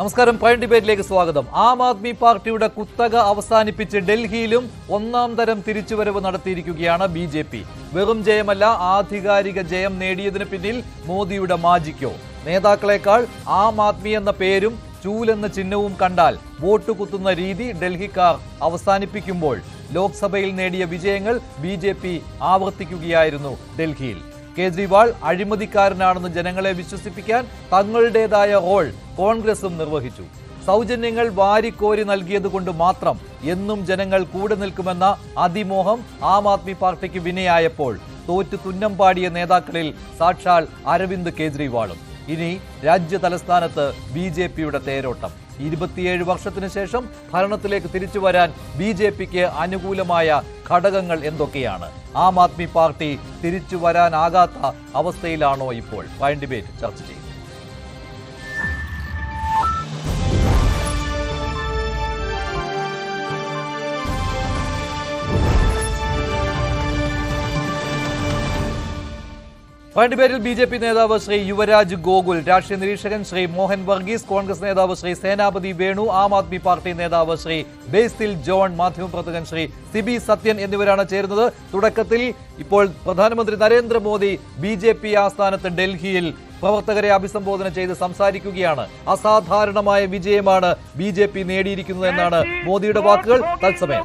നമസ്കാരം. പ്രൈം ഡിബേറ്റിലേക്ക് സ്വാഗതം. ആം ആദ്മി പാർട്ടിയുടെ കുത്തക അവസാനിപ്പിച്ച് ഡൽഹിയിലും ഒന്നാം തരം തിരിച്ചുവരവ് നടത്തിയിരിക്കുകയാണ് ബി. വെറും ജയമല്ല, ആധികാരിക ജയം നേടിയതിന് പിന്നിൽ മോദിയുടെ മാജിക്കോ? നേതാക്കളെക്കാൾ ആം ആദ്മി എന്ന പേരും ചൂലെന്ന ചിഹ്നവും കണ്ടാൽ വോട്ട് കുത്തുന്ന രീതി ഡൽഹിക്കാർ അവസാനിപ്പിക്കുമ്പോൾ ലോക്സഭയിൽ നേടിയ വിജയങ്ങൾ ബി ആവർത്തിക്കുകയായിരുന്നു ഡൽഹിയിൽ. കേജ്രിവാൾ അഴിമതിക്കാരനാണെന്ന് ജനങ്ങളെ വിശ്വസിപ്പിക്കാൻ തങ്ങളുടേതായ റോൾ കോൺഗ്രസും നിർവഹിച്ചു. സൗജന്യങ്ങൾ വാരിക്കോരി നൽകിയതുകൊണ്ട് മാത്രം എന്നും ജനങ്ങൾ കൂടെ നിൽക്കുമെന്ന അതിമോഹം ആം ആദ്മി പാർട്ടിക്ക് വിനയായപ്പോൾ തോറ്റു തുന്നം പാടിയ നേതാക്കളിൽ സാക്ഷാൽ അരവിന്ദ് കേജ്രിവാളും. ഇനി രാജ്യ തലസ്ഥാനത്ത് ബി. തേരോട്ടം. 27 വർഷത്തിന് ശേഷം ഭരണത്തിലേക്ക് തിരിച്ചു വരാൻ ബി. അനുകൂലമായ ഘടകങ്ങൾ എന്തൊക്കെയാണ്? ആം ആദ്മി പാർട്ടി തിരിച്ചു വരാനാകാത്ത അവസ്ഥയിലാണോ ഇപ്പോൾ? പ്രൈം ഡിബേറ്റ് ചർച്ച ചെയ്യും. പ്രൈം ഡിബേറ്റിൽ ബി. നേതാവ് ശ്രീ യുവരാജ് ഗോകുൽ, രാഷ്ട്രീയ നിരീക്ഷകൻ ശ്രീ മോഹൻ വർഗീസ്, കോൺഗ്രസ് നേതാവ് ശ്രീ സേനാപതി വേണു, ആം ആദ്മി പാർട്ടി നേതാവ് ശ്രീ ബേസിൽ ജോൺ, മാധ്യമപ്രവർത്തകൻ ശ്രീ സിബി സത്യൻ എന്നിവരാണ് ചേരുന്നത്. തുടക്കത്തിൽ ഇപ്പോൾ പ്രധാനമന്ത്രി നരേന്ദ്രമോദി ബി. ആസ്ഥാനത്ത് ഡൽഹിയിൽ പ്രവർത്തകരെ അഭിസംബോധന ചെയ്ത് സംസാരിക്കുകയാണ്. അസാധാരണമായ വിജയമാണ് ബി. നേടിയിരിക്കുന്നത് എന്നാണ് മോദിയുടെ വാക്കുകൾ. തത്സമയം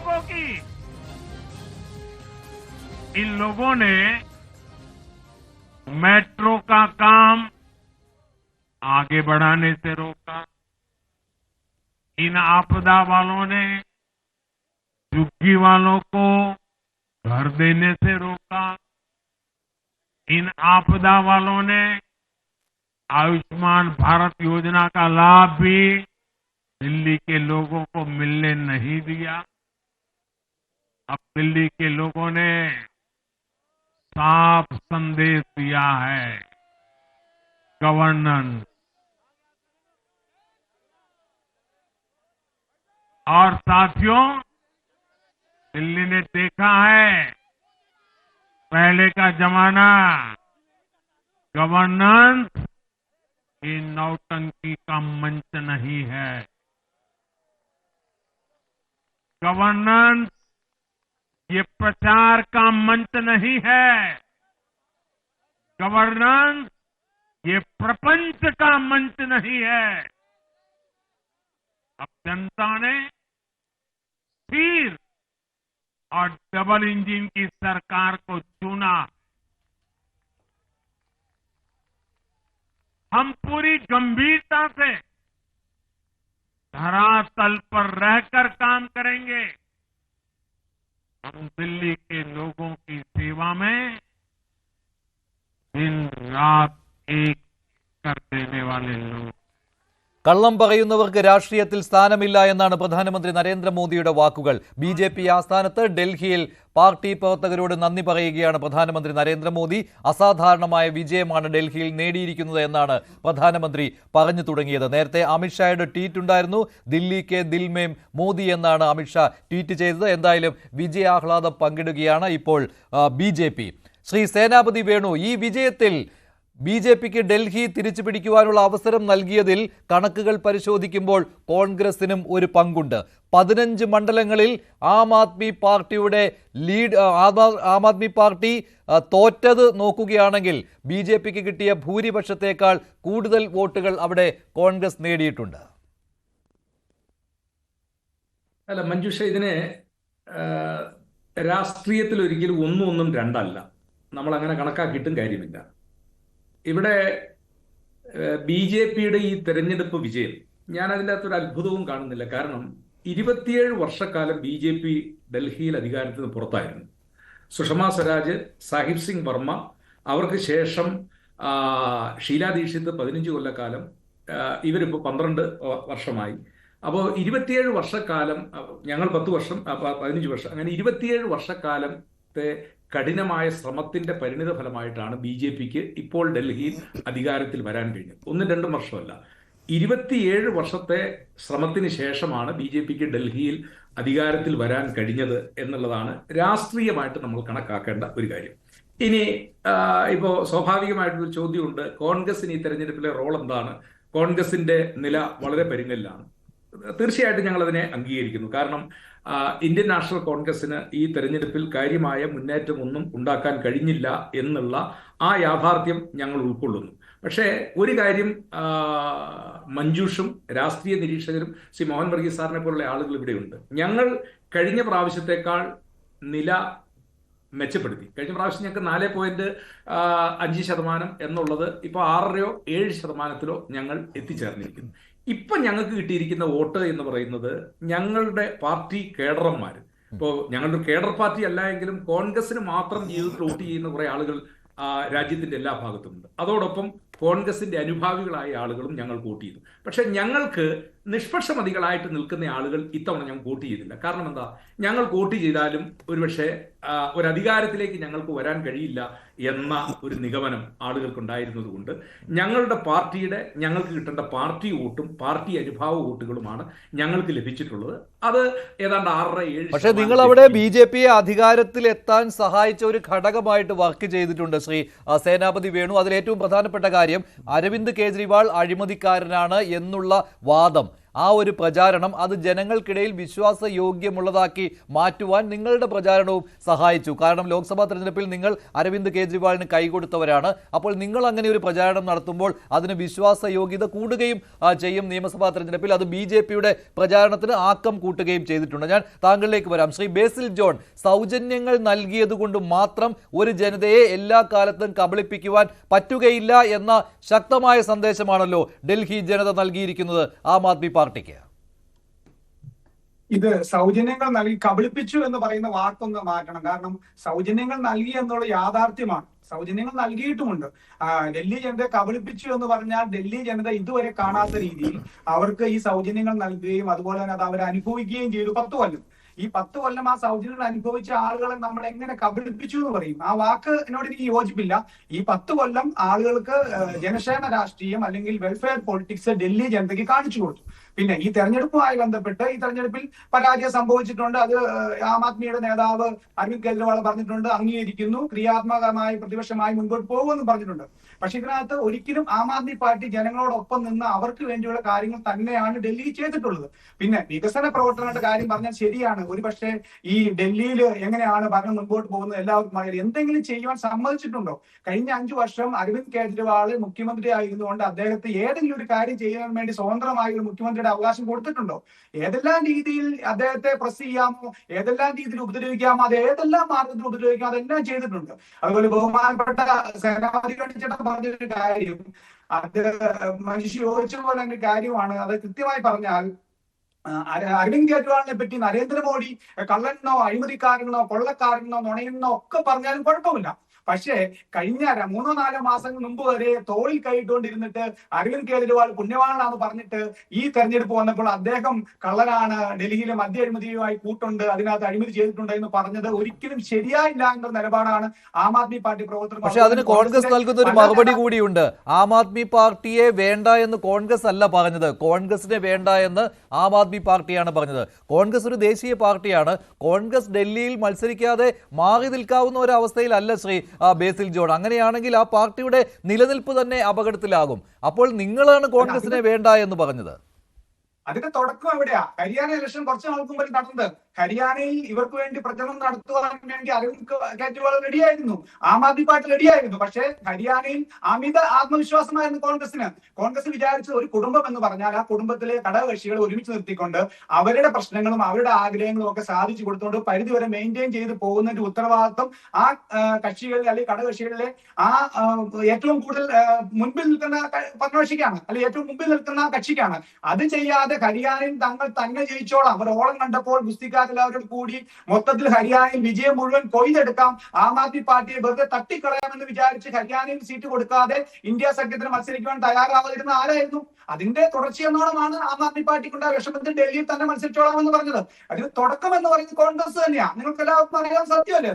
मेट्रो का काम आगे बढ़ाने से रोका, इन आपदा वालों ने झुग्गी वालों को घर देने से रोका, इन आपदा वालों ने आयुष्मान भारत योजना का लाभ भी दिल्ली के लोगों को मिलने नहीं दिया। अब दिल्ली के लोगों ने साफ संदेश दिया है, गवर्नेंस। और साथियों, दिल्ली ने देखा है पहले का जमाना, गवर्नेंस ये नौटंकी का मंच नहीं है। गवर्नेंस ये प्रचार का मंच नहीं है। गवर्नेंस ये प्रपंच का मंच नहीं है। अब जनता ने स्थिर और डबल इंजन की सरकार को चुना। हम पूरी गंभीरता से धरातल पर रहकर काम करेंगे। हम दिल्ली के लोगों की सेवा में दिन रात एक कर देने वाले लोग. കള്ളം പറയുന്നവർക്ക് രാഷ്ട്രീയത്തിൽ സ്ഥാനമില്ല എന്നാണ് പ്രധാനമന്ത്രി നരേന്ദ്രമോദിയുടെ വാക്കുകൾ. ബി. ആസ്ഥാനത്ത് ഡൽഹിയിൽ പാർട്ടി പ്രവർത്തകരോട് നന്ദി പറയുകയാണ് പ്രധാനമന്ത്രി നരേന്ദ്രമോദി. അസാധാരണമായ വിജയമാണ് ഡൽഹിയിൽ നേടിയിരിക്കുന്നത് എന്നാണ് പ്രധാനമന്ത്രി പറഞ്ഞു തുടങ്ങിയത്. നേരത്തെ അമിത്ഷായുടെ ട്വീറ്റ് ഉണ്ടായിരുന്നു. ദില്ലിക്ക് ദിൽമേം മോദി എന്നാണ് അമിത്ഷാ ട്വീറ്റ് ചെയ്തത്. എന്തായാലും വിജയാഹ്ലാദം പങ്കിടുകയാണ് ഇപ്പോൾ ബി. ശ്രീ സേനാപതി വേണു, ഈ വിജയത്തിൽ ബി. ഡൽഹി തിരിച്ചു പിടിക്കുവാനുള്ള അവസരം നൽകിയതിൽ കണക്കുകൾ പരിശോധിക്കുമ്പോൾ കോൺഗ്രസിനും ഒരു പങ്കുണ്ട്. 15 മണ്ഡലങ്ങളിൽ ആം ആദ്മി പാർട്ടിയുടെ ലീഡ്, ആം ആദ്മി പാർട്ടി തോറ്റത് നോക്കുകയാണെങ്കിൽ ബി. കിട്ടിയ ഭൂരിപക്ഷത്തേക്കാൾ കൂടുതൽ വോട്ടുകൾ അവിടെ കോൺഗ്രസ് നേടിയിട്ടുണ്ട്. അല്ല മഞ്ജുഷ, ഇതിനെ രാഷ്ട്രീയത്തിൽ ഒരിക്കലും ഒന്നും രണ്ടല്ല. നമ്മൾ അങ്ങനെ കണക്കാക്കിയിട്ടും കാര്യമില്ല. ഇവിടെ ബി. ഈ തെരഞ്ഞെടുപ്പ് വിജയം ഞാൻ അതിൻ്റെ അകത്തൊരു അത്ഭുതവും കാണുന്നില്ല. കാരണം 27 വർഷക്കാലം ബി. ഡൽഹിയിൽ അധികാരത്തിൽ നിന്ന് പുറത്തായിരുന്നു. സുഷമ സ്വരാജ്, സാഹിബ് സിംഗ് വർമ്മ, അവർക്ക് ശേഷം ഷീലാ ദീക്ഷിത് 15 കൊല്ലക്കാലം, ഇവരിപ്പോൾ 12 വർഷമായി. അപ്പോൾ 27 വർഷക്കാലം, ഞങ്ങൾ 10 വർഷം, 15 വർഷം, അങ്ങനെ 27 വർഷക്കാലത്തെ കഠിനമായ ശ്രമത്തിന്റെ പരിണിത ഫലമായിട്ടാണ് ബി. ഇപ്പോൾ ഡൽഹിയിൽ അധികാരത്തിൽ വരാൻ കഴിഞ്ഞത്. 1-2 വർഷമല്ല, 27 വർഷത്തെ ശ്രമത്തിന് ശേഷമാണ് ബി. ഡൽഹിയിൽ അധികാരത്തിൽ വരാൻ കഴിഞ്ഞത് എന്നുള്ളതാണ് രാഷ്ട്രീയമായിട്ട് നമ്മൾ കണക്കാക്കേണ്ട ഒരു കാര്യം. ഇനി ഇപ്പോൾ സ്വാഭാവികമായിട്ടൊരു ചോദ്യമുണ്ട്, കോൺഗ്രസിന് ഈ തെരഞ്ഞെടുപ്പിലെ റോൾ എന്താണ്? കോൺഗ്രസിന്റെ നില വളരെ പരുങ്ങലിലാണ്. തീർച്ചയായിട്ടും ഞങ്ങൾ അതിനെ അംഗീകരിക്കുന്നു. കാരണം ഇന്ത്യൻ നാഷണൽ കോൺഗ്രസിന് ഈ തെരഞ്ഞെടുപ്പിൽ കാര്യമായ മുന്നേറ്റം ഒന്നും ഉണ്ടാക്കാൻ കഴിഞ്ഞില്ല എന്നുള്ള ആ യാഥാർത്ഥ്യം ഞങ്ങൾ ഉൾക്കൊള്ളുന്നു. പക്ഷേ ഒരു കാര്യം മഞ്ജുഷും രാഷ്ട്രീയ നിരീക്ഷകരും ശ്രീ മോഹൻ വർഗീസ് സാറിനെ പോലുള്ള ആളുകൾ ഇവിടെയുണ്ട്. ഞങ്ങൾ കഴിഞ്ഞ പ്രാവശ്യത്തെക്കാൾ നില മെച്ചപ്പെടുത്തി. കഴിഞ്ഞ പ്രാവശ്യം ഞങ്ങൾക്ക് 4.5% എന്നുള്ളത് ഇപ്പോൾ 6-7% ഞങ്ങൾ എത്തിച്ചേർന്നിരിക്കുന്നു. ഇപ്പം ഞങ്ങൾക്ക് കിട്ടിയിരിക്കുന്ന വോട്ട് എന്ന് പറയുന്നത് ഞങ്ങളുടെ പാർട്ടി കേഡർമാർ, ഇപ്പോൾ ഞങ്ങളുടെ കേഡർ പാർട്ടി അല്ല എങ്കിലും കോൺഗ്രസിന് മാത്രം ജീവിതത്തിൽ വോട്ട് ചെയ്യുന്ന കുറെ ആളുകൾ രാജ്യത്തിന്റെ എല്ലാ ഭാഗത്തുമുണ്ട്. അതോടൊപ്പം കോൺഗ്രസിന്റെ അനുഭാവികളായ ആളുകളും ഞങ്ങൾ വോട്ട് ചെയ്തു. പക്ഷെ ഞങ്ങൾക്ക് നിഷ്പക്ഷമതികളായിട്ട് നിൽക്കുന്ന ആളുകൾ ഇത്തവണ ഞങ്ങൾ വോട്ട് ചെയ്തില്ല. കാരണം എന്താ? ഞങ്ങൾ വോട്ട് ചെയ്താലും ഒരുപക്ഷെ ഒരു അധികാരത്തിലേക്ക് ഞങ്ങൾക്ക് വരാൻ കഴിയില്ല എന്ന ഒരു നിഗമനം ആളുകൾക്കുണ്ടായിരുന്നത് കൊണ്ട് ഞങ്ങളുടെ പാർട്ടിയുടെ ഞങ്ങൾക്ക് കിട്ടേണ്ട പാർട്ടി വോട്ടും പാർട്ടി അനുഭാവ വോട്ടുകളുമാണ് ഞങ്ങൾക്ക് ലഭിച്ചിട്ടുള്ളത്. അത് ഏതാണ്ട് 6-7. പക്ഷേ നിങ്ങൾ അവിടെ BJP അധികാരത്തിലെത്താൻ സഹായിച്ച ഒരു ഘടകമായിട്ട് വർക്ക് ചെയ്തിട്ടുണ്ട് ശ്രീ സേനാപതി വേണു. അതിലേറ്റവും പ്രധാനപ്പെട്ട കാര്യം അരവിന്ദ് കേജ്രിവാൾ അഴിമതിക്കാരനാണ് എന്നുള്ള വാദം, ആ ഒരു പ്രചാരണം, അത് ജനങ്ങൾക്കിടയിൽ വിശ്വാസയോഗ്യമുള്ളതാക്കി മാറ്റുവാൻ നിങ്ങളുടെ പ്രചാരണവും സഹായിച്ചു. കാരണം ലോക്സഭാ തെരഞ്ഞെടുപ്പിൽ നിങ്ങൾ അരവിന്ദ് കേജ്രിവാളിന് കൈകൊടുത്തവരാണ്. അപ്പോൾ നിങ്ങൾ അങ്ങനെ ഒരു പ്രചാരണം നടത്തുമ്പോൾ അതിന് വിശ്വാസയോഗ്യത കൂടുകയും ചെയ്യും. നിയമസഭാ തെരഞ്ഞെടുപ്പിൽ അത് BJPയുടെ പ്രചാരണത്തിന് ആക്കം കൂട്ടുകയും ചെയ്തിട്ടുണ്ട്. ഞാൻ താങ്കളിലേക്ക് വരാം. ശ്രീ ബേസിൽ ജോൺ, സൗജന്യങ്ങൾ നൽകിയതുകൊണ്ട് മാത്രം ഒരു ജനതയെ എല്ലാ കാലത്തും കബളിപ്പിക്കുവാൻ പറ്റുകയില്ല എന്ന ശക്തമായ സന്ദേശമാണല്ലോ ഡൽഹി ജനത നൽകിയിരിക്കുന്നത് ആം ആദ്മി പാർട്ടിക്ക്. ഇത് സൗജന്യങ്ങൾ നൽകി കബളിപ്പിച്ചു എന്ന് പറയുന്ന വാക്കൊന്ന് മാറ്റണം. കാരണം സൗജന്യങ്ങൾ നൽകി എന്നുള്ള യാഥാർത്ഥ്യമാണ്. സൗജന്യങ്ങൾ നൽകിയിട്ടുമുണ്ട്. ഡൽഹി ജനതയെ കബളിപ്പിച്ചു എന്ന് പറഞ്ഞാൽ ഡൽഹി ജനത ഇതുവരെ കാണാത്ത രീതിയിൽ അവർക്ക് ഈ സൗജന്യങ്ങൾ നൽകുകയും അതുപോലെ തന്നെ അത് അവർ അനുഭവിക്കുകയും ചെയ്തു 10 കൊല്ലം. ഈ 10 കൊല്ലം ആ സൗജന്യങ്ങൾ അനുഭവിച്ച ആളുകളെ നമ്മൾ എങ്ങനെ കബളിപ്പിച്ചു എന്ന് പറയും? ആ വാക്ക് എന്നോട് എനിക്ക് യോജിപ്പില്ല. ഈ 10 കൊല്ലം ആളുകൾക്ക് ജനക്ഷേമ രാഷ്ട്രീയം അല്ലെങ്കിൽ വെൽഫെയർ പൊളിറ്റിക്സ് ഡൽഹി ജനതയ്ക്ക് കാണിച്ചു കൊടുത്തു. പിന്നെ ഈ തെരഞ്ഞെടുപ്പുമായി ബന്ധപ്പെട്ട് ഈ തെരഞ്ഞെടുപ്പിൽ പരാജയം സംഭവിച്ചിട്ടുണ്ട്. അത് ആം ആദ്മിയുടെ നേതാവ് അരവിന്ദ് കെജ്രിവാൾ പറഞ്ഞിട്ടുണ്ട്, അംഗീകരിക്കുന്നു, ക്രിയാത്മകമായി പ്രതിപക്ഷമായി മുൻപോട്ട് പോകുമെന്ന് പറഞ്ഞിട്ടുണ്ട്. പക്ഷെ ഇതിനകത്ത് ഒരിക്കലും ആം ആദ്മി പാർട്ടി ജനങ്ങളോടൊപ്പം നിന്ന് അവർക്ക് വേണ്ടിയുള്ള കാര്യങ്ങൾ തന്നെയാണ് ഡൽഹി ചെയ്തിട്ടുള്ളത്. പിന്നെ വികസന പ്രവർത്തനങ്ങളുടെ കാര്യം പറഞ്ഞാൽ ശരിയാണ്. ഒരുപക്ഷെ ഈ ഡൽഹിയിൽ എങ്ങനെയാണ് ഭരണം മുൻപോട്ട് പോകുന്നത് എല്ലാവർക്കും അറിയാം. എന്തെങ്കിലും ചെയ്യുവാൻ സമ്മതിച്ചിട്ടുണ്ടോ? കഴിഞ്ഞ 5 വർഷം അരവിന്ദ് കെജ്രിവാൾ മുഖ്യമന്ത്രി ആയിരുന്നുകൊണ്ട് അദ്ദേഹത്തെ ഏതെങ്കിലും ഒരു കാര്യം ചെയ്യാൻ വേണ്ടി സ്വതന്ത്രമായ ഒരു മുഖ്യമന്ത്രിയുടെ അവകാശം കൊടുത്തിട്ടുണ്ടോ? ഏതെല്ലാം രീതിയിൽ അദ്ദേഹത്തെ പ്രസ് ചെയ്യാമോ, ഏതെല്ലാം രീതിയിൽ ഉപദ്രവിക്കാമോ, അത് ഏതെല്ലാം മാർഗത്തിൽ ഉപദ്രവിക്കാമോ അതെല്ലാം ചെയ്തിട്ടുണ്ട്. അതുപോലെ ബഹുമാനപ്പെട്ട സേനാപതി ചേട്ടൻ പറഞ്ഞൊരു കാര്യം, അത് മനുഷ്യ യോജിച്ച പോലെ തന്നെ കാര്യമാണ്. അത് കൃത്യമായി പറഞ്ഞാൽ അരവിന്ദ് കെജ്രിവാളിനെ പറ്റി നരേന്ദ്രമോദി കള്ളനെന്നോ അഴിമതിക്കാരനെന്നോ കൊള്ളക്കാരനെന്നോ നുണയെന്നോ ഒക്കെ പറഞ്ഞാലും കുഴപ്പമില്ല. പക്ഷേ കഴിഞ്ഞ 3-4 മാസങ്ങൾ മുമ്പ് വരെ തോളിൽ കൈയിട്ടുകൊണ്ടിരുന്നിട്ട് അരവിന്ദ് കെജ്രിവാൾ പുണ്യവാനാണെന്ന് പറഞ്ഞിട്ട് ഈ തെരഞ്ഞെടുപ്പ് വന്നപ്പോൾ അദ്ദേഹം കള്ളനാണ്, ഡൽഹിയിലെ മദ്യ അഴിമതിയുമായി കൂട്ടുണ്ട്, അതിനകത്ത് അഴിമതി ചെയ്തിട്ടുണ്ട് എന്ന് പറഞ്ഞത് ഒരിക്കലും ശരിയായില്ല എന്ന നിലപാടാണ് ആം ആദ്മി പാർട്ടി പ്രവർത്തകർ. പക്ഷെ അതിന് കോൺഗ്രസ് നൽകുന്ന ഒരു മറുപടി കൂടിയുണ്ട്. ആം ആദ്മി പാർട്ടിയെ വേണ്ട എന്ന് കോൺഗ്രസ് അല്ല പറഞ്ഞത്, കോൺഗ്രസിനെ വേണ്ട എന്ന് ആം ആദ്മി പാർട്ടിയാണ് പറഞ്ഞത്. കോൺഗ്രസ് ഒരു ദേശീയ പാർട്ടിയാണ്. കോൺഗ്രസ് ഡൽഹിയിൽ മത്സരിക്കാതെ മാറി നിൽക്കാവുന്ന ഒരു അവസ്ഥയിലല്ല ശ്രീ ബേസിൽ ജോൺ. അങ്ങനെയാണെങ്കിൽ ആ പാർട്ടിയുടെ നിലനിൽപ്പ് തന്നെ അപകടത്തിലാകും. അപ്പോൾ നിങ്ങളാണ് കോൺഗ്രസിനെ വേണ്ട എന്ന് പറഞ്ഞത്. അതിന്റെ തുടക്കം എവിടെയാ? ഹരിയാന ഇലക്ഷൻ കുറച്ച് നാൾക്ക് മുമ്പ് നടന്നത്. ഹരിയാനയിൽ ഇവർക്ക് വേണ്ടി പ്രചരണം നടത്തുവാൻ വേണ്ടി അരവിന്ദ് കെജ്രിവാൾ റെഡിയായിരുന്നു, ആം ആദ്മി പാർട്ടി റെഡിയായിരുന്നു. പക്ഷേ ഹരിയാനയിൽ അമിത ആത്മവിശ്വാസമായിരുന്നു കോൺഗ്രസിന്. കോൺഗ്രസ് വിചാരിച്ചത് ഒരു കുടുംബം എന്ന് പറഞ്ഞാൽ ആ കുടുംബത്തിലെ ഘടകകക്ഷികളെ ഒരുമിച്ച് നിർത്തിക്കൊണ്ട് അവരുടെ പ്രശ്നങ്ങളും അവരുടെ ആഗ്രഹങ്ങളും ഒക്കെ സാധിച്ചു കൊടുത്തുകൊണ്ട് പരിധിവരെ മെയിൻറ്റെയിൻ ചെയ്ത് പോകുന്നതിന്റെ ഉത്തരവാദിത്വം ആ കക്ഷികളിലെ അല്ലെങ്കിൽ ഘടകകക്ഷികളിലെ ആ ഏറ്റവും കൂടുതൽ മുൻപിൽ നിൽക്കുന്ന ഭരണകക്ഷിക്കാണ്, അല്ലെങ്കിൽ ഏറ്റവും മുമ്പിൽ നിൽക്കുന്ന കക്ഷിക്കാണ്. അത് ചെയ്യാതെ ഹരിയാനയിൽ തങ്ങൾ തന്നെ ജയിച്ചോളാം, അവർ ഓളം കണ്ടപ്പോൾ എല്ലാവരോട് കൂടി മൊത്തത്തിൽ ഹരിയാനയിൽ വിജയം മുഴുവൻ കൊയ്തെടുക്കാം, ആം ആദ്മി പാർട്ടിയെ വെറുതെ തട്ടിക്കളയാമെന്ന് വിചാരിച്ച് ഹരിയാനയിൽ സീറ്റ് കൊടുക്കാതെ ഇന്ത്യ സഖ്യത്തിന് മത്സരിക്കുവാൻ തയ്യാറാവാതിരുന്ന ആരായിരുന്നു? അതിന്റെ തുടർച്ചയെന്നോണമാണ് ആം ആദ്മി പാർട്ടിക്കുണ്ടായ വിഷമത്തിൽ ഡൽഹിയിൽ തന്നെ മത്സരിച്ചോളാം എന്ന് പറഞ്ഞത്. അതിന് തുടക്കം എന്ന് പറയുന്നത് കോൺഗ്രസ് തന്നെയാണ്. നിങ്ങൾക്ക് എല്ലാവർക്കും അറിയാൻ സത്യമല്ലേ?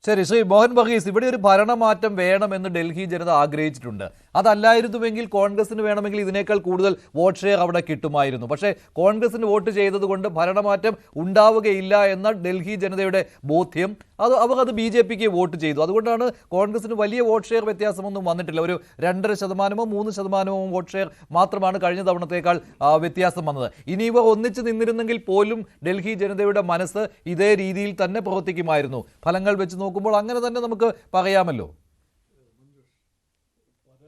ശരി, ശ്രീ മോഹൻ ബഗീസ്, ഇവിടെ ഒരു ഭരണമാറ്റം വേണമെന്ന് ഡൽഹി ജനത ആഗ്രഹിച്ചിട്ടുണ്ട്. അതല്ലായിരുന്നുവെങ്കിൽ കോൺഗ്രസിന് വേണമെങ്കിൽ ഇതിനേക്കാൾ കൂടുതൽ വോട്ട് ഷെയർ അവിടെ കിട്ടുമായിരുന്നു. പക്ഷേ കോൺഗ്രസിന് വോട്ട് ചെയ്തതുകൊണ്ട് ഭരണമാറ്റം ഉണ്ടാവുകയില്ല എന്ന ഡൽഹി ജനതയുടെ ബോധ്യം, അവർ അത് BJPക്ക് വോട്ട് ചെയ്തു. അതുകൊണ്ടാണ് കോൺഗ്രസിന് വലിയ വോട്ട് ഷെയർ വ്യത്യാസമൊന്നും വന്നിട്ടില്ല. ഒരു 2.5%, 3% വോട്ട് ഷെയർ മാത്രമാണ് കഴിഞ്ഞ തവണത്തേക്കാൾ വ്യത്യാസം വന്നത്. ഇനി ഇവർ ഒന്നിച്ച് നിന്നിരുന്നെങ്കിൽ പോലും ഡൽഹി ജനതയുടെ മനസ്സ് ഇതേ രീതിയിൽ തന്നെ പ്രവർത്തിക്കുമായിരുന്നു. ഫലങ്ങൾ വെച്ച് നോക്കുമ്പോൾ അങ്ങനെ തന്നെ നമുക്ക് പറയാമല്ലോ.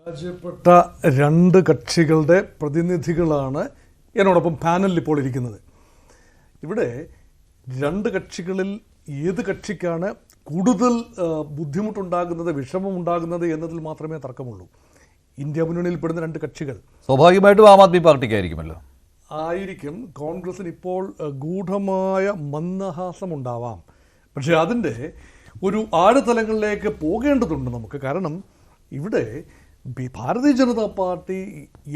പരാജയപ്പെട്ട രണ്ട് കക്ഷികളുടെ പ്രതിനിധികളാണ് എന്നോടൊപ്പം പാനലിൽ ഇപ്പോൾ ഇരിക്കുന്നത്. ഇവിടെ രണ്ട് കക്ഷികളിൽ ഏത് കക്ഷിക്കാണ് കൂടുതൽ ബുദ്ധിമുട്ടുണ്ടാകുന്നത്, വിഷമമുണ്ടാകുന്നത് എന്നതിൽ മാത്രമേ തർക്കമുള്ളൂ. ഇന്ത്യ മുന്നണിയിൽ പെടുന്ന രണ്ട് കക്ഷികൾ സ്വാഭാവികമായിട്ടും ആം ആദ്മി പാർട്ടിക്കായിരിക്കുമല്ലോ. ആയിരിക്കും. കോൺഗ്രസിന് ഇപ്പോൾ ഗൂഢമായ മന്ദഹാസമുണ്ടാവാം. പക്ഷേ അതിൻ്റെ ഒരു ആഴതലങ്ങളിലേക്ക് പോകേണ്ടതുണ്ട് നമുക്ക്. കാരണം ഇവിടെ ഭാരതീയ ജനതാ പാർട്ടി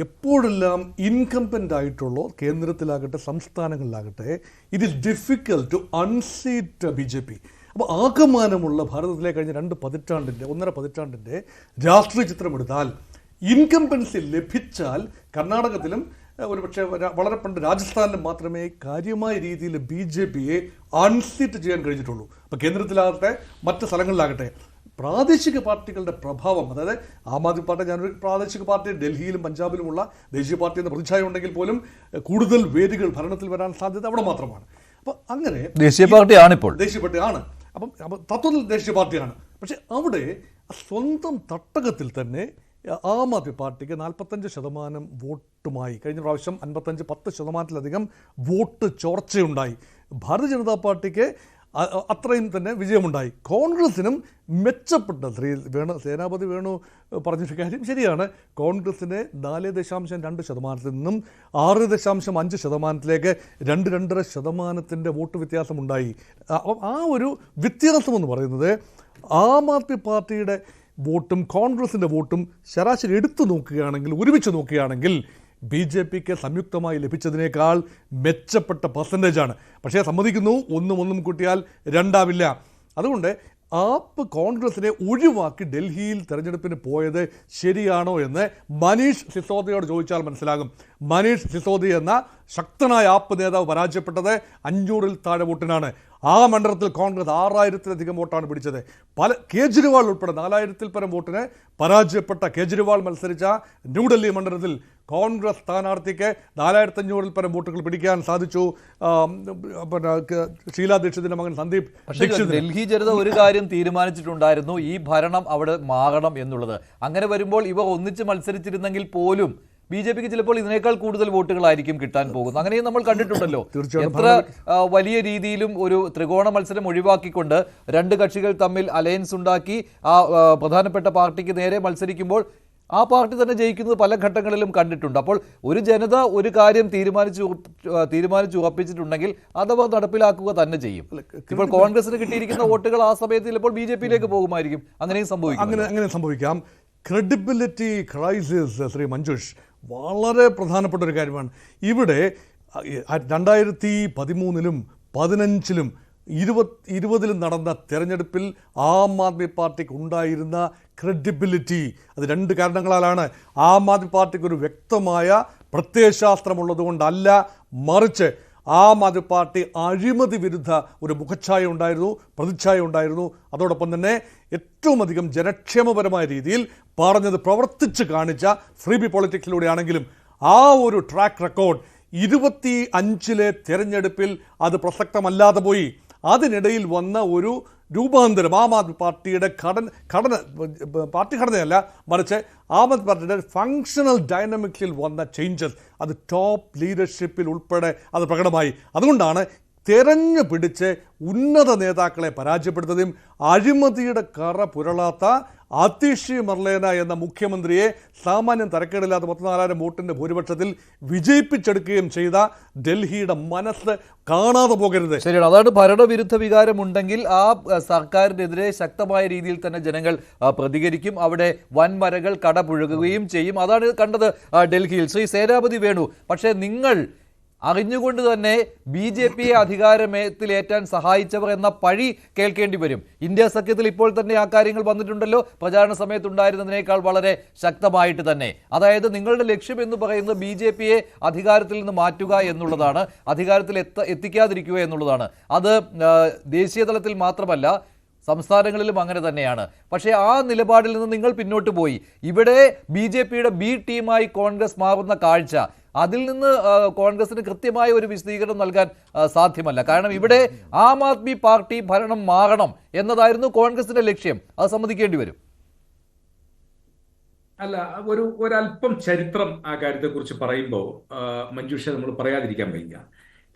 എപ്പോഴെല്ലാം ഇൻകംപെൻ്റ് ആയിട്ടുള്ളോ, കേന്ദ്രത്തിലാകട്ടെ സംസ്ഥാനങ്ങളിലാകട്ടെ, it is difficult to unseat BJP. അപ്പോൾ ആകമാനമുള്ള ഭാരതത്തിലെ കഴിഞ്ഞ 1.5 പതിറ്റാണ്ടിൻ്റെ രാഷ്ട്രീയ ചിത്രമെടുത്താൽ ഇൻകംപെൻസി ലഭിച്ചാൽ കർണാടകത്തിലും ഒരുപക്ഷെ വളരെ പണ്ട് രാജസ്ഥാനിലും മാത്രമേ കാര്യമായ രീതിയിൽ BJPയെ അൺസീറ്റ് ചെയ്യാൻ കഴിഞ്ഞിട്ടുള്ളൂ. അപ്പോൾ കേന്ദ്രത്തിലാകട്ടെ മറ്റ് സ്ഥലങ്ങളിലാകട്ടെ പ്രാദേശിക പാർട്ടികളുടെ പ്രഭാവം, അതായത് ആം ആദ്മി പാർട്ടി, ഞാനൊരു പ്രാദേശിക പാർട്ടി ഡൽഹിയിലും പഞ്ചാബിലുമുള്ള ദേശീയ പാർട്ടി എന്ന പ്രതിച്ഛായ ഉണ്ടെങ്കിൽ പോലും കൂടുതൽ വേദികൾ ഭരണത്തിൽ വരാൻ സാധ്യത അവിടെ മാത്രമാണ്. അപ്പോൾ അങ്ങനെ ദേശീയ പാർട്ടിയാണിപ്പോൾ, ദേശീയ പാർട്ടിയാണ്. അപ്പം തത്വത്തിൽ ദേശീയ പാർട്ടിയാണ്. പക്ഷെ അവിടെ സ്വന്തം തട്ടകത്തിൽ തന്നെ ആം ആദ്മി പാർട്ടിക്ക് 45% വോട്ടുമായി, കഴിഞ്ഞ പ്രാവശ്യം 55-10%-ലധികം വോട്ട് ചോർച്ചയുണ്ടായി. ഭാരതീയ ജനതാ പാർട്ടിക്ക് അത്രയും തന്നെ വിജയമുണ്ടായി. കോൺഗ്രസിനും മെച്ചപ്പെട്ട സേനാപതി വേണു പറഞ്ഞൊരു കാര്യം ശരിയാണ്. കോൺഗ്രസിന് 4.2% നിന്നും 6.5%-ലേക്ക് 2.5% വോട്ട് വ്യത്യാസമുണ്ടായി. അപ്പം ആ ഒരു വ്യത്യാസമെന്ന് പറയുന്നത് ആം ആദ്മി പാർട്ടിയുടെ വോട്ടും കോൺഗ്രസിൻ്റെ വോട്ടും ശരാശരി എടുത്തു നോക്കുകയാണെങ്കിൽ, ഒരുമിച്ച് നോക്കുകയാണെങ്കിൽ BJPക്ക് സംയുക്തമായി ലഭിച്ചതിനേക്കാൾ മെച്ചപ്പെട്ട പെർസെൻറ്റേജാണ്. പക്ഷേ സമ്മതിക്കുന്നു, ഒന്നും കൂട്ടിയാൽ 2 ആവില്ല. അതുകൊണ്ട് ആപ്പ് കോൺഗ്രസിനെ ഒഴിവാക്കി ഡൽഹിയിൽ തെരഞ്ഞെടുപ്പിന് പോയത് ശരിയാണോ എന്ന് മനീഷ് സിസോദിയോട് ചോദിച്ചാൽ മനസ്സിലാകും. മനീഷ് സിസോദിയ എന്ന ശക്തനായ ആപ്പ് നേതാവ് പരാജയപ്പെട്ടത് 500-ൽ താഴെ വോട്ടിനാണ്. ആ മണ്ഡലത്തിൽ കോൺഗ്രസ് 6000-ലധികം വോട്ടാണ് പിടിച്ചത്. കേജ്രിവാൾ ഉൾപ്പെടെ 4000-ൽ പരം വോട്ടിന് പരാജയപ്പെട്ട കേജ്രിവാൾ മത്സരിച്ച ന്യൂഡൽഹി മണ്ഡലത്തിൽ കോൺഗ്രസ് സ്ഥാനാർത്ഥിക്ക് 4500-ൽ പരം വോട്ടുകൾ പിടിക്കാൻ സാധിച്ചു. ഷീലാ ദീക്ഷിതിന്റെ മകൻ സന്ദീപ് ദീക്ഷിത്. ഡൽഹി ജനത ഒരു കാര്യം തീരുമാനിച്ചിട്ടുണ്ടായിരുന്നു, ഈ ഭരണം അവിടെ മാറണം എന്നുള്ളത്. അങ്ങനെ വരുമ്പോൾ ഇവർ ഒന്നിച്ച് മത്സരിച്ചിരുന്നെങ്കിൽ പോലും BJPക്ക് ചിലപ്പോൾ ഇതിനേക്കാൾ കൂടുതൽ വോട്ടുകളായിരിക്കും കിട്ടാൻ പോകുന്നത്. അങ്ങനെയും നമ്മൾ കണ്ടിട്ടുണ്ടല്ലോ. എത്ര വലിയ രീതിയിലും ഒരു ത്രികോണ മത്സരം ഒഴിവാക്കിക്കൊണ്ട് രണ്ട് കക്ഷികൾ തമ്മിൽ അലയൻസ് ഉണ്ടാക്കി ആ പ്രധാനപ്പെട്ട പാർട്ടിക്ക് നേരെ മത്സരിക്കുമ്പോൾ ആ പാർട്ടി തന്നെ ജയിക്കുന്നത് പല ഘട്ടങ്ങളിലും കണ്ടിട്ടുണ്ട്. അപ്പോൾ ഒരു ജനത ഒരു കാര്യം തീരുമാനിച്ചു ഉറപ്പിച്ചിട്ടുണ്ടെങ്കിൽ അതവർ നടപ്പിലാക്കുക തന്നെ ചെയ്യും. ഇപ്പോൾ കോൺഗ്രസിന് കിട്ടിയിരിക്കുന്ന വോട്ടുകൾ ആ സമയത്ത് ചിലപ്പോൾ BJPയിലേക്ക് പോകുമായിരിക്കും. അങ്ങനെയും സംഭവിക്കാം. ക്രെഡിബിലിറ്റി ക്രൈസിസ്, ശ്രീ മഞ്ജുഷ്, വളരെ പ്രധാനപ്പെട്ട ഒരു കാര്യമാണ്. ഇവിടെ 2013-ലും 2015-ലും 2020-ലും നടന്ന തെരഞ്ഞെടുപ്പിൽ ആം ആദ്മി പാർട്ടിക്ക് ഉണ്ടായിരുന്ന ക്രെഡിബിലിറ്റി, അത് 2 കാരണങ്ങളാലാണ്. ആം ആദ്മി പാർട്ടിക്ക് ഒരു വ്യക്തമായ പ്രത്യയശാസ്ത്രമുള്ളതുകൊണ്ടല്ല, മറിച്ച് ആം ആദ്മി പാർട്ടി അഴിമതി വിരുദ്ധ ഒരു മുഖച്ഛായ ഉണ്ടായിരുന്നു, പ്രതിച്ഛായ ഉണ്ടായിരുന്നു. അതോടൊപ്പം തന്നെ ഏറ്റവും അധികം ജനക്ഷേമപരമായ രീതിയിൽ പറഞ്ഞത് പ്രവർത്തിച്ച് കാണിച്ച ഫ്രീ ബി പൊളിറ്റിക്സിലൂടെയാണെങ്കിലും ആ ഒരു ട്രാക്ക് റെക്കോർഡ് 25-ലെ തെരഞ്ഞെടുപ്പിൽ അത് പ്രസക്തമല്ലാതെ പോയി. അതിനിടയിൽ വന്ന ഒരു രൂപാന്തരം, ആം ആദ്മി പാർട്ടിയുടെ പാർട്ടി ഘടനയല്ല, മറിച്ച് ആം ആദ്മി പാർട്ടിയുടെ ഫങ്ഷണൽ ഡൈനാമിക്സിൽ വന്ന ചേഞ്ചസ്, അത് ടോപ്പ് ലീഡർഷിപ്പിൽ ഉൾപ്പെടെ അത് പ്രകടമായി. അതുകൊണ്ടാണ് തെരഞ്ഞു പിടിച്ച് ഉന്നത നേതാക്കളെ പരാജയപ്പെടുത്തുകയും അഴിമതിയുടെ കറ പുരളാത്ത അതിഷി മർലേന എന്ന മുഖ്യമന്ത്രിയെ സാമാന്യം തരക്കേടില്ലാത്ത 34,000 വോട്ടിൻ്റെ ഭൂരിപക്ഷത്തിൽ വിജയിപ്പിച്ചെടുക്കുകയും ചെയ്ത ഡൽഹിയുടെ മനസ്സ് കാണാതെ പോകരുത്. ശരിയാണ്. അതാണ് ഭരണവിരുദ്ധ വികാരമുണ്ടെങ്കിൽ ആ സർക്കാരിനെതിരെ ശക്തമായ രീതിയിൽ തന്നെ ജനങ്ങൾ പ്രതികരിക്കും. അവിടെ വൻമരകൾ കടപുഴകുകയും ചെയ്യും. അതാണ് കണ്ടത് ഡൽഹിയിൽ. ശ്രീ സേനാപതി വേണു, പക്ഷേ നിങ്ങൾ അറിഞ്ഞുകൊണ്ട് തന്നെ BJP-യെ അധികാരത്തിലേറ്റാൻ സഹായിച്ചവർ എന്ന പഴി കേൾക്കേണ്ടി വരും. ഇന്ത്യ സഖ്യത്തിൽ ഇപ്പോൾ തന്നെ ആ കാര്യങ്ങൾ വന്നിട്ടുണ്ടല്ലോ, പ്രചാരണ സമയത്തുണ്ടായിരുന്നതിനേക്കാൾ വളരെ ശക്തമായിട്ട് തന്നെ. അതായത് നിങ്ങളുടെ ലക്ഷ്യം എന്ന് പറയുന്നത് BJP-യെ അധികാരത്തിൽ നിന്ന് മാറ്റുക എന്നുള്ളതാണ്, അധികാരത്തിൽ എത്തിക്കാതിരിക്കുക എന്നുള്ളതാണ്. അത് ദേശീയ തലത്തിൽ മാത്രമല്ല സംസ്ഥാനങ്ങളിലും അങ്ങനെ തന്നെയാണ്. പക്ഷേ ആ നിലപാടിൽ നിന്ന് നിങ്ങൾ പിന്നോട്ട് പോയി. ഇവിടെ BJP-യുടെ B ടീമായി കോൺഗ്രസ് മാറുന്ന കാഴ്ച, അതിൽ നിന്ന് കോൺഗ്രസിന് കൃത്യമായ ഒരു വിശദീകരണം നൽകാൻ സാധ്യമല്ല. കാരണം ഇവിടെ ആം ആദ്മി പാർട്ടി ഭരണം മാറണം എന്നതായിരുന്നു കോൺഗ്രസിന്റെ ലക്ഷ്യം. അത് സമ്മതിക്കേണ്ടി വരും. അല്ല, ഒരല്പം ചരിത്രം ആ കാര്യത്തെക്കുറിച്ച് പറയുമ്പോൾ മഞ്ജുഷ നമ്മൾ പറയാതിരിക്കാൻ വയ്യ.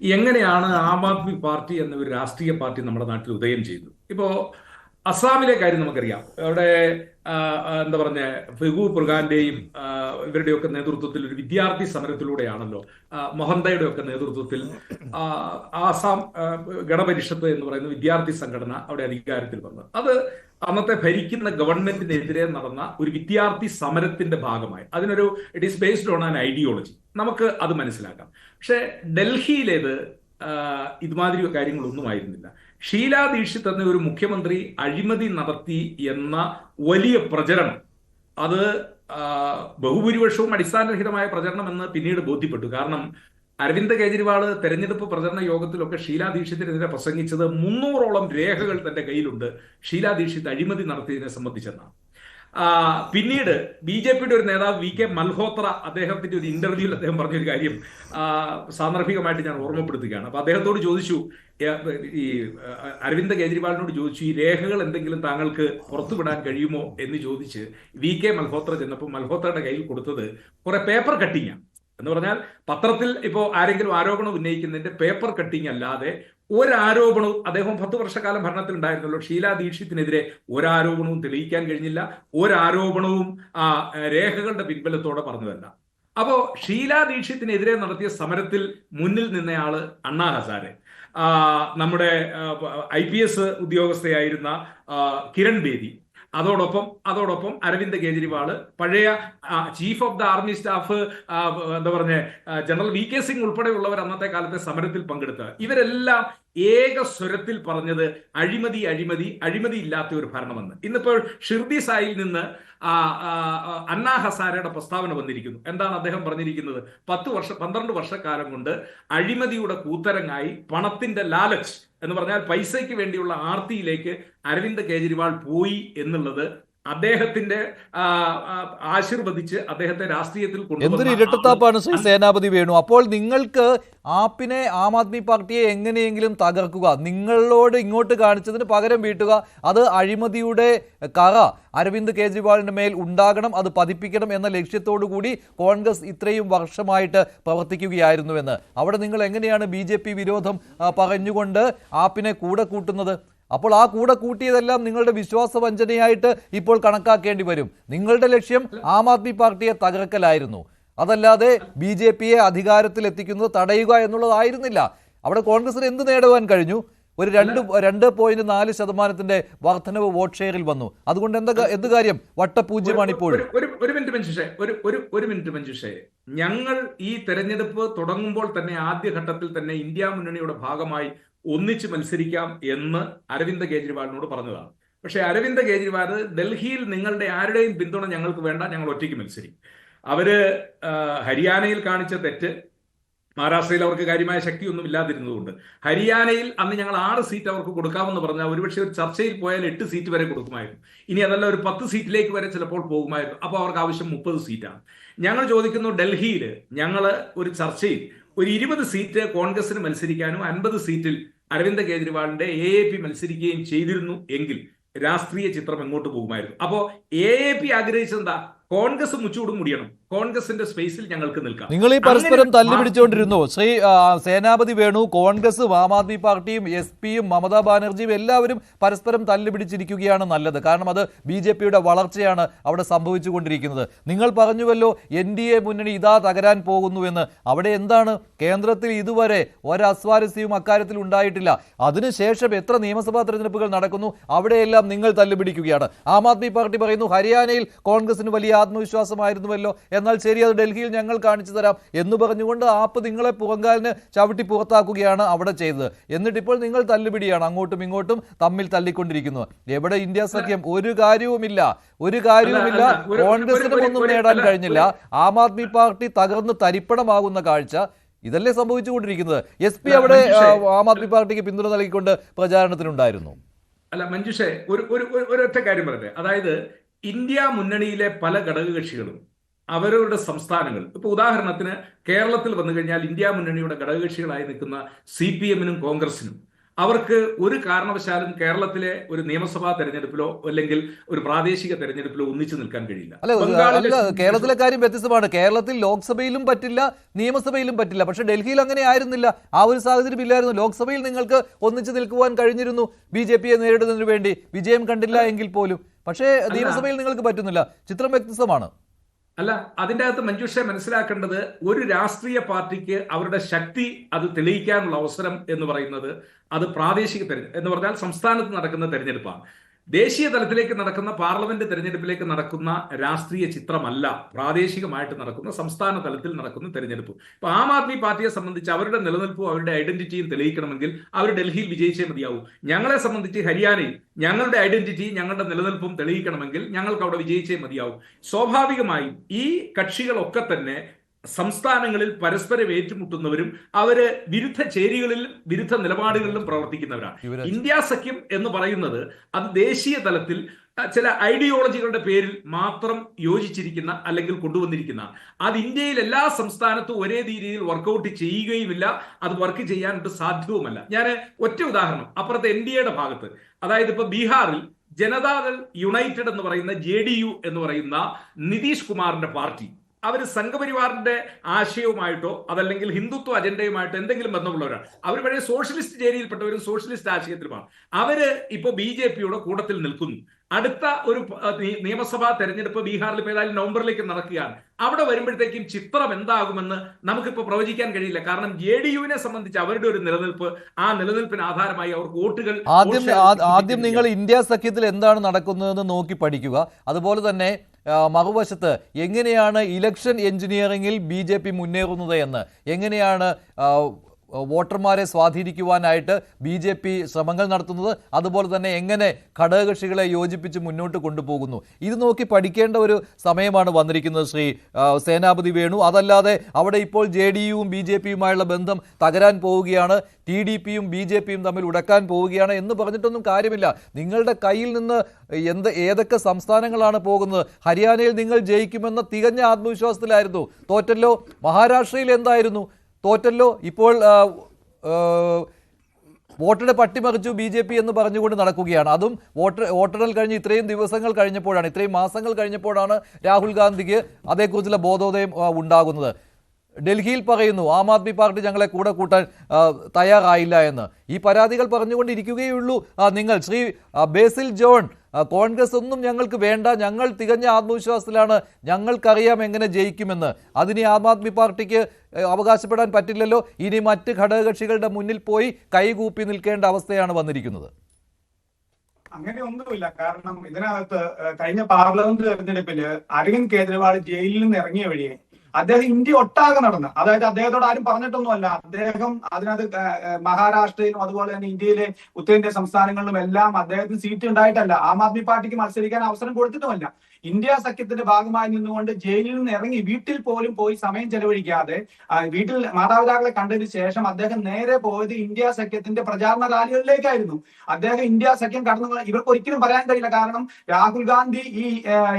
എങ്ങനെയാണ് ആം ആദ്മി പാർട്ടി എന്ന ഒരു രാഷ്ട്രീയ പാർട്ടി നമ്മുടെ നാട്ടിൽ ഉദയം ചെയ്തു? ഇപ്പോ അസാമിലെ കാര്യം നമുക്കറിയാം. അവിടെ എന്താ പറഞ്ഞ ഫെഗു പുർഖാന്റെയും ഇവരുടെയൊക്കെ നേതൃത്വത്തിൽ ഒരു വിദ്യാർത്ഥി സമരത്തിലൂടെയാണല്ലോ മൊഹന്തയുടെ ഒക്കെ നേതൃത്വത്തിൽ ആസാം ഗണപരിഷത്ത് എന്ന് പറയുന്ന വിദ്യാർത്ഥി സംഘടന അവിടെ അധികാരത്തിൽ വന്നത്. അത് അന്നത്തെ ഭരിക്കുന്ന ഗവൺമെന്റിനെതിരെ നടന്ന ഒരു വിദ്യാർത്ഥി സമരത്തിന്റെ ഭാഗമായി അതിനൊരു it is based on an ideology. നമുക്ക് അത് മനസ്സിലാക്കാം. പക്ഷെ ഡൽഹിയിലേത് ഇതുമാതിരി കാര്യങ്ങളൊന്നും ആയിരുന്നില്ല. ഷീലാ ദീക്ഷിത് എന്ന ഒരു മുഖ്യമന്ത്രി അഴിമതി നടത്തി എന്ന വലിയ പ്രചരണം, അത് ബഹുഭൂരിപക്ഷവും അടിസ്ഥാനരഹിതമായ പ്രചരണം എന്ന് പിന്നീട് ബോധ്യപ്പെട്ടു. കാരണം അരവിന്ദ് കെജ്രിവാൾ തെരഞ്ഞെടുപ്പ് പ്രചരണ യോഗത്തിലൊക്കെ ഷീലാ ദീക്ഷിത്തിനെതിരെ പ്രസംഗിച്ചത് 300ഓളം രേഖകൾ തന്റെ കയ്യിലുണ്ട് ഷീലാ ദീക്ഷിത് അഴിമതി നടത്തിയതിനെ സംബന്ധിച്ചെന്നാണ്. പിന്നീട് BJP-യുടെ ഒരു നേതാവ് VK മൽഹോത്ര അദ്ദേഹത്തിന്റെ ഒരു ഇന്റർവ്യൂവിൽ അദ്ദേഹം പറഞ്ഞൊരു കാര്യം സാന്ദർഭികമായിട്ട് ഞാൻ ഓർമ്മപ്പെടുത്തുകയാണ്. അപ്പൊ അദ്ദേഹത്തോട് ചോദിച്ചു, ഈ അരവിന്ദ് കെജ്രിവാളിനോട് ചോദിച്ചു, ഈ രേഖകൾ എന്തെങ്കിലും താങ്കൾക്ക് പുറത്തുവിടാൻ കഴിയുമോ എന്ന് ചോദിച്ച് VK മൽഹോത്ര ചെന്നപ്പോൾ മൽഹോത്രയുടെ കയ്യിൽ കൊടുത്തത് കുറെ പേപ്പർ കട്ടിങ്ങാണ്. എന്ന് പറഞ്ഞാൽ പത്രത്തിൽ ഇപ്പോൾ ആരെങ്കിലും ആരോപണം ഉന്നയിക്കുന്നതിന്റെ പേപ്പർ കട്ടിങ് അല്ലാതെ ഒരാരോപണവും, അദ്ദേഹം 10 വർഷക്കാലം ഭരണത്തിൽ ഉണ്ടായിരുന്നല്ലോ, ഷീലാ ദീക്ഷിത്തിനെതിരെ ഒരാരോപണവും തെളിയിക്കാൻ കഴിഞ്ഞില്ല. ഒരാരോപണവും രേഖകളുടെ പിൻബലത്തോടെ പറഞ്ഞതല്ല. അപ്പോ ഷീലാ ദീക്ഷിത്തിനെതിരെ നടത്തിയ സമരത്തിൽ മുന്നിൽ നിന്നയാള് അണ്ണാ ഹസാരെ, നമ്മുടെ IPS ഉദ്യോഗസ്ഥയായിരുന്ന കിരൺ ബേദി, അതോടൊപ്പം അരവിന്ദ് കെജ്രിവാൾ, പഴയ chief of the army staff എന്താ പറഞ്ഞ ജനറൽ VK സിംഗ് ഉൾപ്പെടെയുള്ളവർ അന്നത്തെ കാലത്തെ സമരത്തിൽ പങ്കെടുത്തവർ, ഇവരെല്ലാം ഏക സ്വരത്തിൽ പറഞ്ഞത് അഴിമതി അഴിമതി അഴിമതി ഇല്ലാത്ത ഒരു ഭരണമെന്ന്. ഇന്നിപ്പോൾ ഷിർദി സായിൽ നിന്ന് അണ്ണാ ഹസാരയുടെ പ്രസ്താവന വന്നിരിക്കുന്നു. എന്താണ് അദ്ദേഹം പറഞ്ഞിരിക്കുന്നത്? 12 വർഷക്കാലം കൊണ്ട് അഴിമതിയുടെ കൂത്തരങ്ങായി പണത്തിന്റെ ലാലച്ച് എന്ന് പറഞ്ഞാൽ പൈസയ്ക്ക് വേണ്ടിയുള്ള ആർത്തിയിലേക്ക് അരവിന്ദ് കെജ്രിവാൾ പോയി എന്നുള്ളത് അദ്ദേഹത്തിന്റെ ആശീർവദിച്ച് അദ്ദേഹത്തെ രാഷ്ട്രീയത്തിൽ എന്തൊരു ഇരട്ടത്താപ്പാണ് ശ്രീ സേനാപതി വേണു. അപ്പോൾ നിങ്ങൾക്ക് ആപ്പിനെ, ആം ആദ്മി പാർട്ടിയെ എങ്ങനെയെങ്കിലും തകർക്കുക, നിങ്ങളോട് ഇങ്ങോട്ട് കാണിച്ചതിന് പകരം വീട്ടുക, അത് അഴിമതിയുടെ കറ അരവിന്ദ് കെജ്രിവാളിന്റെ മേൽ ഉണ്ടാകണം, അത് പതിപ്പിക്കണം എന്ന ലക്ഷ്യത്തോടു കൂടി കോൺഗ്രസ് ഇത്രയും വർഷമായിട്ട് പ്രവർത്തിക്കുകയായിരുന്നുവെന്ന്. അവിടെ നിങ്ങൾ എങ്ങനെയാണ് BJP വിരോധം പറഞ്ഞുകൊണ്ട് ആപ്പിനെ കൂടെ കൂട്ടുന്നത്? അപ്പോൾ ആ കൂടെ കൂട്ടിയതെല്ലാം നിങ്ങളുടെ വിശ്വാസവഞ്ചനയായിട്ട് ഇപ്പോൾ കണക്കാക്കേണ്ടി വരും. നിങ്ങളുടെ ലക്ഷ്യം ആം ആദ്മി പാർട്ടിയെ തകർക്കലായിരുന്നു, അതല്ലാതെ BJP-യെ അധികാരത്തിൽ എത്തിക്കുന്നത് തടയുക എന്നുള്ളതായിരുന്നില്ല. അവിടെ കോൺഗ്രസിന് എന്ത് നേടുവാൻ കഴിഞ്ഞു? ഒരു 2.4% വർധനവ് വോട്ട് ഷെയറിൽ വന്നു. അതുകൊണ്ട് എന്ത് കാര്യം? വട്ടപൂജ്യമാണ് ഇപ്പോഴും. ഒരു മിനിറ്റ് മഞ്ജുഷേ, ഞങ്ങൾ ഈ തെരഞ്ഞെടുപ്പ് തുടങ്ങുമ്പോൾ തന്നെ ആദ്യഘട്ടത്തിൽ തന്നെ ഇന്ത്യ മുന്നണിയുടെ ഭാഗമായി ഒന്നിച്ച് മത്സരിക്കാം എന്ന് അരവിന്ദ് കെജ്രിവാളിനോട് പറഞ്ഞതാണ്. പക്ഷെ അരവിന്ദ് കെജ്രിവാൾ ഡൽഹിയിൽ നിങ്ങളുടെ ആരുടെയും പിന്തുണ ഞങ്ങൾക്ക് വേണ്ട, ഞങ്ങൾ ഒറ്റയ്ക്ക് മത്സരിക്കും. അവര് ഹരിയാനയിൽ കാണിച്ച തെറ്റ്, മഹാരാഷ്ട്രയിൽ അവർക്ക് കാര്യമായ ശക്തിയൊന്നും ഇല്ലാതിരുന്നതുകൊണ്ട് ഹരിയാനയിൽ അന്ന് ഞങ്ങൾ 6 സീറ്റ് അവർക്ക് കൊടുക്കാമെന്ന് പറഞ്ഞാൽ ഒരുപക്ഷെ ഒരു ചർച്ചയിൽ പോയാൽ 8 സീറ്റ് വരെ കൊടുക്കുമായിരുന്നു. ഇനി അതല്ല ഒരു 10 സീറ്റിലേക്ക് വരെ ചിലപ്പോൾ പോകുമായിരുന്നു. അപ്പോൾ അവർക്ക് ആവശ്യം 30 സീറ്റാണ്. ഞങ്ങൾ ചോദിക്കുന്നു, ഡൽഹിയിൽ ഞങ്ങൾ ഒരു ചർച്ചയിൽ ഒരു 20 സീറ്റ് കോൺഗ്രസിന് മത്സരിക്കാനും 50 സീറ്റിൽ അരവിന്ദ് കെജ്രിവാളിന്റെ AAP മത്സരിക്കുകയും ചെയ്തിരുന്നു എങ്കിൽ രാഷ്ട്രീയ ചിത്രം എങ്ങോട്ട് പോകുമായിരുന്നു? അപ്പോ AAP ആഗ്രഹിച്ചെന്താ? കോൺഗ്രസ് മുച്ചൂടും മുടിയണം, കോൺഗ്രസിന്റെ സ്പേസിൽ ഞങ്ങൾക്ക് നിൽക്കാം. നിങ്ങൾ ഈ പരസ്പരം തല്ലുപിടിച്ചുകൊണ്ടിരുന്നു ശ്രീ സേനാപതി വേണു. കോൺഗ്രസും ആം ആദ്മി പാർട്ടിയും SP-യും മമതാ ബാനർജിയും എല്ലാവരും പരസ്പരം തല്ലുപിടിച്ചിരിക്കുകയാണ് നല്ലത്. കാരണം അത് BJP-യുടെ വളർച്ചയാണ് അവിടെ സംഭവിച്ചുകൊണ്ടിരിക്കുന്നത്. നിങ്ങൾ പറഞ്ഞുവല്ലോ NDA മുന്നണി ഇതാ തകരാൻ പോകുന്നുവെന്ന്. അവിടെ എന്താണ്? കേന്ദ്രത്തിൽ ഇതുവരെ ഒരസ്വാരസ്യവും അക്കാര്യത്തിൽ ഉണ്ടായിട്ടില്ല. അതിനുശേഷം എത്ര നിയമസഭാ തെരഞ്ഞെടുപ്പുകൾ നടക്കുന്നു, അവിടെയെല്ലാം നിങ്ങൾ തല്ലുപിടിക്കുകയാണ്. ആം ആദ്മി പാർട്ടി പറയുന്നു ഹരിയാനയിൽ കോൺഗ്രസിന് വലിയ ആത്മവിശ്വാസമായിരുന്നുവല്ലോ എന്നാൽ ശരി, അത് ഡൽഹിയിൽ ഞങ്ങൾ കാണിച്ചു തരാം എന്ന് പറഞ്ഞുകൊണ്ട് ആപ്പ് നിങ്ങളെ പുറങ്കാലിന് ചവിട്ടി പുറത്താക്കുകയാണ് അവിടെ ചെയ്തത്. എന്നിട്ടിപ്പോൾ നിങ്ങൾ തല്ലുപിടിയാണ്, അങ്ങോട്ടും ഇങ്ങോട്ടും തമ്മിൽ തല്ലിക്കൊണ്ടിരിക്കുന്നു. എവിടെ ഇന്ത്യ സഖ്യം? ഒരു കാര്യവുമില്ല. കോൺഗ്രസിനും ഒന്നും നേടാൻ കഴിഞ്ഞില്ല. ആം ആദ്മി പാർട്ടി തകർന്ന് തരിപ്പണമാകുന്ന കാഴ്ച ഇതല്ലേ സംഭവിച്ചുകൊണ്ടിരിക്കുന്നത്? എസ് പി അവിടെ ആം ആദ്മി പാർട്ടിക്ക് പിന്തുണ നൽകിക്കൊണ്ട് പ്രചാരണത്തിനുണ്ടായിരുന്നു. അല്ല മഞ്ജുഷേ, ഒരൊറ്റ കാര്യം പറയട്ടെ. അതായത് ഇന്ത്യ മുന്നണിയിലെ പല ഘടകകക്ഷികളും അവരവരുടെ സംസ്ഥാനങ്ങൾ, ഇപ്പൊ ഉദാഹരണത്തിന് കേരളത്തിൽ വന്നു കഴിഞ്ഞാൽ ഇന്ത്യ മുന്നണിയുടെ ഘടകകക്ഷികളായി നിൽക്കുന്ന CPM-നും കോൺഗ്രസിനും അവർക്ക് ഒരു കാരണവശാലും കേരളത്തിലെ ഒരു നിയമസഭാ തെരഞ്ഞെടുപ്പിലോ അല്ലെങ്കിൽ ഒരു പ്രാദേശിക തെരഞ്ഞെടുപ്പിലോ ഒന്നിച്ചു നിൽക്കാൻ കഴിയില്ല. അല്ല, കേരളത്തിലെ കാര്യം വ്യത്യസ്തമാണ്. കേരളത്തിൽ ലോക്സഭയിലും പറ്റില്ല, നിയമസഭയിലും പറ്റില്ല. പക്ഷെ ഡൽഹിയിൽ അങ്ങനെ ആയിരുന്നില്ല. ആ ഒരു സാഹചര്യം ഇല്ലായിരുന്നു. ലോക്സഭയിൽ നിങ്ങൾക്ക് ഒന്നിച്ചു നിൽക്കുവാൻ കഴിഞ്ഞിരുന്നു BJP-യെ നേരിടുന്നതിന് വേണ്ടി. വിജയം കണ്ടില്ല എങ്കിൽ പോലും. പക്ഷേ നിയമസഭയിൽ നിങ്ങൾക്ക് പറ്റുന്നില്ല. ചിത്രം വ്യത്യസ്തമാണ്. അല്ല, അതിൻ്റെ അകത്ത് മഞ്ജുഷ മനസ്സിലാക്കേണ്ടത്, ഒരു രാഷ്ട്രീയ പാർട്ടിക്ക് അവരുടെ ശക്തി അത് തെളിയിക്കാനുള്ള അവസരം എന്ന് പറയുന്നത് അത് പ്രാദേശിക തെരഞ്ഞെടുപ്പ് എന്ന് പറഞ്ഞാൽ സംസ്ഥാനത്ത് നടക്കുന്ന തെരഞ്ഞെടുപ്പാണ്. ദേശീയ തലത്തിലേക്ക് നടക്കുന്ന പാർലമെന്റ് തെരഞ്ഞെടുപ്പിലേക്ക് നടക്കുന്ന രാഷ്ട്രീയ ചിത്രമല്ല പ്രാദേശികമായിട്ട് നടക്കുന്ന സംസ്ഥാന തലത്തിൽ നടക്കുന്ന തെരഞ്ഞെടുപ്പ്. ഇപ്പൊ ആം ആദ്മി പാർട്ടിയെ സംബന്ധിച്ച് അവരുടെ നിലനിൽപ്പും അവരുടെ ഐഡന്റിറ്റിയും തെളിയിക്കണമെങ്കിൽ അവർ ഡൽഹിയിൽ വിജയിച്ചേ മതിയാവൂ. ഞങ്ങളെ സംബന്ധിച്ച് ഹരിയാനയിൽ ഞങ്ങളുടെ ഐഡന്റിറ്റിയും ഞങ്ങളുടെ നിലനിൽപ്പും തെളിയിക്കണമെങ്കിൽ ഞങ്ങൾക്ക് അവിടെ വിജയിച്ചേ മതിയാവും. സ്വാഭാവികമായും ഈ കക്ഷികളൊക്കെ തന്നെ സംസ്ഥാനങ്ങളിൽ പരസ്പരം ഏറ്റുമുട്ടുന്നവരും അവര് വിരുദ്ധ ചേരികളിലും വിരുദ്ധ നിലപാടുകളിലും പ്രവർത്തിക്കുന്നവരാണ്. ഇന്ത്യ സഖ്യം എന്ന് പറയുന്നത് അത് ദേശീയ തലത്തിൽ ചില ഐഡിയോളജികളുടെ പേരിൽ മാത്രം യോജിച്ചിരിക്കുന്ന അല്ലെങ്കിൽ കൊണ്ടുവന്നിരിക്കുന്ന, അത് ഇന്ത്യയിൽ എല്ലാ സംസ്ഥാനത്തും ഒരേ രീതിയിൽ വർക്കൗട്ട് ചെയ്യുകയുമില്ല, അത് വർക്ക് ചെയ്യാനായിട്ട് സാധ്യവുമല്ല. ഞാൻ ഒറ്റ ഉദാഹരണം, അപ്പുറത്തെ NDA-യുടെ ഭാഗത്ത്, അതായത് ഇപ്പൊ ബീഹാറിൽ ജനതാദൾ യുണൈറ്റഡ് എന്ന് പറയുന്ന JDU എന്ന് പറയുന്ന നിതീഷ് കുമാറിന്റെ പാർട്ടി, അവർ സംഘപരിവാറിന്റെ ആശയവുമായിട്ടോ അതല്ലെങ്കിൽ ഹിന്ദുത്വ അജണ്ടയുമായിട്ടോ എന്തെങ്കിലും ബന്ധമുള്ളവരാണ്. അവർ പഴയ സോഷ്യലിസ്റ്റ് ചേരിയിൽപ്പെട്ടവരും സോഷ്യലിസ്റ്റ് ആശയത്തിലുമാണ്. അവര് ഇപ്പോ BJP-യുടെ കൂട്ടത്തിൽ നിൽക്കുന്നു. അടുത്ത ഒരു നിയമസഭാ തെരഞ്ഞെടുപ്പ് ബീഹാറിൽ ഏതായാലും നവംബറിലേക്ക് നടക്കുകയാണ്. അവിടെ വരുമ്പോഴത്തേക്കും ചിത്രം എന്താകുമെന്ന് നമുക്കിപ്പോൾ പ്രവചിക്കാൻ കഴിയില്ല. കാരണം JDU-വിനെ സംബന്ധിച്ച് അവരുടെ ഒരു നിലനിൽപ്പ്, ആ നിലനിൽപ്പിന് ആധാരമായി അവർക്ക് വോട്ടുകൾ. ആദ്യം നിങ്ങൾ ഇന്ത്യ സഖ്യത്തിൽ എന്താണ് നടക്കുന്നതെന്ന് നോക്കി പഠിക്കുക. അതുപോലെ തന്നെ മറുവശത്ത് എങ്ങനെയാണ് ഇലക്ഷൻ എഞ്ചിനീയറിംഗിൽ BJP മുന്നേറുന്നത് എന്ന്, എങ്ങനെയാണ് വോട്ടർമാരെ സ്വാധീനിക്കുവാനായിട്ട് BJP ശ്രമങ്ങൾ നടത്തുന്നത്, അതുപോലെ തന്നെ എങ്ങനെ ഘടകകക്ഷികളെ യോജിപ്പിച്ച് മുന്നോട്ട് കൊണ്ടുപോകുന്നു, ഇത് നോക്കി പഠിക്കേണ്ട ഒരു സമയമാണ് വന്നിരിക്കുന്നത് ശ്രീ സേനാപതി വേണു. അതല്ലാതെ അവിടെ ഇപ്പോൾ JDU-വും BJP-യുമായുള്ള ബന്ധം തകരാൻ പോവുകയാണ്, TDP-യും BJP-യും തമ്മിൽ ഉടക്കാൻ പോവുകയാണ് എന്ന് പറഞ്ഞിട്ടൊന്നും കാര്യമില്ല. നിങ്ങളുടെ കയ്യിൽ നിന്ന് ഏതൊക്കെ സംസ്ഥാനങ്ങളാണ് പോകുന്നത്? ഹരിയാനയിൽ നിങ്ങൾ ജയിക്കുമെന്ന തികഞ്ഞ ആത്മവിശ്വാസത്തിലായിരുന്നു, തോറ്റല്ലോ. മഹാരാഷ്ട്രയിൽ എന്തായിരുന്നു? തോറ്റല്ലോ. ഇപ്പോൾ വോട്ടിടെ പട്ടിമറിച്ചു BJP എന്ന് പറഞ്ഞുകൊണ്ട് നടക്കുകയാണ്. അതും വോട്ടെണ്ണൽ കഴിഞ്ഞ് ഇത്രയും ദിവസങ്ങൾ കഴിഞ്ഞപ്പോഴാണ്, ഇത്രയും മാസങ്ങൾ കഴിഞ്ഞപ്പോഴാണ് രാഹുൽ ഗാന്ധിക്ക് അതേക്കുറിച്ചുള്ള ബോധോദയം ഉണ്ടാകുന്നത്. ഡൽഹിയിൽ പറയുന്നു ആം ആദ്മി പാർട്ടി ഞങ്ങളെ കൂടെ കൂട്ടാൻ തയ്യാറായില്ല എന്ന്. ഈ പരാതികൾ പറഞ്ഞുകൊണ്ടിരിക്കുകയുള്ളൂ നിങ്ങൾ. ശ്രീ ബേസിൽ ജോൺ, കോൺഗ്രസ് ഒന്നും ഞങ്ങൾക്ക് വേണ്ട, ഞങ്ങൾ തികഞ്ഞ ആത്മവിശ്വാസത്തിലാണ്, ഞങ്ങൾക്കറിയാം എങ്ങനെ ജയിക്കുമെന്ന്. അതിന് ആം ആദ്മി പാർട്ടിക്ക് അവകാശപ്പെടാൻ പറ്റില്ലല്ലോ. ഇനി മറ്റ് ഘടകകക്ഷികളുടെ മുന്നിൽ പോയി കൈകൂപ്പി നിൽക്കേണ്ട അവസ്ഥയാണ് വന്നിരിക്കുന്നത്. അങ്ങനെ ഒന്നുമില്ല. കാരണം ഇതിനകത്ത് കഴിഞ്ഞ പാർലമെന്റ് തെരഞ്ഞെടുപ്പിൽ അരവിന്ദ് കേജ്രിവാൾ ജയിലിൽ നിന്ന് ഇറങ്ങിയ വഴിയെ അദ്ദേഹം ഇന്ത്യ ഒട്ടാകെ നടന്ന്, അതായത് അദ്ദേഹത്തോട് ആരും പറഞ്ഞിട്ടൊന്നുമല്ല, അദ്ദേഹം അതിനകത്ത് മഹാരാഷ്ട്രയിലും അതുപോലെ തന്നെ ഇന്ത്യയിലെ ഉത്തരേന്ത്യ സംസ്ഥാനങ്ങളിലും എല്ലാം അദ്ദേഹത്തിന് സീറ്റ് ഉണ്ടായിട്ടല്ല, ആം ആദ്മി പാർട്ടിക്ക് മത്സരിക്കാൻ അവസരം കൊടുത്തിട്ടുമല്ല. ഇന്ത്യ സഖ്യത്തിന്റെ ഭാഗമായി നിന്നുകൊണ്ട് ജയിലിൽ നിന്ന് ഇറങ്ങി വീട്ടിൽ പോലും പോയി സമയം ചെലവഴിക്കാതെ വീട്ടിൽ മാതാപിതാക്കളെ കണ്ടതിന് ശേഷം അദ്ദേഹം നേരെ പോയത് ഇന്ത്യ സഖ്യത്തിന്റെ പ്രചാരണ റാലികളിലേക്കായിരുന്നു. അദ്ദേഹം ഇന്ത്യ സഖ്യം കടന്നു, ഇവർക്ക് ഒരിക്കലും പറയാൻ കഴിയില്ല. കാരണം രാഹുൽ ഗാന്ധി ഈ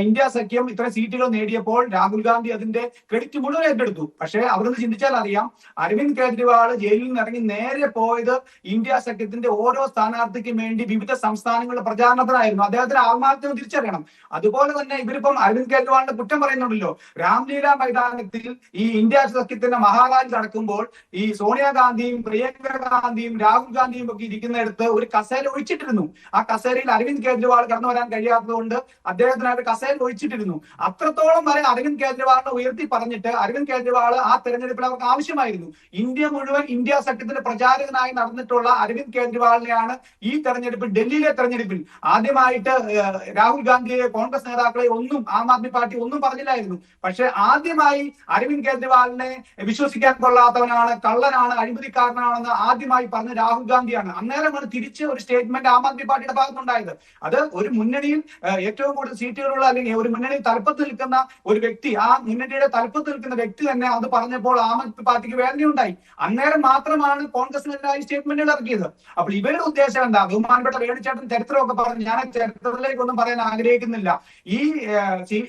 ഇന്ത്യ സഖ്യം ഇത്ര സീറ്റുകൾ നേടിയപ്പോൾ രാഹുൽ ഗാന്ധി അതിന്റെ ക്രെഡിറ്റ് മുഴുവൻ ഏറ്റെടുത്തു. പക്ഷേ അവിടുന്ന് ചിന്തിച്ചാൽ അറിയാം, അരവിന്ദ് കേജ്രിവാൾ ജയിലിൽ നിന്ന് ഇറങ്ങി നേരെ പോയത് ഇന്ത്യ സഖ്യത്തിന്റെ ഓരോ സ്ഥാനാർത്ഥിക്കും വേണ്ടി വിവിധ സംസ്ഥാനങ്ങളുടെ പ്രചാരണത്തിനായിരുന്നു. അദ്ദേഹത്തിന് ആത്മാർത്ഥ്യം തിരിച്ചറിയണം. അതുപോലെ തന്നെ ഇവരിപ്പം അരവിന്ദ് കേജ്രിവാളിന്റെ കുറ്റം പറയുന്നുണ്ടല്ലോ. രാംലീല മൈതാനത്തിൽ ഈ ഇന്ത്യ സഖ്യത്തിന്റെ മഹാറാലി നടക്കുമ്പോൾ ഈ സോണിയാഗാന്ധിയും പ്രിയങ്ക ഗാന്ധിയും രാഹുൽ ഗാന്ധിയും ഒക്കെ ഇരിക്കുന്നിടത്ത് ഒരു കസേര ഒഴിച്ചിട്ടിരുന്നു. ആ കസേരയിൽ അരവിന്ദ് കേജ്രിവാൾ കടന്നു വരാൻ കഴിയാത്തത് കൊണ്ട് അദ്ദേഹത്തിനായിട്ട് കസേര ഒഴിച്ചിട്ടിരുന്നു. അത്രത്തോളം വരെ അരവിന്ദ് കേജ്രിവാളിനെ ഉയർത്തി പറഞ്ഞിട്ട് അരവിന്ദ് കേജ്രിവാൾ ആ തെരഞ്ഞെടുപ്പിൽ അവർക്ക് ആവശ്യമായിരുന്നു. ഇന്ത്യ മുഴുവൻ ഇന്ത്യ സഖ്യത്തിന്റെ പ്രചാരകനായി നടന്നിട്ടുള്ള അരവിന്ദ് കേജ്രിവാളിനെയാണ് ഈ തെരഞ്ഞെടുപ്പിൽ, ഡൽഹിയിലെ തെരഞ്ഞെടുപ്പിൽ ആദ്യമായിട്ട് രാഹുൽ ഗാന്ധിയെ കോൺഗ്രസ് നേതാക്കൾ നേതാക്കളെ ഒന്നും ആം ആദ്മി പാർട്ടി ഒന്നും പറഞ്ഞില്ലായിരുന്നു. പക്ഷെ ആദ്യമായി അരവിന്ദ് കെജ്രിവാളിനെ വിശ്വസിക്കാൻ കൊള്ളാത്തവനാണ്, കള്ളനാണ്, അഴിമതിക്കാരനാണെന്ന് ആദ്യമായി പറഞ്ഞ രാഹുൽ ഗാന്ധിയാണ്. അന്നേരമാണ് തിരിച്ച് ഒരു സ്റ്റേറ്റ്മെന്റ് ആം ആദ്മി പാർട്ടിയുടെ ഭാഗത്തുണ്ടായത്. അത് ഒരു മുന്നണിയിൽ ഏറ്റവും കൂടുതൽ സീറ്റുകളുള്ള അല്ലെങ്കിൽ ഒരു മുന്നണിയിൽ തലപ്പത്ത് നിൽക്കുന്ന ഒരു വ്യക്തി, ആ മുന്നണിയുടെ തലപ്പത്ത് നിൽക്കുന്ന വ്യക്തി തന്നെ അത് പറഞ്ഞപ്പോൾ ആം ആദ്മി പാർട്ടിക്ക് വേദനയുണ്ടായി. അന്നേരം മാത്രമാണ് കോൺഗ്രസിനെതിരായി സ്റ്റേറ്റ്മെന്റുകൾ ഇറക്കിയത്. അപ്പോൾ ഇവരുടെ ഉദ്ദേശം എന്താ? ബഹുമാനപ്പെട്ട വേണുചേട്ടൻ ചരിത്രമൊക്കെ പറഞ്ഞു, ഞാൻ ചരിത്രത്തിലേക്കൊന്നും പറയാൻ ആഗ്രഹിക്കുന്നില്ല. ഈ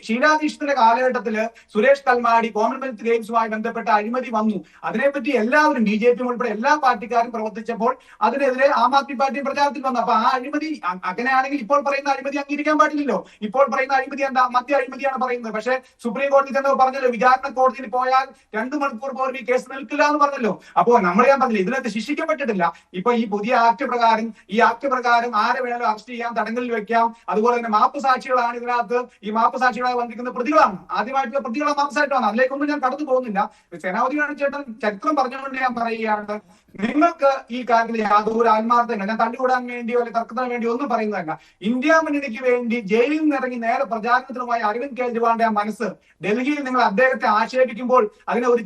ഷീലാദീക്ഷിത്തിന്റെ കാലഘട്ടത്തില് സുരേഷ് കൽമാടി കോമൺവെൽത്ത് ഗെയിംസുമായി ബന്ധപ്പെട്ട അഴിമതി വന്നു. അതിനെപ്പറ്റി എല്ലാവരും BJP ഉൾപ്പെടെ എല്ലാ പാർട്ടിക്കാരും പ്രവർത്തിച്ചപ്പോൾ അതിനെതിരെ ആം ആദ്മി പാർട്ടിയും പ്രചാരത്തിൽ വന്നു. അപ്പൊ ആ അഴിമതി അങ്ങനെയാണെങ്കിൽ ഇപ്പോൾ പറയുന്ന അഴിമതി അംഗീകരിക്കാൻ പാടില്ലല്ലോ. ഇപ്പോൾ പറയുന്ന അഴിമതി എന്താ? മദ്യ അഴിമതിയാണ് പറയുന്നത്. പക്ഷേ സുപ്രീം കോടതി തന്നെ പറഞ്ഞല്ലോ, വിചാരണ കോടതിയിൽ പോയാൽ 2 മണിക്കൂർ പോലും ഈ കേസ് നിൽക്കില്ല എന്ന് പറഞ്ഞല്ലോ. അപ്പോ നമ്മൾ ഞാൻ പറഞ്ഞില്ല, ഇതിനകത്ത് ശിക്ഷിക്കപ്പെട്ടിട്ടില്ല. ഇപ്പൊ ഈ പുതിയ ആക്ട് പ്രകാരം ആരെ വേണമെങ്കിലും അറസ്റ്റ് ചെയ്യാം, തടങ്കലിൽ വെക്കാം. അതുപോലെ തന്നെ മാപ്പ് സാക്ഷികളാണ് ഇതിനകത്ത്. ഈ മാപ്പ് സാക്ഷികളായി വന്നിരിക്കുന്ന പ്രതികളാണ്, ആദ്യമായിട്ടുള്ള പ്രതികളെ മാപ്പ് സാക്ഷികളാണ്. അതിലേക്കൊന്നും ഞാൻ കടന്നു പോകുന്നില്ല. സേനാപതി ചേട്ടൻ ചരിത്രം പറഞ്ഞുകൊണ്ട് ഞാൻ പറയുകയാണ്, നിങ്ങൾക്ക് ഈ കാര്യത്തിൽ യാതൊരു ആത്മാർത്ഥമില്ല. ഞാൻ തള്ളിവിടാൻ വേണ്ടിയോ അല്ലെങ്കിൽ തർക്കത്തിന് വേണ്ടിയോ ഒന്നും പറയുന്നതല്ല. ഇന്ത്യ മുന്നണിക്ക് വേണ്ടി ജയിലിൽ നിന്ന് ഇറങ്ങി നേരെ പ്രചാരണത്തിനുമായി അരവിന്ദ് കെജ്രിവാളിന്റെ ആ മനസ്സ്, ഡൽഹിയിൽ നിങ്ങൾ അദ്ദേഹത്തെ ആക്ഷേപിക്കുമ്പോൾ അതിനെ ഒരു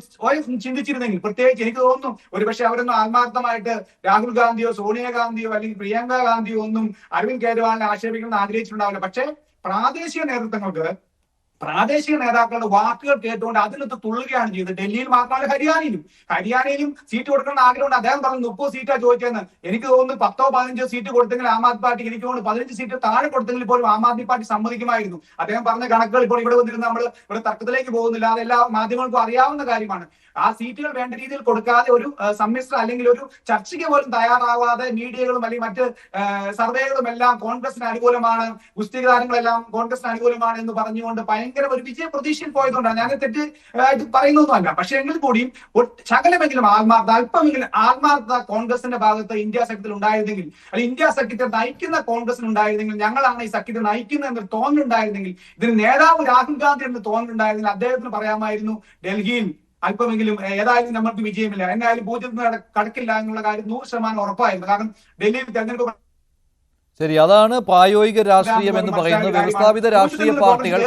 ചിന്തിച്ചിരുന്നെങ്കിൽ, പ്രത്യേകിച്ച് എനിക്ക് തോന്നുന്നു ഒരുപക്ഷെ അവരൊന്നും ആത്മാർത്ഥമായിട്ട് രാഹുൽ ഗാന്ധിയോ സോണിയാഗാന്ധിയോ അല്ലെങ്കിൽ പ്രിയങ്ക ഗാന്ധിയോ ഒന്നും അരവിന്ദ് കെജ്രിവാളിനെ ആക്ഷേപിക്കണമെന്ന് ആഗ്രഹിച്ചിട്ടുണ്ടാവില്ല. പക്ഷേ പ്രാദേശിക നേതാക്കളുടെ വാക്കുകൾ കേട്ടുകൊണ്ട് അതിനകത്ത് തുള്ളുകയാണ് ചെയ്തത്. ഡൽഹിയിൽ മാത്രമല്ല, ഹരിയാനയിലും സീറ്റ് കൊടുക്കണം ആഗ്രഹമുണ്ട്. അദ്ദേഹം പറഞ്ഞു 30 സീറ്റാ ചോദിച്ചതെന്ന്. എനിക്ക് തോന്നുന്നു 10-15 സീറ്റ് കൊടുത്തെങ്കിൽ ആം ആദ്മി പാർട്ടിക്ക്, എനിക്ക് തോന്നുന്നു 15 സീറ്റ് താഴെ കൊടുത്തെങ്കിൽ പോലും ആം ആദ്മി പാർട്ടി സമ്മതിക്കുമായിരുന്നു. അദ്ദേഹം പറഞ്ഞ കണക്കുകൾ ഇപ്പോൾ ഇവിടെ വന്നിരുന്ന നമ്മൾ ഇവിടെ തർക്കത്തിലേക്ക് പോകുന്നില്ല, അതെല്ലാ മാധ്യമങ്ങൾക്കും അറിയാവുന്ന കാര്യമാണ്. ആ സീറ്റുകൾ വേണ്ട രീതിയിൽ കൊടുക്കാതെ ഒരു സമ്മിശ്ര അല്ലെങ്കിൽ ഒരു ചർച്ചയ്ക്ക് പോലും തയ്യാറാവാതെ മീഡിയകളും അല്ലെങ്കിൽ മറ്റ് സർവേകളും എല്ലാം കോൺഗ്രസിന് അനുകൂലമാണ്, ഗുസ്തി താരങ്ങളെല്ലാം കോൺഗ്രസിന് അനുകൂലമാണ് എന്ന് പറഞ്ഞുകൊണ്ട് ഭയങ്കര ഒരു വിജയ പ്രതീക്ഷയിൽ പോയതുകൊണ്ടാണ്. ഞാൻ തെറ്റ് പറയുന്നൊന്നുമല്ല. പക്ഷെ എങ്കിൽ കൂടിയും ശകലമെങ്കിലും അല്പമെങ്കിലും ആത്മാർത്ഥത കോൺഗ്രസിന്റെ ഭാഗത്ത് ഇന്ത്യ സഖ്യത്തിൽ ഉണ്ടായിരുന്നെങ്കിൽ, അല്ലെങ്കിൽ ഇന്ത്യ സഖ്യത്തെ നയിക്കുന്ന കോൺഗ്രസിന് ഉണ്ടായിരുന്നെങ്കിൽ, ഞങ്ങളാണ് ഈ സഖ്യത്തെ നയിക്കുന്നത് എന്നൊരു തോന്നലുണ്ടായിരുന്നെങ്കിൽ, ഇതിന് നേതാവ് രാഹുൽ ഗാന്ധി എന്ന് തോന്നലുണ്ടായിരുന്നെങ്കിൽ അദ്ദേഹത്തിന് പറയാമായിരുന്നു, ഡൽഹിയിൽ അല്പമെങ്കിലും ഏതായാലും നമ്മൾക്ക് വിജയമില്ല, എന്നായാലും 0 കടക്കില്ല എന്നുള്ള കാര്യം 100% ഉറപ്പായിരുന്നു. കാരണം ഡൽഹിയിൽ തെരഞ്ഞെടുപ്പ് ശരി, അതാണ് പ്രായോഗിക രാഷ്ട്രീയം എന്ന് പറയുന്നത്. വ്യവസ്ഥാപിത രാഷ്ട്രീയ പാർട്ടികൾ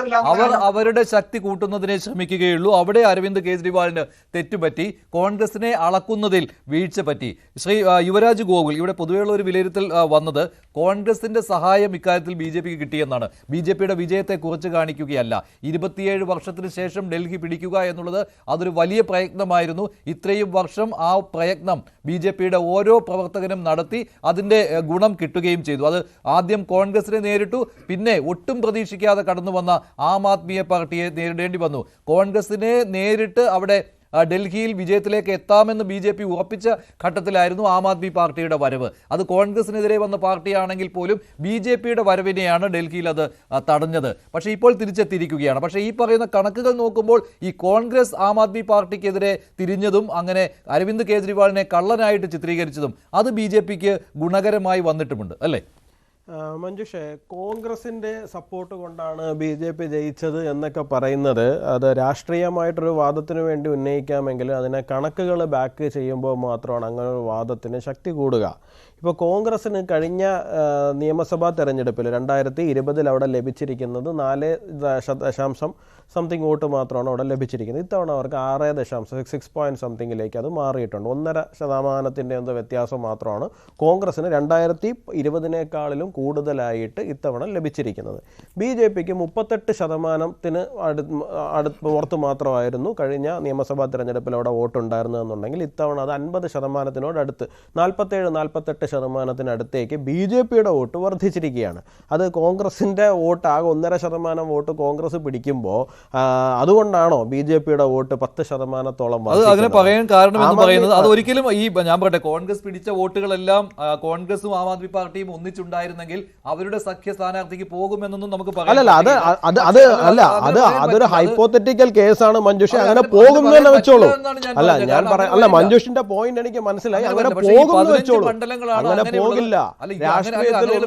അവരുടെ ശക്തി കൂട്ടുന്നതിനെ ശ്രമിക്കുകയുള്ളൂ. അവിടെ അരവിന്ദ് കെജ്രിവാളിന് തെറ്റുപറ്റി, കോൺഗ്രസിനെ അളക്കുന്നതിൽ വീഴ്ച പറ്റി. ശ്രീ യുവരാജ് ഗോകുൽ, ഇവിടെ പൊതുവെയുള്ള ഒരു വിലയിരുത്തൽ വന്നത് കോൺഗ്രസിന്റെ സഹായം ഇക്കാര്യത്തിൽ BJPക്ക് കിട്ടിയെന്നാണ്. BJPയുടെ വിജയത്തെ കുറച്ച് കാണിക്കുകയല്ല. 27 വർഷത്തിന് ശേഷം ഡൽഹി പിടിക്കുക എന്നുള്ളത് അതൊരു വലിയ പ്രയത്നമായിരുന്നു. ഇത്രയും വർഷം ആ പ്രയത്നം BJPയുടെ ഓരോ പ്രവർത്തകനും നടത്തി അതിന്റെ ഗുണം കിട്ടുകയും ചെയ്തു. അത് ആദ്യം കോൺഗ്രസിനെ നേരിട്ടു, പിന്നെ ഒട്ടും പ്രതീക്ഷിക്കാതെ കടന്നു വന്ന ആം ആദ്മി പാർട്ടിയെ നേരിടേണ്ടി വന്നു. കോൺഗ്രസിനെ നേരിട്ട് അവിടെ ഡൽഹിയിൽ വിജയത്തിലേക്ക് എത്താമെന്ന് BJP ഉറപ്പിച്ച ഘട്ടത്തിലായിരുന്നു ആം ആദ്മി പാർട്ടിയുടെ വരവ്. അത് കോൺഗ്രസിനെതിരെ വന്ന പാർട്ടിയാണെങ്കിൽ പോലും BJPയുടെ വരവിനെയാണ് ഡൽഹിയിൽ അത് തടഞ്ഞത്. പക്ഷേ ഇപ്പോൾ തിരിച്ചെത്തിയിരിക്കുകയാണ്. പക്ഷേ ഈ പറയുന്ന കണക്കുകൾ നോക്കുമ്പോൾ ഈ കോൺഗ്രസ് ആം ആദ്മി പാർട്ടിക്കെതിരെ തിരിഞ്ഞതും അങ്ങനെ അരവിന്ദ് കെജ്രിവാളിനെ കള്ളനായിട്ട് ചിത്രീകരിച്ചതും അത് BJPക്ക് ഗുണകരമായി വന്നിട്ടുമുണ്ട് അല്ലേ? മഞ്ജുഷേ, കോൺഗ്രസിൻ്റെ സപ്പോർട്ട് കൊണ്ടാണ് BJP ജയിച്ചത് എന്നൊക്കെ പറയുന്നത് അത് രാഷ്ട്രീയമായിട്ടൊരു വാദത്തിന് വേണ്ടി ഉന്നയിക്കാമെങ്കിൽ അതിനെ കണക്കുകൾ ബാക്ക് ചെയ്യുമ്പോൾ മാത്രമാണ് അങ്ങനെ ഒരു വാദത്തിന് ശക്തി കൂടുക. ഇപ്പോൾ കോൺഗ്രസിന് കഴിഞ്ഞ നിയമസഭാ തെരഞ്ഞെടുപ്പിൽ 2020 അവിടെ ലഭിച്ചിരിക്കുന്നത് 4.something വോട്ട് മാത്രമാണ് അവിടെ ലഭിച്ചിരിക്കുന്നത്. ഇത്തവണ അവർക്ക് 6 പോയിന്റ് സംതിങ്ങിലേക്ക് അത് മാറിയിട്ടുണ്ട്. 1.5% എന്തോ വ്യത്യാസം മാത്രമാണ് കോൺഗ്രസിന് 2020 കൂടുതലായിട്ട് ഇത്തവണ ലഭിച്ചിരിക്കുന്നത്. BJPക്ക് 38% പുറത്ത് മാത്രമായിരുന്നു കഴിഞ്ഞ നിയമസഭാ തെരഞ്ഞെടുപ്പിൽ അവിടെ വോട്ടുണ്ടായിരുന്നതെന്നുണ്ടെങ്കിൽ ഇത്തവണ അത് 50%-നോടടുത്ത് 47-48% BJPയുടെ വോട്ട് വർദ്ധിച്ചിരിക്കുകയാണ്. അത് കോൺഗ്രസിൻ്റെ വോട്ട് ആകെ 1.5% വോട്ട് കോൺഗ്രസ് പിടിക്കുമ്പോൾ അതുകൊണ്ടാണോ BJPയുടെ വോട്ട് 10%-ഓളം? അങ്ങനെ പറയാൻ കാരണം എന്ന് പറയുന്നത് അത് ഒരിക്കലും ഈ ഞാൻ പറയട്ടെ, കോൺഗ്രസ് പിടിച്ച വോട്ടുകളെല്ലാം കോൺഗ്രസും ആം ആദ്മി പാർട്ടിയും ഒന്നിച്ചുണ്ടായിരുന്നെങ്കിൽ അവരുടെ സഖ്യ സ്ഥാനാർത്ഥിക്ക് പോകുമെന്നൊന്നും നമുക്ക് പറയാം. അതൊരു ഹൈപ്പോത്തറ്റിക്കൽ കേസാണ് മഞ്ജുഷ. അങ്ങനെ പോകുന്നു തന്നെ വെച്ചോളൂ. ഞാൻ പറയാം, മഞ്ജുഷിന്റെ പോയിന്റ് എനിക്ക് മനസ്സിലായി. അങ്ങനെ പോകുന്നു വെച്ചോളൂ, അങ്ങനെ പോകില്ല.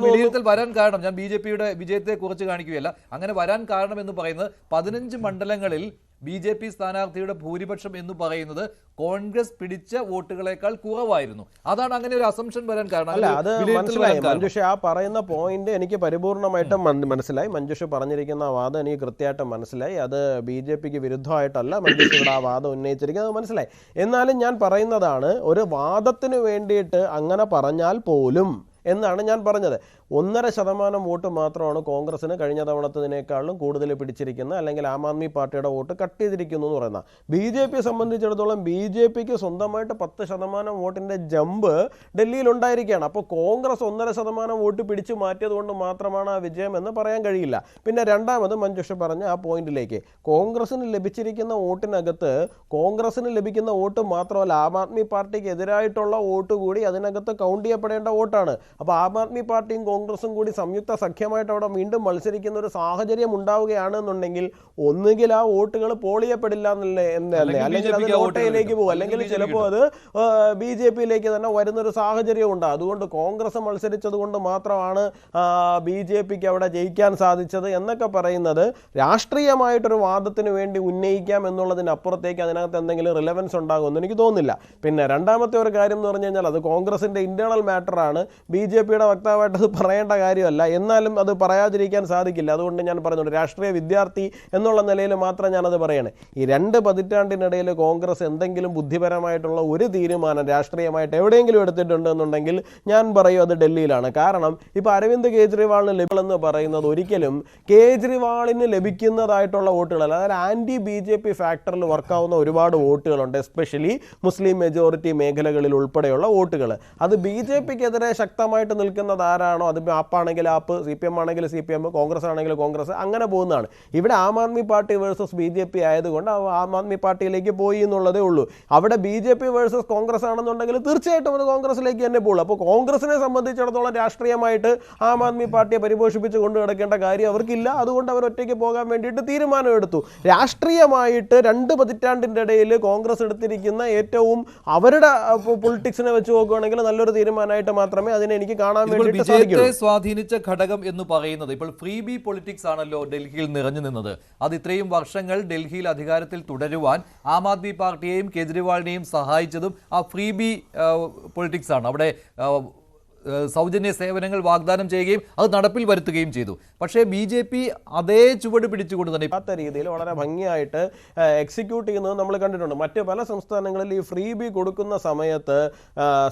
വിലയിരുത്തൽ വരാൻ കാരണം ഞാൻ BJPയുടെ വിജയത്തെ കുറിച്ച് കാണിക്കുകയല്ല. അങ്ങനെ വരാൻ കാരണം എന്ന് പറയുന്നത് 15 മണ്ഡലങ്ങളിൽ BJP സ്ഥാനാർത്ഥിയുടെ ഭൂരിപക്ഷം എന്ന് പറയുന്നത് കോൺഗ്രസ് പിടിച്ച വോട്ടുകളെക്കാൾ കുറവായിരുന്നു. അതാണ് അങ്ങനെ ഒരു അസംഷൻ വരാൻ കാരണം. അല്ല, അത് മനസ്സിലായി മഞ്ജുഷ. ആ പറയുന്ന പോയിന്റ് എനിക്ക് പരിപൂർണമായിട്ടും മനസ്സിലായി. മഞ്ജുഷ പറഞ്ഞിരിക്കുന്ന ആ വാദം എനിക്ക് കൃത്യമായിട്ട് മനസ്സിലായി. അത് BJPക്ക് വിരുദ്ധമായിട്ടല്ല മഞ്ജുഷയുടെ ആ വാദം ഉന്നയിച്ചിരിക്കുന്നത്, മനസ്സിലായി. എന്നാലും ഞാൻ പറയുന്നതാണ്, ഒരു വാദത്തിന് വേണ്ടിയിട്ട് അങ്ങനെ പറഞ്ഞാൽ പോലും എന്നാണ് ഞാൻ പറഞ്ഞത്. 1.5% വോട്ട് മാത്രമാണ് കോൺഗ്രസിന് കഴിഞ്ഞ തവണത്തതിനേക്കാളും കൂടുതൽ പിടിച്ചിരിക്കുന്നത്, അല്ലെങ്കിൽ ആം ആദ്മി പാർട്ടിയുടെ വോട്ട് കട്ട് ചെയ്തിരിക്കുന്നു എന്ന് പറയുന്നത്. BJP സംബന്ധിച്ചിടത്തോളം BJPക്ക് സ്വന്തമായിട്ട് 10% വോട്ടിൻ്റെ ജമ്പ് ഡൽഹിയിൽ ഉണ്ടായിരിക്കുകയാണ്. അപ്പോൾ കോൺഗ്രസ് 1.5% വോട്ട് പിടിച്ചു മാറ്റിയത് കൊണ്ട് മാത്രമാണ് ആ വിജയം എന്ന് പറയാൻ കഴിയില്ല. പിന്നെ രണ്ടാമത് മഞ്ജുഷ പറഞ്ഞ ആ പോയിന്റിലേക്ക്, കോൺഗ്രസിന് ലഭിച്ചിരിക്കുന്ന വോട്ടിനകത്ത് കോൺഗ്രസിന് ലഭിക്കുന്ന വോട്ട് മാത്രമല്ല, ആം ആദ്മി പാർട്ടിക്ക് എതിരായിട്ടുള്ള വോട്ട് കൂടി അതിനകത്ത് കൗണ്ട് ചെയ്യപ്പെടേണ്ട വോട്ടാണ്. അപ്പോൾ ആം ആദ്മി പാർട്ടിയും കോൺഗ്രസും കൂടി സംയുക്ത സഖ്യമായിട്ട് അവിടെ വീണ്ടും മത്സരിക്കുന്ന ഒരു സാഹചര്യം ഉണ്ടാവുകയാണെന്നുണ്ടെങ്കിൽ ഒന്നുകിൽ ആ വോട്ടുകൾ പോൾ ചെയ്യപ്പെടില്ല എന്നല്ലേ, അല്ലെങ്കിൽ അത് നോട്ടയിലേക്ക് പോകും, അല്ലെങ്കിൽ ചിലപ്പോൾ അത് BJPയിലേക്ക് തന്നെ വരുന്നൊരു സാഹചര്യം ഉണ്ട്. അതുകൊണ്ട് കോൺഗ്രസ് മത്സരിച്ചത് കൊണ്ട് മാത്രമാണ് BJPക്ക് അവിടെ ജയിക്കാൻ സാധിച്ചത് എന്നൊക്കെ പറയുന്നത് രാഷ്ട്രീയമായിട്ടൊരു വാദത്തിന് വേണ്ടി ഉന്നയിക്കാം എന്നുള്ളതിനപ്പുറത്തേക്ക് അതിനകത്ത് എന്തെങ്കിലും റിലവൻസ് ഉണ്ടാകുമെന്ന് എനിക്ക് തോന്നുന്നില്ല. പിന്നെ രണ്ടാമത്തെ ഒരു കാര്യം എന്ന് പറഞ്ഞു കഴിഞ്ഞാൽ, അത് കോൺഗ്രസിന്റെ ഇന്റേണൽ മാറ്ററാണ്. BJPയുടെ വക്താവായിട്ട് അത് പറയേണ്ട കാര്യമല്ല, എന്നാലും അത് പറയാതിരിക്കാൻ സാധിക്കില്ല. അതുകൊണ്ട് ഞാൻ പറഞ്ഞോളൂ, രാഷ്ട്രീയ വിദ്യാർത്ഥി എന്നുള്ള നിലയിൽ മാത്രം ഞാനത് പറയണേ. ഈ 2 പതിറ്റാണ്ടിനിടയിൽ കോൺഗ്രസ് എന്തെങ്കിലും ബുദ്ധിപരമായിട്ടുള്ള ഒരു തീരുമാനം രാഷ്ട്രീയമായിട്ട് എവിടെയെങ്കിലും എടുത്തിട്ടുണ്ട് എന്നുണ്ടെങ്കിൽ ഞാൻ പറയും അത് ഡൽഹിയിലാണ്. കാരണം ഇപ്പോൾ അരവിന്ദ് കെജ്രിവാളിന് ലഭിക്കുമെന്ന് പറയുന്നത് ഒരിക്കലും കേജ്രിവാളിന് ലഭിക്കുന്നതായിട്ടുള്ള വോട്ടുകളല്ല. അതായത് ആൻറ്റി BJP ഫാക്ടറിൽ വർക്കാവുന്ന ഒരുപാട് വോട്ടുകളുണ്ട്, എസ്പെഷ്യലി മുസ്ലിം മെജോറിറ്റി മേഖലകളിൽ ഉൾപ്പെടെയുള്ള വോട്ടുകൾ. അത് BJPക്കെതിരെ ശക്തമായിട്ട് നിൽക്കുന്നത് ആരാണോ, അത് ആപ്പാണെങ്കിൽ ആപ്പ്, CPM ആണെങ്കിൽ CPM, കോൺഗ്രസ് ആണെങ്കിൽ കോൺഗ്രസ്, അങ്ങനെ പോകുന്നതാണ്. ഇവിടെ ആം ആദ്മി പാർട്ടി വേഴ്സസ് BJP ആയതുകൊണ്ട് ആം ആദ്മി പാർട്ടിയിലേക്ക് പോയി എന്നുള്ളതേ ഉള്ളൂ. അവിടെ BJP വേഴ്സസ് കോൺഗ്രസ് ആണെന്നുണ്ടെങ്കിൽ തീർച്ചയായിട്ടും അത് കോൺഗ്രസിലേക്ക് തന്നെ പോകുള്ളൂ. അപ്പോൾ കോൺഗ്രസിനെ സംബന്ധിച്ചിടത്തോളം രാഷ്ട്രീയമായിട്ട് ആം ആദ്മി പാർട്ടിയെ പരിപോഷിപ്പിച്ച് കൊണ്ടു കിടക്കേണ്ട കാര്യം അവർക്കില്ല. അതുകൊണ്ട് അവർ ഒറ്റയ്ക്ക് പോകാൻ വേണ്ടിയിട്ട് തീരുമാനമെടുത്തു. രാഷ്ട്രീയമായിട്ട് 2 പതിറ്റാണ്ടിൻ്റെ ഇടയിൽ കോൺഗ്രസ് എടുത്തിരിക്കുന്ന ഏറ്റവും അവരുടെ പൊളിറ്റിക്സിനെ വെച്ച് നോക്കുകയാണെങ്കിൽ നല്ലൊരു തീരുമാനമായിട്ട് മാത്രമേ അതിനെ എനിക്ക് കാണാൻ വേണ്ടിയിട്ട് വിജയത്തെ സ്വാധീനിച്ച ഘടകം എന്ന് പറയുന്നത് ഇപ്പോൾ ഫ്രീ ബി പൊളിറ്റിക്സ് ആണല്ലോ ഡൽഹിയിൽ നിറഞ്ഞു നിന്നത്. അത് ഇത്രയും വർഷങ്ങൾ ഡൽഹിയിൽ അധികാരത്തിൽ തുടരുവാൻ ആം ആദ്മി പാർട്ടിയെയും കേജ്രിവാളിനെയും സഹായിച്ചതും ആ ഫ്രീ ബി പൊളിറ്റിക്സ് ആണ്. അവിടെ സൗജന്യ സേവനങ്ങൾ വാഗ്ദാനം ചെയ്യുകയും അത് നടപ്പിൽ വരുത്തുകയും ചെയ്തു. പക്ഷേ BJP അതേ ചുവട് പിടിച്ചുകൊണ്ട് തന്നെ ഇല്ലാത്ത രീതിയിൽ വളരെ ഭംഗിയായിട്ട് എക്സിക്യൂട്ട് ചെയ്യുന്നത് നമ്മൾ കണ്ടിട്ടുണ്ട്. മറ്റ് പല സംസ്ഥാനങ്ങളിൽ ഈ ഫ്രീ ബി കൊടുക്കുന്ന സമയത്ത്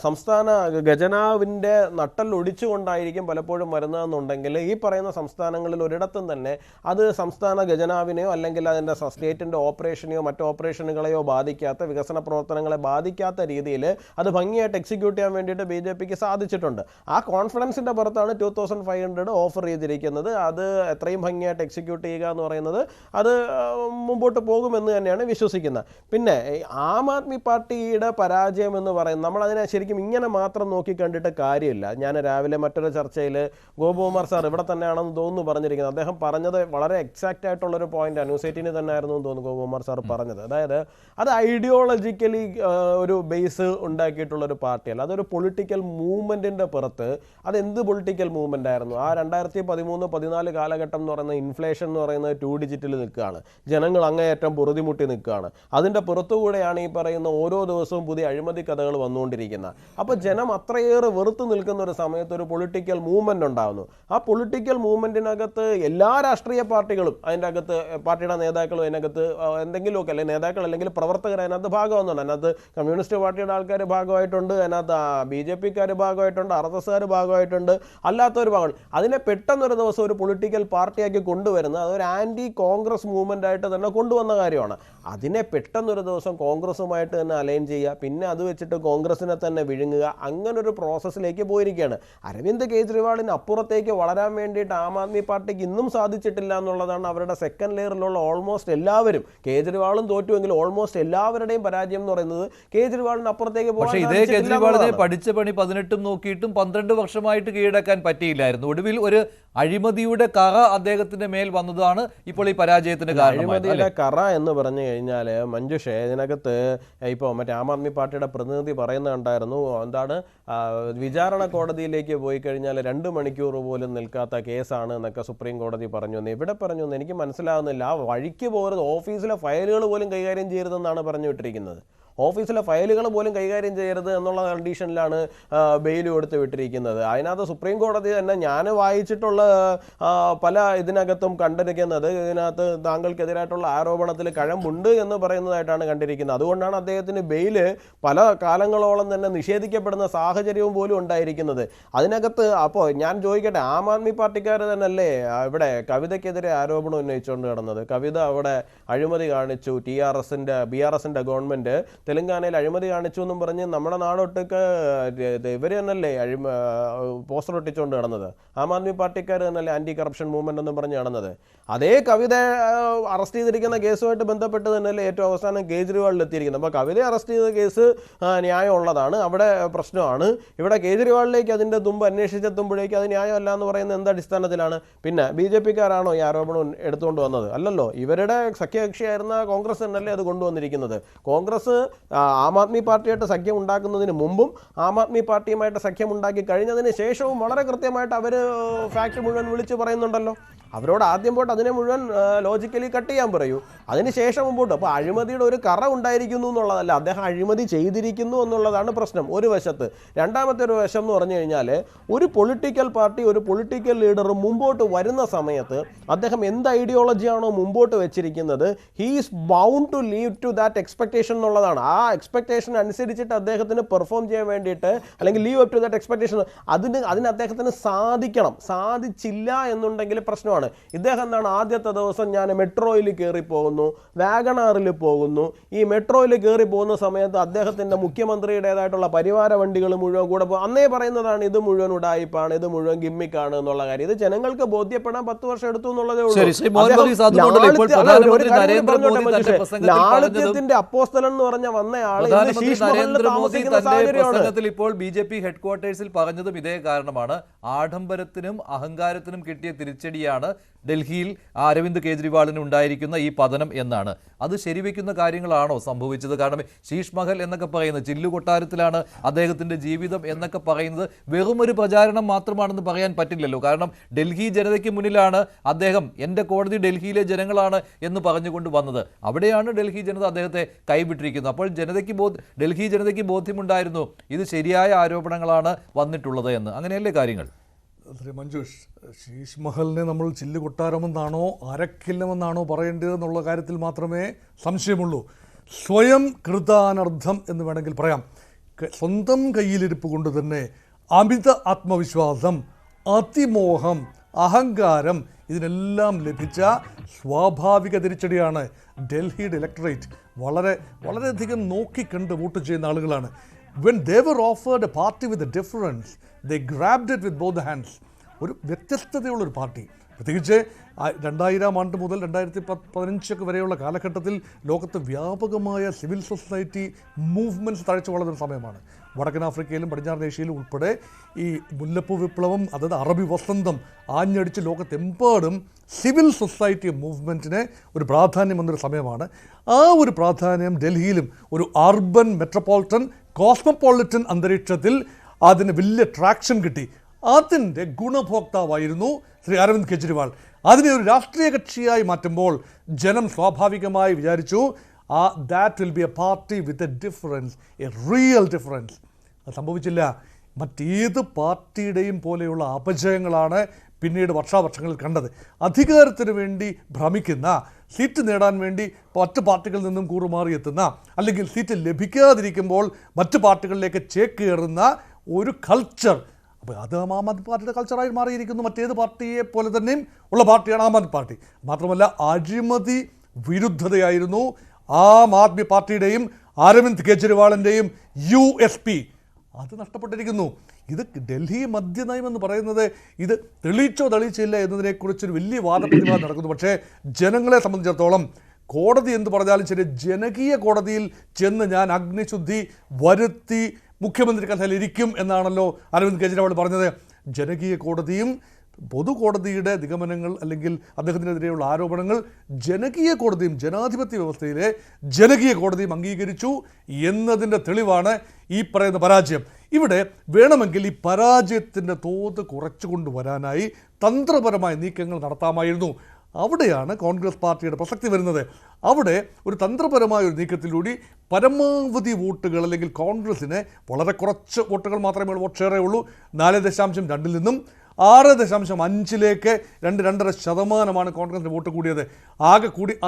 സംസ്ഥാന ഖജനാവിൻ്റെ നട്ടൽ ഒടിച്ചുകൊണ്ടായിരിക്കും പലപ്പോഴും വരുന്നതെന്നുണ്ടെങ്കിൽ ഈ പറയുന്ന സംസ്ഥാനങ്ങളിൽ ഒരിടത്തും തന്നെ അത് സംസ്ഥാന ഖജനാവിനെയോ അല്ലെങ്കിൽ അതിൻ്റെ സ്റ്റേറ്റിൻ്റെ ഓപ്പറേഷനെയോ മറ്റു ഓപ്പറേഷനുകളെയോ ബാധിക്കാത്ത, വികസന പ്രവർത്തനങ്ങളെ ബാധിക്കാത്ത രീതിയിൽ അത് ഭംഗിയായിട്ട് എക്സിക്യൂട്ട് ചെയ്യാൻ വേണ്ടിയിട്ട് BJPക്ക് സാധിച്ചിട്ടുണ്ട്. ആ കോൺഫിഡൻസിൻ്റെ പുറത്താണ് 2500 ഓഫർ ചെയ്തിരിക്കുന്നത്. അത് എത്രയും ഭംഗിയായിട്ട് എക്സിക്യൂട്ട് ചെയ്യുക എന്ന് പറയുന്നത് അത് മുമ്പോട്ട് പോകുമെന്ന് തന്നെയാണ് വിശ്വസിക്കുന്നത്. പിന്നെ ആം ആദ്മി പാർട്ടിയുടെ പരാജയം എന്ന് പറയുന്നത് നമ്മളതിനെ ശരിക്കും ഇങ്ങനെ മാത്രം നോക്കി കണ്ടിട്ട് കാര്യമില്ല. ഞാൻ രാവിലെ മറ്റൊരു ചർച്ചയിൽ ഗോപകുമാർ സാർ ഇവിടെ തന്നെയാണെന്ന് തോന്നുന്നു പറഞ്ഞിരിക്കുന്നത്. അദ്ദേഹം പറഞ്ഞത് വളരെ എക്സാക്റ്റ് ആയിട്ടുള്ളൊരു പോയിന്റ് ന്യൂസ്18 തന്നെ ആയിരുന്നു എന്ന് തോന്നുന്നു ഗോപകുമാർ സാർ പറഞ്ഞത്. അതായത് അത് ഐഡിയോളജിക്കലി ഒരു ബേസ് ഉണ്ടാക്കിയിട്ടുള്ളൊരു പാർട്ടിയല്ല, അതൊരു പൊളിറ്റിക്കൽ മൂവ്മെൻറ്റിൻ്റെ പുറത്ത്. അതെന്ത് പൊളിറ്റിക്കൽ മൂവ്മെൻ്റ് ആയിരുന്നു? ആ 2013-14 കാലഘട്ടം എന്ന് പറയുന്ന ഇൻഫ്ലേഷൻ എന്ന് പറയുന്നത് 2 ഡിജിറ്റിൽ നിൽക്കുകയാണ്. ജനങ്ങൾ അങ്ങേയറ്റം പൊറുതിമുട്ടി നിൽക്കുകയാണ്. അതിൻ്റെ പുറത്തുകൂടെയാണ് ഈ പറയുന്ന ഓരോ ദിവസവും പുതിയ അഴിമതി കഥകൾ വന്നുകൊണ്ടിരിക്കുന്നത്. അപ്പോൾ ജനം അത്രയേറെ വെറുത്ത് നിൽക്കുന്ന ഒരു സമയത്ത് ഒരു പൊളിറ്റിക്കൽ മൂവ്മെൻ്റ് ഉണ്ടാകുന്നു. ആ പൊളിറ്റിക്കൽ മൂവ്മെൻറ്റിനകത്ത് എല്ലാ രാഷ്ട്രീയ പാർട്ടികളും അതിൻ്റെ അകത്ത്, പാർട്ടിയുടെ നേതാക്കളും അതിനകത്ത് എന്തെങ്കിലുമൊക്കെ, അല്ലെങ്കിൽ നേതാക്കൾ അല്ലെങ്കിൽ പ്രവർത്തകർ അതിനകത്ത് ഭാഗമാകുന്നുണ്ട്. അതിനകത്ത് കമ്മ്യൂണിസ്റ്റ് പാർട്ടിയുടെ ആൾക്കാർ ഭാഗമായിട്ടുണ്ട്, അതിനകത്ത് BJPക്കാർ ഭാഗമായിട്ടുണ്ട്, RSSകാർ ഭാഗമായിട്ടുണ്ട്, അല്ലാത്തൊരു ഭാഗമാണ്. അതിനെ പെട്ടെന്നൊരു ദിവസം ഒരു പൊളിറ്റിക്കൽ പാർട്ടിയാക്കി കൊണ്ടുവരുന്നത് അതൊരു ആൻറ്റി കോൺഗ്രസ് മൂവ്മെൻ്റ് ആയിട്ട് തന്നെ കൊണ്ടുവന്ന കാര്യമാണ്. അതിനെ പെട്ടെന്നൊരു ദിവസം കോൺഗ്രസുമായിട്ട് തന്നെ അലൈൻ ചെയ്യുക, പിന്നെ അത് വെച്ചിട്ട് കോൺഗ്രസിനെ തന്നെ വിഴുങ്ങുക, അങ്ങനൊരു പ്രോസസ്സിലേക്ക് പോയിരിക്കുകയാണ്. അരവിന്ദ് കെജ്രിവാളിന് അപ്പുറത്തേക്ക് വളരാൻ വേണ്ടിയിട്ട് ആം ആദ്മി പാർട്ടിക്ക് ഇന്നും സാധിച്ചിട്ടില്ല എന്നുള്ളതാണ് അവരുടെ സെക്കൻഡ് ലെയറിലുള്ള ഓൾമോസ്റ്റ് എല്ലാവരും. കേജ്രിവാളും തോറ്റുവെങ്കിൽ ഓൾമോസ്റ്റ് എല്ലാവരുടെയും പരാജയം എന്ന് പറയുന്നത് കേജ്രിവാളിന് അപ്പുറത്തേക്ക് പോകാൻ. ഇതേ കേജ്രിവാളിനെ പഠിച്ച പണി 18 നോക്കിയിട്ടും 12 വർഷമായിട്ട് കീഴടക്കാൻ പറ്റിയില്ലായിരുന്നു. ഒടുവിൽ ഒരു അഴിമതിയുടെ കറ അദ്ദേഹത്തിന്റെ മേൽ വന്നതാണ് ഇപ്പോൾ ഈ പരാജയത്തിന് കാരണം. അഴിമതിയുടെ കറ എന്ന് പറഞ്ഞു കഴിഞ്ഞാൽ കഴിഞ്ഞാൽ മഞ്ജുഷേ, ഇതിനകത്ത് ഇപ്പോൾ മറ്റേ ആം ആദ്മി പാർട്ടിയുടെ പ്രതിനിധി പറയുന്നുണ്ടായിരുന്നു, എന്താണ് വിചാരണ കോടതിയിലേക്ക് പോയി കഴിഞ്ഞാൽ 2 മണിക്കൂർ പോലും നിൽക്കാത്ത കേസാണ് എന്നൊക്കെ സുപ്രീം കോടതി പറഞ്ഞു. എവിടെ പറഞ്ഞു എന്ന് എനിക്ക് മനസ്സിലാകുന്നില്ല. ആ വഴിക്ക് പോകരുത്, ഓഫീസിലെ ഫയലുകൾ പോലും കൈകാര്യം ചെയ്യരുതെന്നാണ് പറഞ്ഞു വിട്ടിരിക്കുന്നത്. ഓഫീസിലെ ഫയലുകൾ പോലും കൈകാര്യം ചെയ്യരുത് എന്നുള്ള കണ്ടീഷനിലാണ് ബെയിൽ കൊടുത്ത് വിട്ടിരിക്കുന്നത്. അതിനകത്ത് സുപ്രീം കോടതി തന്നെ ഞാൻ വായിച്ചിട്ടുള്ള പല ഇതിനകത്തും കണ്ടിരിക്കുന്നത്, ഇതിനകത്ത് താങ്കൾക്കെതിരായിട്ടുള്ള ആരോപണത്തിൽ കഴമ്പുണ്ട് എന്ന് പറയുന്നതായിട്ടാണ് കണ്ടിരിക്കുന്നത്. അതുകൊണ്ടാണ് അദ്ദേഹത്തിന് ബെയില് പല കാലങ്ങളോളം തന്നെ നിഷേധിക്കപ്പെടുന്ന സാഹചര്യവും പോലും ഉണ്ടായിരിക്കുന്നത്. അതിനകത്ത് അപ്പോൾ ഞാൻ ചോദിക്കട്ടെ, ആം ആദ്മി പാർട്ടിക്കാർ തന്നെയല്ലേ ഇവിടെ കവിതയ്ക്കെതിരെ ആരോപണം ഉന്നയിച്ചുകൊണ്ട് കിടന്നത്? കവിത അവിടെ അഴിമതി കാണിച്ചു, BRS-ന്റെ ഗവൺമെന്റ് തെലങ്കാനയിൽ അഴിമതി കാണിച്ചു എന്നും പറഞ്ഞ് നമ്മുടെ നാടൊട്ടൊക്കെ ഇവർ തന്നെയല്ലേ പോസ്റ്റർ ഒട്ടിച്ചുകൊണ്ട് കിടന്നത്? ആം ആദ്മി പാർട്ടിക്കാർ തന്നെയല്ലേ ആന്റി കറപ്ഷൻ മൂവ്മെന്റ് എന്നും പറഞ്ഞ് നടന്നത്? അതേ കവിത അറസ്റ്റ് ചെയ്തിരിക്കുന്ന കേസുമായിട്ട് ബന്ധപ്പെട്ട് തന്നെയല്ലേ ഏറ്റവും അവസാനം കേജ്രിവാളിൽ എത്തിയിരിക്കുന്നത്. അപ്പോൾ കവിതയെ അറസ്റ്റ് ചെയ്ത കേസ് ന്യായമുള്ളതാണ്, അവിടെ പ്രശ്നമാണ്. ഇവിടെ കേജ്രിവാളിലേക്ക് അതിൻ്റെ തുമ്പ് അന്വേഷിച്ചെത്തുമ്പോഴേക്ക് അത് ന്യായമല്ല എന്ന് പറയുന്നത് എന്ത് അടിസ്ഥാനത്തിലാണ്? പിന്നെ BJP-ക്കാരാണോ ഈ ആരോപണം എടുത്തുകൊണ്ട് വന്നത്? അല്ലല്ലോ, ഇവരുടെ സഖ്യകക്ഷിയായിരുന്ന കോൺഗ്രസ് തന്നെയല്ലേ അത് കൊണ്ടുവന്നിരിക്കുന്നത്. കോൺഗ്രസ് ആം ആദ്മി പാർട്ടിയായിട്ട് സഖ്യം ഉണ്ടാക്കുന്നതിന് മുമ്പും ആം ആദ്മി പാർട്ടിയുമായിട്ട് സഖ്യം ഉണ്ടാക്കി കഴിഞ്ഞതിന് ശേഷവും വളരെ കൃത്യമായിട്ട് അവർ ഫാക്ട് മുഴുവൻ വിളിച്ച് പറയുന്നുണ്ടല്ലോ. അവരോട് ആദ്യം പോയിട്ട് അതിനെ മുഴുവൻ ലോജിക്കലി കട്ട് ചെയ്യാൻ പറയൂ, അതിനുശേഷം മുമ്പോട്ട്. അപ്പോൾ അഴിമതിയുടെ ഒരു കറ ഉണ്ടായിരിക്കുന്നു എന്നുള്ളതല്ല, അദ്ദേഹം അഴിമതി ചെയ്തിരിക്കുന്നു എന്നുള്ളതാണ് പ്രശ്നം ഒരു വശത്ത്. രണ്ടാമത്തെ ഒരു വശം എന്ന് പറഞ്ഞു കഴിഞ്ഞാൽ, ഒരു പൊളിറ്റിക്കൽ പാർട്ടി, ഒരു പൊളിറ്റിക്കൽ ലീഡർ മുമ്പോട്ട് വരുന്ന സമയത്ത് അദ്ദേഹം എന്ത് ഐഡിയോളജിയാണോ മുമ്പോട്ട് വെച്ചിരിക്കുന്നത്, he is bound to live to that expectation എന്നുള്ളതാണ്. ആ എക്സ്പെക്ടേഷൻ അനുസരിച്ചിട്ട് അദ്ദേഹത്തിന് പെർഫോം ചെയ്യാൻ വേണ്ടിയിട്ട്, അല്ലെങ്കിൽ live up to that expectation, അതിന് അദ്ദേഹത്തിന് സാധിക്കണം. സാധിച്ചില്ല എന്നുണ്ടെങ്കിൽ പ്രശ്നമാണ്. ഇദ്ദേഹം എന്താണ്, ആദ്യത്തെ ദിവസം ഞാൻ മെട്രോയിൽ കയറി പോകുന്നു, വാഗണാറിൽ പോകുന്നു. ഈ മെട്രോയിൽ കയറി പോകുന്ന സമയത്ത് അദ്ദേഹത്തിന്റെ മുഖ്യമന്ത്രിയുടേതായിട്ടുള്ള പരിവാര വണ്ടികൾ മുഴുവൻ കൂടെ അന്നേ പറയുന്നതാണ് ഇത് മുഴുവൻ ഉഡായിപ്പാണ്, ഇത് മുഴുവൻ ഗിമ്മിക്കാണ് എന്നുള്ള കാര്യം. ഇത് ജനങ്ങൾക്ക് ബോധ്യപ്പെടാൻ 10 വർഷം എടുത്തു എന്നുള്ളതേ ഉള്ളൂ. ലാളിത്യത്തിന്റെ അപ്പോസ്തലൻ എന്ന് പറഞ്ഞ വന്നയാൾ പ്രസംഗത്തിൽ ഇപ്പോൾ BJP ഹെഡ്ക്വാർട്ടേഴ്സിൽ പറഞ്ഞതും ഇതേ കാരണമാണ്. ആഡംബരത്തിനും അഹങ്കാരത്തിനും കിട്ടിയ തിരിച്ചടിയാണ് ഡൽഹിയിൽ അരവിന്ദ് കെജ്രിവാളിന് ഉണ്ടായിരിക്കുന്ന ഈ പതനം എന്നാണ്. അത് ശരിവെക്കുന്ന കാര്യങ്ങളാണോ സംഭവിച്ചത്? കാരണം ശീഷ് മഹൽ എന്നൊക്കെ പറയുന്നത്, ചില്ലുകൊട്ടാരത്തിലാണ് അദ്ദേഹത്തിന്റെ ജീവിതം എന്നൊക്കെ പറയുന്നത് വെറുമൊരു പ്രചാരണം മാത്രമാണെന്ന് പറയാൻ പറ്റില്ലല്ലോ. കാരണം ഡൽഹി ജനതയ്ക്ക് മുന്നിലാണ് അദ്ദേഹം എൻ്റെ കോടതി ഡൽഹിയിലെ ജനങ്ങളാണ് എന്ന് പറഞ്ഞുകൊണ്ട് വന്നത്. അവിടെയാണ് ഡൽഹി ജനത അദ്ദേഹത്തെ കൈവിട്ടിരിക്കുന്നത്. അപ്പോൾ ഡൽഹി ജനതയ്ക്ക് ബോധ്യമുണ്ടായിരുന്നു ഇത് ശരിയായ ആരോപണങ്ങളാണ് വന്നിട്ടുള്ളത് എന്ന്. അങ്ങനെയല്ലേ കാര്യങ്ങൾ? ശ്രീ മഞ്ജുഷ്, ശീഷ് മഹലിനെ നമ്മൾ ചില്ല് കൊട്ടാരമെന്നാണോ അരക്കില്ലമെന്നാണോ പറയേണ്ടതെന്നുള്ള കാര്യത്തിൽ മാത്രമേ സംശയമുള്ളൂ. സ്വയം കൃതാനർത്ഥം എന്ന് വേണമെങ്കിൽ പറയാം. സ്വന്തം കയ്യിലിരിപ്പ് കൊണ്ട് തന്നെ അമിത ആത്മവിശ്വാസം, അതിമോഹം, അഹങ്കാരം, ഇതിനെല്ലാം ലഭിച്ച സ്വാഭാവിക തിരിച്ചടിയാണ്. ഡൽഹിയുടെ ഇലക്ടറേറ്റ് വളരെയധികം നോക്കിക്കണ്ട് വോട്ട് ചെയ്യുന്ന ആളുകളാണ്. When they were offered a party with a difference, they grabbed it with both hands. ഒരു വ്യത്യസ്തതയുള്ളൊരു പാർട്ടി, പ്രത്യേകിച്ച് 2000 മുതൽ 2015 വരെയുള്ള കാലഘട്ടത്തിൽ ലോകത്ത് വ്യാപകമായ സിവിൽ സൊസൈറ്റി മൂവ്മെൻറ്റ്സ് തഴച്ചു വളർന്ന സമയമാണ്. വടക്കൻ ആഫ്രിക്കയിലും പടിഞ്ഞാറൻ ഏഷ്യയിലും ഉൾപ്പെടെ ഈ മുല്ലപ്പൂ വിപ്ലവം, അതായത് അറബി വസന്തം ആഞ്ഞടിച്ച് ലോകത്തെമ്പാടും സിവിൽ സൊസൈറ്റി മൂവ്മെൻറ്റിന് ഒരു പ്രാധാന്യം വന്നൊരു സമയമാണ്. ആ ഒരു പ്രാധാന്യം ഡൽഹിയിലും ഒരു അർബൻ മെട്രോപോളിറ്റൻ കോസ്മോപോളിറ്റൻ അന്തരീക്ഷത്തിൽ അതിന് വലിയ ട്രാക്ഷൻ കിട്ടി. അതിൻ്റെ ഗുണഭോക്താവായിരുന്നു ശ്രീ അരവിന്ദ് കെജ്രിവാൾ. അതിനെ ഒരു രാഷ്ട്രീയ കക്ഷിയായി മാറ്റുമ്പോൾ ജനം സ്വാഭാവികമായി വിചാരിച്ചു that will be A party with a difference, A real difference. അത് സംഭവിച്ചില്ല. മറ്റേത് പാർട്ടിയുടെയും പോലെയുള്ള അപജയങ്ങളാണ് പിന്നീട് വർഷാവർഷങ്ങളിൽ കണ്ടത്. അധികാരത്തിന് വേണ്ടി ഭ്രമിക്കുന്ന, സീറ്റ് നേടാൻ വേണ്ടി മറ്റ് പാർട്ടികളിൽ നിന്നും കൂറുമാറിയെത്തുന്ന, അല്ലെങ്കിൽ സീറ്റ് ലഭിക്കാതിരിക്കുമ്പോൾ മറ്റ് പാർട്ടികളിലേക്ക് ചേക്കേറുന്ന ഒരു കൾച്ചർ. അപ്പോൾ അത് ആം ആദ്മി പാർട്ടിയുടെ കൾച്ചറായി മാറിയിരിക്കുന്നു. മറ്റേത് പാർട്ടിയെ പോലെ തന്നെയും ഉള്ള പാർട്ടിയാണ് ആം ആദ്മി പാർട്ടി. മാത്രമല്ല അഴിമതി വിരുദ്ധതയായിരുന്നു ആം ആദ്മി പാർട്ടിയുടെയും അരവിന്ദ് കെജ്രിവാളിൻ്റെയും USP. അത് നഷ്ടപ്പെട്ടിരിക്കുന്നു. ഇത് ഡൽഹി മദ്യനയം എന്ന് പറയുന്നത് ഇത് തെളിയിച്ചില്ല എന്നതിനെക്കുറിച്ചൊരു വലിയ വാദപ്രതിവാദം നടക്കുന്നു. പക്ഷേ ജനങ്ങളെ സംബന്ധിച്ചിടത്തോളം കോടതി എന്ത് പറഞ്ഞാലും ശരി, ജനകീയ കോടതിയിൽ ചെന്ന് ഞാൻ അഗ്നിശുദ്ധി വരുത്തി മുഖ്യമന്ത്രി കസേരയിൽ ഇരിക്കും എന്നാണല്ലോ അരവിന്ദ് കെജ്രിവാൾ പറഞ്ഞത്. ജനകീയ കോടതിയും പൊതുകോടതിയുടെ നിഗമനങ്ങൾ അല്ലെങ്കിൽ അദ്ദേഹത്തിനെതിരെയുള്ള ആരോപണങ്ങൾ ജനകീയ കോടതിയും ജനാധിപത്യ വ്യവസ്ഥയിലെ ജനകീയ കോടതിയും അംഗീകരിച്ചു എന്നതിൻ്റെ തെളിവാണ് ഈ പറയുന്ന പരാജയം. ഇവിടെ വേണമെങ്കിൽ ഈ പരാജയത്തിൻ്റെ തോത് കുറച്ചു കൊണ്ടുവരാനായി തന്ത്രപരമായ നീക്കങ്ങൾ നടത്താമായിരുന്നു. അവിടെയാണ് കോൺഗ്രസ് പാർട്ടിയുടെ പ്രസക്തി വരുന്നത്. അവിടെ ഒരു തന്ത്രപരമായ ഒരു നീക്കത്തിലൂടെ പരമാവധി വോട്ടുകൾ, അല്ലെങ്കിൽ കോൺഗ്രസിന് വളരെ കുറച്ച് വോട്ടുകൾ മാത്രമേ വോട്ട് ഷെയറേ ഉള്ളൂ, 4.2 നിന്നും 6.5 2.5% കോൺഗ്രസിൻ്റെ വോട്ട് കൂടിയത്.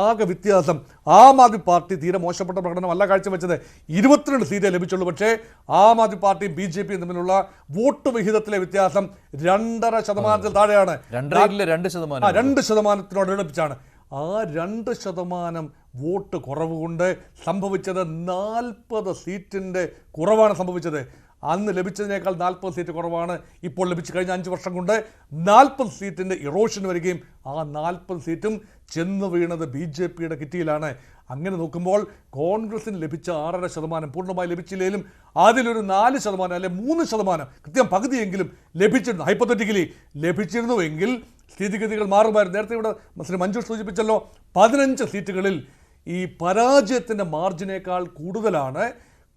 ആകെ വ്യത്യാസം ആം ആദ്മി പാർട്ടി തീരെ മോശപ്പെട്ട പ്രകടനമല്ല കാഴ്ചവെച്ചത്. 22 സീറ്റേ ലഭിച്ചുള്ളൂ. പക്ഷേ ആം ആദ്മി പാർട്ടിയും BJP തമ്മിലുള്ള വോട്ട് വിഹിതത്തിലെ വ്യത്യാസം 2.5% താഴെയാണ്. 2% അടുപ്പിച്ചാണ്. ആ 2% വോട്ട് കുറവ് കൊണ്ട് സംഭവിച്ചത് 40 സീറ്റിൻ്റെ കുറവാണ് സംഭവിച്ചത്. അന്ന് ലഭിച്ചതിനേക്കാൾ 40 സീറ്റ് കുറവാണ് ഇപ്പോൾ ലഭിച്ചു. കഴിഞ്ഞ 5 വർഷം കൊണ്ട് 40 സീറ്റിൻ്റെ ഇറോഷൻ വരികയും ആ 40 സീറ്റും ചെന്ന് വീണത് BJPയുടെ കിറ്റിയിലാണ്. അങ്ങനെ നോക്കുമ്പോൾ കോൺഗ്രസിന് ലഭിച്ച 6.5% പൂർണ്ണമായി ലഭിച്ചില്ലെങ്കിലും അതിലൊരു 4% അല്ലെ 3%, കൃത്യം പകുതിയെങ്കിലും ലഭിച്ചിരുന്നു. ഹൈപ്പോത്തറ്റിക്കലി ലഭിച്ചിരുന്നുവെങ്കിൽ സ്ഥിതിഗതികൾ മാറുമായിരുന്നു. നേരത്തെ ഇവിടെ ശ്രീ മഞ്ജുഷ് സൂചിപ്പിച്ചല്ലോ, 15 സീറ്റുകളിൽ ഈ പരാജയത്തിൻ്റെ മാർജിനേക്കാൾ കൂടുതലാണ്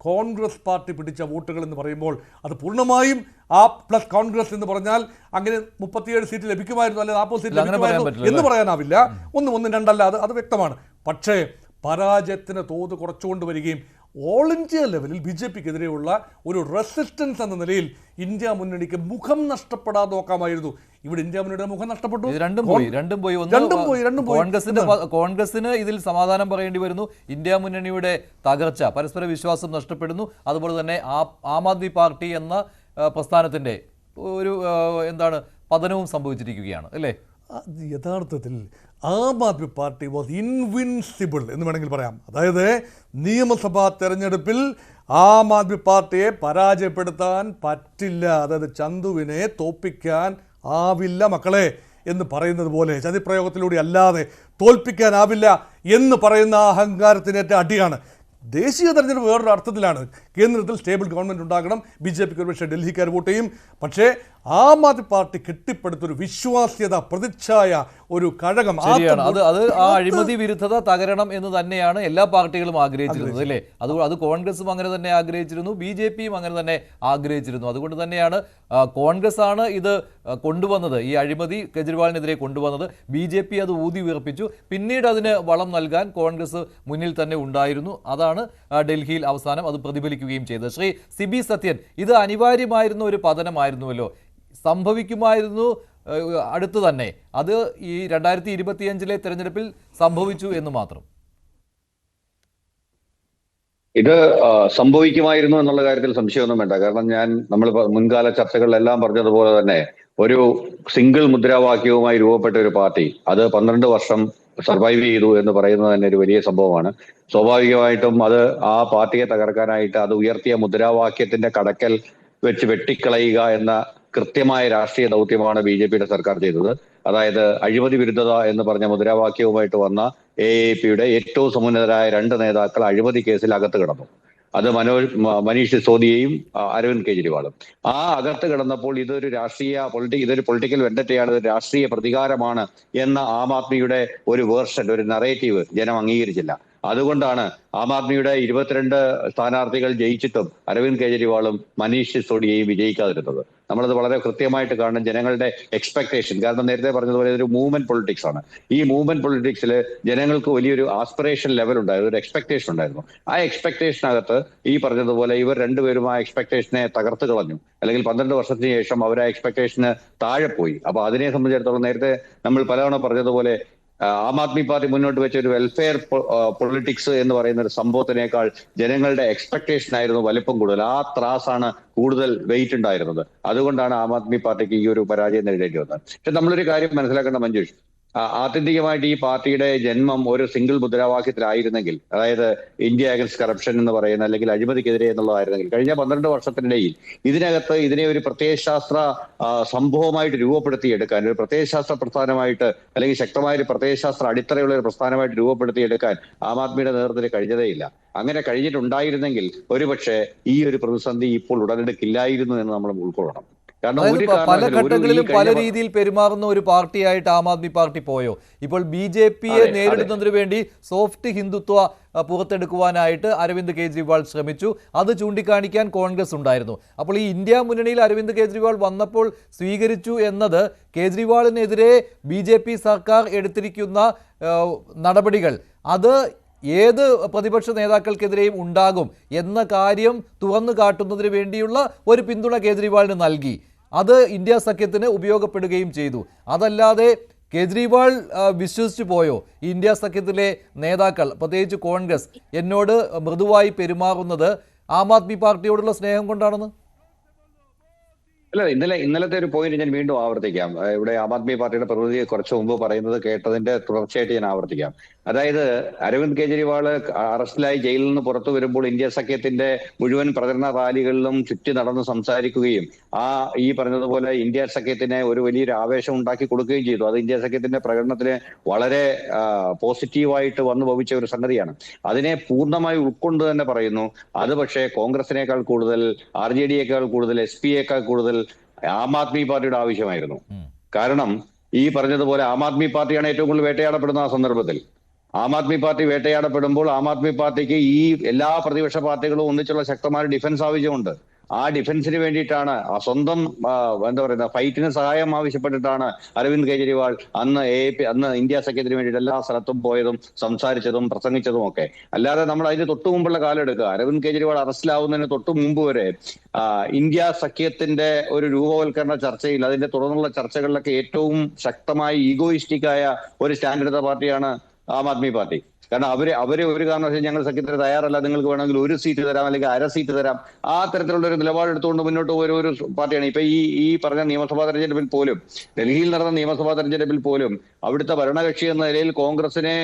കോൺഗ്രസ് പാർട്ടി പിടിച്ച വോട്ടുകൾ എന്ന് പറയുമ്പോൾ അത് പൂർണ്ണമായും ആ പ്ലസ് കോൺഗ്രസ് എന്ന് പറഞ്ഞാൽ അങ്ങനെ 37 സീറ്റ് ലഭിക്കുമായിരുന്നു, അല്ലെങ്കിൽ 40 സീറ്റ് ലഭിക്കുമായിരുന്നു എന്ന് പറയാനാവില്ല. 1, 2 അത് വ്യക്തമാണ്. പക്ഷേ പരാജയത്തിന് തോത് കുറച്ചുകൊണ്ട് വരികയും ഓൾ ഇന്ത്യ ലെവലിൽ BJPക്കെതിരെയുള്ള ഒരു റെസിസ്റ്റൻസ് എന്ന നിലയിൽ ഇന്ത്യ മുന്നണിക്ക് മുഖം നഷ്ടപ്പെടാതെ നോക്കാമായിരുന്നു. ഇവിടെ ഇന്ത്യ മുന്നണിയുടെ മുഖം നഷ്ടപ്പെട്ടു. രണ്ടും പോയി. കോൺഗ്രസിന് ഇതിൽ സമാധാനം പറയേണ്ടി വരുന്നു. ഇന്ത്യ മുന്നണിയുടെ തകർച്ച, പരസ്പര വിശ്വാസം നഷ്ടപ്പെടുന്നു. അതുപോലെ തന്നെ ആം ആദ്മി പാർട്ടി എന്ന പ്രസ്ഥാനത്തിന്റെ ഒരു പതനവും സംഭവിച്ചിരിക്കുകയാണ് അല്ലേ? യഥാർത്ഥത്തിൽ ആം ആദ്മി പാർട്ടി വാസ് ഇൻവിൻസിബിൾ എന്ന് വേണമെങ്കിൽ പറയാം. അതായത് നിയമസഭാ തെരഞ്ഞെടുപ്പിൽ ആം ആദ്മി പാർട്ടിയെ പരാജയപ്പെടുത്താൻ പറ്റില്ല, അതായത് ചന്തുവിനെ തോൽപ്പിക്കാൻ ആവില്ല മക്കളെ എന്ന് പറയുന്നത് പോലെ ചതിപ്രയോഗത്തിലൂടെ അല്ലാതെ തോൽപ്പിക്കാനാവില്ല എന്ന് പറയുന്ന അഹങ്കാരത്തിനേറ്റ അടിയാണ്. ദേശീയ തെരഞ്ഞെടുപ്പ് വേറൊരു അർത്ഥത്തിലാണ്. കേന്ദ്രത്തിൽ സ്റ്റേബിൾ ഗവൺമെൻറ് ഉണ്ടാകണം, BJPക്ക് ഒരുപക്ഷെ ഡൽഹിക്കാർ വോട്ട് ചെയ്യും. പക്ഷേ ആം ആദ്മി പാർട്ടി കെട്ടിപ്പടുത്തൊരു വിശ്വാസ്യത, പ്രതിച്ഛായ, ഒരു കഴകം, അത് ആ അഴിമതി വിരുദ്ധത തകരണം എന്ന് തന്നെയാണ് എല്ലാ പാർട്ടികളും ആഗ്രഹിച്ചിരുന്നത് അല്ലേ? അത് കോൺഗ്രസും അങ്ങനെ തന്നെ ആഗ്രഹിച്ചിരുന്നു, BJPയും അങ്ങനെ തന്നെ ആഗ്രഹിച്ചിരുന്നു. അതുകൊണ്ട് തന്നെയാണ് കോൺഗ്രസ് ആണ് ഇത് കൊണ്ടുവന്നത്, ഈ അഴിമതി കെജ്രിവാളിനെതിരെ കൊണ്ടുവന്നത്. BJP അത് ഊതി ഉയർപ്പിച്ചു. പിന്നീട് അതിന് വളം നൽകാൻ കോൺഗ്രസ് മുന്നിൽ തന്നെ ഉണ്ടായിരുന്നു. അതാണ് ഡൽഹിയിൽ അവസാനം അത് പ്രതിഫലിക്കുകയും ചെയ്തത്. ശ്രീ സിബി സത്യൻ, ഇത് അനിവാര്യമായിരുന്ന ഒരു പതനമായിരുന്നുവല്ലോ, സംഭവിക്കുമായിരുന്നു അടുത്ത് തന്നെ. അത് ഈ 2025 തെരഞ്ഞെടുപ്പിൽ സംഭവിച്ചു എന്ന് മാത്രം. ഇത് സംഭവിക്കുമായിരുന്നു എന്നുള്ള കാര്യത്തിൽ സംശയമൊന്നും വേണ്ട. കാരണം നമ്മൾ മുൻകാല ചർച്ചകളിലെല്ലാം പറഞ്ഞതുപോലെ തന്നെ ഒരു സിംഗിൾ മുദ്രാവാക്യവുമായി രൂപപ്പെട്ട ഒരു പാർട്ടി അത് 12 വർഷം സർവൈവ് ചെയ്തു എന്ന് പറയുന്നത് തന്നെ ഒരു വലിയ സംഭവമാണ്. സ്വാഭാവികമായിട്ടും അത് ആ പാർട്ടിയെ തകർക്കാനായിട്ട് അത് ഉയർത്തിയ മുദ്രാവാക്യത്തിന്റെ കടക്കൽ വെച്ച് വെട്ടിക്കളയുക എന്ന കൃത്യമായ രാഷ്ട്രീയ ദൗത്യമാണ് BJPയുടെ സർക്കാർ ചെയ്തത്. അതായത് അഴിമതി വിരുദ്ധത എന്ന് പറഞ്ഞ മുദ്രാവാക്യവുമായിട്ട് വന്ന AAPയുടെ ഏറ്റവും സമുന്നതരായ 2 നേതാക്കൾ അഴിമതി കേസിൽ അകത്ത് കിടന്നു. അത് മനീഷ് സിസോദിയയും അരവിന്ദ് കെജ്രിവാളും. ആ അകത്ത് കിടന്നപ്പോൾ ഇതൊരു പൊളിറ്റിക്കൽ വെണ്ടറ്റയാണ്, ഇതൊരു രാഷ്ട്രീയ പ്രതികാരമാണ് എന്ന ആം ആദ്മിയുടെ ഒരു വേർഷൻ, ഒരു നറേറ്റീവ് ജനം അംഗീകരിച്ചില്ല. അതുകൊണ്ടാണ് ആം ആദ്മിയുടെ 22 സ്ഥാനാർത്ഥികൾ ജയിച്ചിട്ടും അരവിന്ദ് കെജ്രിവാളും മനീഷ് സിസോഡിയയും വിജയിക്കാതിരുന്നത്. നമ്മളത് വളരെ കൃത്യമായിട്ട് കാണും, ജനങ്ങളുടെ എക്സ്പെക്ടേഷൻ. കാരണം നേരത്തെ പറഞ്ഞതുപോലെ ഇതൊരു മൂവ്മെന്റ് പൊളിറ്റിക്സ് ആണ്. ഈ മൂവ്മെന്റ് പൊളിറ്റിക്സിൽ ജനങ്ങൾക്ക് വലിയൊരു ആസ്പിറേഷൻ ലെവൽ ഉണ്ടായിരുന്നു, ഒരു എക്സ്പെക്ടേഷൻ ഉണ്ടായിരുന്നു. ആ എക്സ്പെക്ടേഷനകത്ത് ഈ പറഞ്ഞതുപോലെ ഇവർ രണ്ടുപേരും ആ എക്സ്പെക്ടേഷനെ തകർത്ത് കളഞ്ഞു. അല്ലെങ്കിൽ 12 വർഷത്തിന് ശേഷം അവർ ആ എക്സ്പെക്ടേഷന് താഴെ പോയി. അപ്പൊ അതിനെ സംബന്ധിച്ചിടത്തോളം നേരത്തെ നമ്മൾ പലതവണ പറഞ്ഞതുപോലെ ആം ആദ്മി പാർട്ടി മുന്നോട്ട് വെച്ച ഒരു വെൽഫെയർ പൊളിറ്റിക്സ് എന്ന് പറയുന്ന ഒരു സംഭവത്തിനേക്കാൾ ജനങ്ങളുടെ എക്സ്പെക്ടേഷൻ ആയിരുന്നു വലിപ്പം കൂടുതൽ. ആ ത്രാസാണ് കൂടുതൽ വെയിറ്റ് ഉണ്ടായിരുന്നത്. അതുകൊണ്ടാണ് ആം ആദ്മി പാർട്ടിക്ക് ഈ ഒരു പരാജയം നേരിടേണ്ടി വന്നത്. പക്ഷെ നമ്മളൊരു കാര്യം മനസ്സിലാക്കേണ്ട മഞ്ജുഷ്, ആത്യന്തികമായിട്ട് ഈ പാർട്ടിയുടെ ജന്മം ഒരു സിംഗിൾ മുദ്രാവാക്യത്തിലായിരുന്നെങ്കിൽ, അതായത് ഇന്ത്യ അഗൻസ്റ്റ് കറപ്ഷൻ എന്ന് പറയുന്ന അല്ലെങ്കിൽ അഴിമതിക്കെതിരെ എന്നുള്ളതായിരുന്നെങ്കിൽ, കഴിഞ്ഞ 12 വർഷത്തിനിടയിൽ ഇതിനകത്ത് ഇതിനെ ഒരു പ്രത്യയശാസ്ത്ര സംഭവമായിട്ട് രൂപപ്പെടുത്തിയെടുക്കാൻ, ഒരു പ്രത്യയശാസ്ത്ര പ്രസ്ഥാനമായിട്ട് അല്ലെങ്കിൽ ശക്തമായ ഒരു പ്രത്യയശാസ്ത്ര അടിത്തറയുള്ള ഒരു പ്രസ്ഥാനമായിട്ട് രൂപപ്പെടുത്തിയെടുക്കാൻ ആം ആദ്മിയുടെ നേതൃത്വത്തിൽ കഴിഞ്ഞതേയില്ല. അങ്ങനെ കഴിഞ്ഞിട്ടുണ്ടായിരുന്നെങ്കിൽ ഒരുപക്ഷെ ഈ ഒരു പ്രതിസന്ധി ഇപ്പോൾ ഉടലെടുക്കില്ലായിരുന്നു എന്ന് നമ്മൾ ഉൾക്കൊള്ളണം. കാരണം അതായത് ഒരു പല കാരണവശാലും ഘട്ടങ്ങളിലും പല രീതിയിൽ പെരുമാറുന്ന ഒരു പാർട്ടിയായിട്ട് ആം ആദ്മി പാർട്ടി പോയോ? ഇപ്പോൾ BJPയെ അതെ. നേരിടുന്നതിന് വേണ്ടി സോഫ്റ്റ് ഹിന്ദുത്വ പുറത്തെടുക്കുവാനായിട്ട് അരവിന്ദ് കെജ്രിവാൾ ശ്രമിച്ചു. അത് ചൂണ്ടിക്കാണിക്കാൻ കോൺഗ്രസ് ഉണ്ടായിരുന്നു. അപ്പോൾ ഈ ഇന്ത്യ മുന്നണിയിൽ അരവിന്ദ് കെജ്രിവാൾ വന്നപ്പോൾ സ്വീകരിച്ചു എന്നത് കേജ്രിവാളിനെതിരെ BJP സർക്കാർ എടുത്തിരിക്കുന്ന നടപടികൾ അത് ഏത് പ്രതിപക്ഷ നേതാക്കൾക്കെതിരെയും ഉണ്ടാകും എന്ന കാര്യം തുറന്നു കാട്ടുന്നതിന് വേണ്ടിയുള്ള ഒരു പിന്തുണ കേജ്രിവാളിന് നൽകി. അത് ഇന്ത്യ സഖ്യത്തിന് ഉപയോഗപ്പെടുകയും ചെയ്തു. അതല്ലാതെ കേജ്രിവാൾ വിശ്വസിച്ചു പോയോ ഇന്ത്യ സഖ്യത്തിലെ നേതാക്കൾ, പ്രത്യേകിച്ച് കോൺഗ്രസ് എന്നോട് മൃദുവായി പെരുമാറുന്നത് ആം ആദ്മി പാർട്ടിയോടുള്ള സ്നേഹം കൊണ്ടാണെന്ന്? അല്ല, ഇന്നലത്തെ ഒരു പോയിന്റ് ഞാൻ വീണ്ടും ആവർത്തിക്കാം. ഇവിടെ ആം ആദ്മി പാർട്ടിയുടെ പ്രതിനിധി കുറച്ചു മുമ്പ് പറയുന്നത് കേട്ടതിന്റെ തുടർച്ചയായിട്ട് ഞാൻ ആവർത്തിക്കാം. അതായത് അരവിന്ദ് കെജ്രിവാൾ അറസ്റ്റിലായി ജയിലിൽ നിന്ന് പുറത്തു വരുമ്പോൾ ഇന്ത്യ സഖ്യത്തിന്റെ മുഴുവൻ പ്രചരണ റാലികളിലും ചുറ്റി നടന്ന് സംസാരിക്കുകയും ഈ പറഞ്ഞതുപോലെ ഇന്ത്യ സഖ്യത്തിന് ഒരു വലിയൊരു ആവേശം ഉണ്ടാക്കി കൊടുക്കുകയും ചെയ്തു. അത് ഇന്ത്യ സഖ്യത്തിന്റെ പ്രകടനത്തിന് വളരെ പോസിറ്റീവായിട്ട് വന്നു ഭവിച്ച ഒരു സംഗതിയാണ്. അതിനെ പൂർണ്ണമായി ഉൾക്കൊണ്ട് തന്നെ പറയുന്നു. അത് പക്ഷേ കോൺഗ്രസിനേക്കാൾ കൂടുതൽ, RJDയേക്കാൾ കൂടുതൽ, SP-യേക്കാൾ കൂടുതൽ ആം ആദ്മി പാർട്ടിയുടെ ആവശ്യമായിരുന്നു. കാരണം ഈ പറഞ്ഞതുപോലെ ആം ആദ്മി പാർട്ടിയാണ് ഏറ്റവും കൂടുതൽ വേട്ടയാടപ്പെടുന്ന ആ സന്ദർഭത്തിൽ. ആം ആദ്മി പാർട്ടി വേട്ടയാടപ്പെടുമ്പോൾ ആം ആദ്മി പാർട്ടിക്ക് ഈ എല്ലാ പ്രതിപക്ഷ പാർട്ടികളും ഒന്നിച്ചുള്ള ശക്തമായ ഡിഫൻസ് ആവശ്യമുണ്ട്. ആ ഡിഫൻസിന് വേണ്ടിയിട്ടാണ്, ആ സ്വന്തം എന്താ പറയുക ഫൈറ്റിന് സഹായം ആവശ്യപ്പെട്ടിട്ടാണ് അരവിന്ദ് കെജ്രിവാൾ അന്ന് ഇന്ത്യ സഖ്യത്തിന് വേണ്ടിയിട്ട് എല്ലാ സ്ഥലത്തും പോയതും സംസാരിച്ചതും പ്രസംഗിച്ചതും ഒക്കെ. അല്ലാതെ നമ്മൾ അതിന് തൊട്ടു മുമ്പുള്ള കാലം എടുക്കുക. അരവിന്ദ് കെജ്രിവാൾ അറസ്റ്റിലാവുന്നതിന് തൊട്ടു മുമ്പ് വരെ ഇന്ത്യ സഖ്യത്തിന്റെ ഒരു രൂപവൽക്കരണ ചർച്ചയിൽ, അതിന്റെ തുടർന്നുള്ള ചർച്ചകളിലൊക്കെ ഏറ്റവും ശക്തമായി ഈഗോയിസ്റ്റിക്കായ ഒരു സ്റ്റാൻഡ് എടുത്ത പാർട്ടിയാണ് ആം ആദ്മി പാർട്ടി. കാരണം അവര് ഒരു കാരണവശാലും ഞങ്ങൾ സഖ്യത്തിന് തയ്യാറല്ല, നിങ്ങൾക്ക് വേണമെങ്കിൽ 1 സീറ്റ് തരാം അല്ലെങ്കിൽ 1/2 സീറ്റ് തരാം, ആ തരത്തിലുള്ള ഒരു നിലപാടെടുത്തുകൊണ്ട് മുന്നോട്ട് പോയ ഒരു പാർട്ടിയാണ്. ഇപ്പൊ ഈ പറഞ്ഞ നിയമസഭാ തെരഞ്ഞെടുപ്പിൽ പോലും, ഡൽഹിയിൽ നടന്ന നിയമസഭാ തെരഞ്ഞെടുപ്പിൽ പോലും അവിടുത്തെ ഭരണകക്ഷി എന്ന നിലയിൽ കോൺഗ്രസിനെ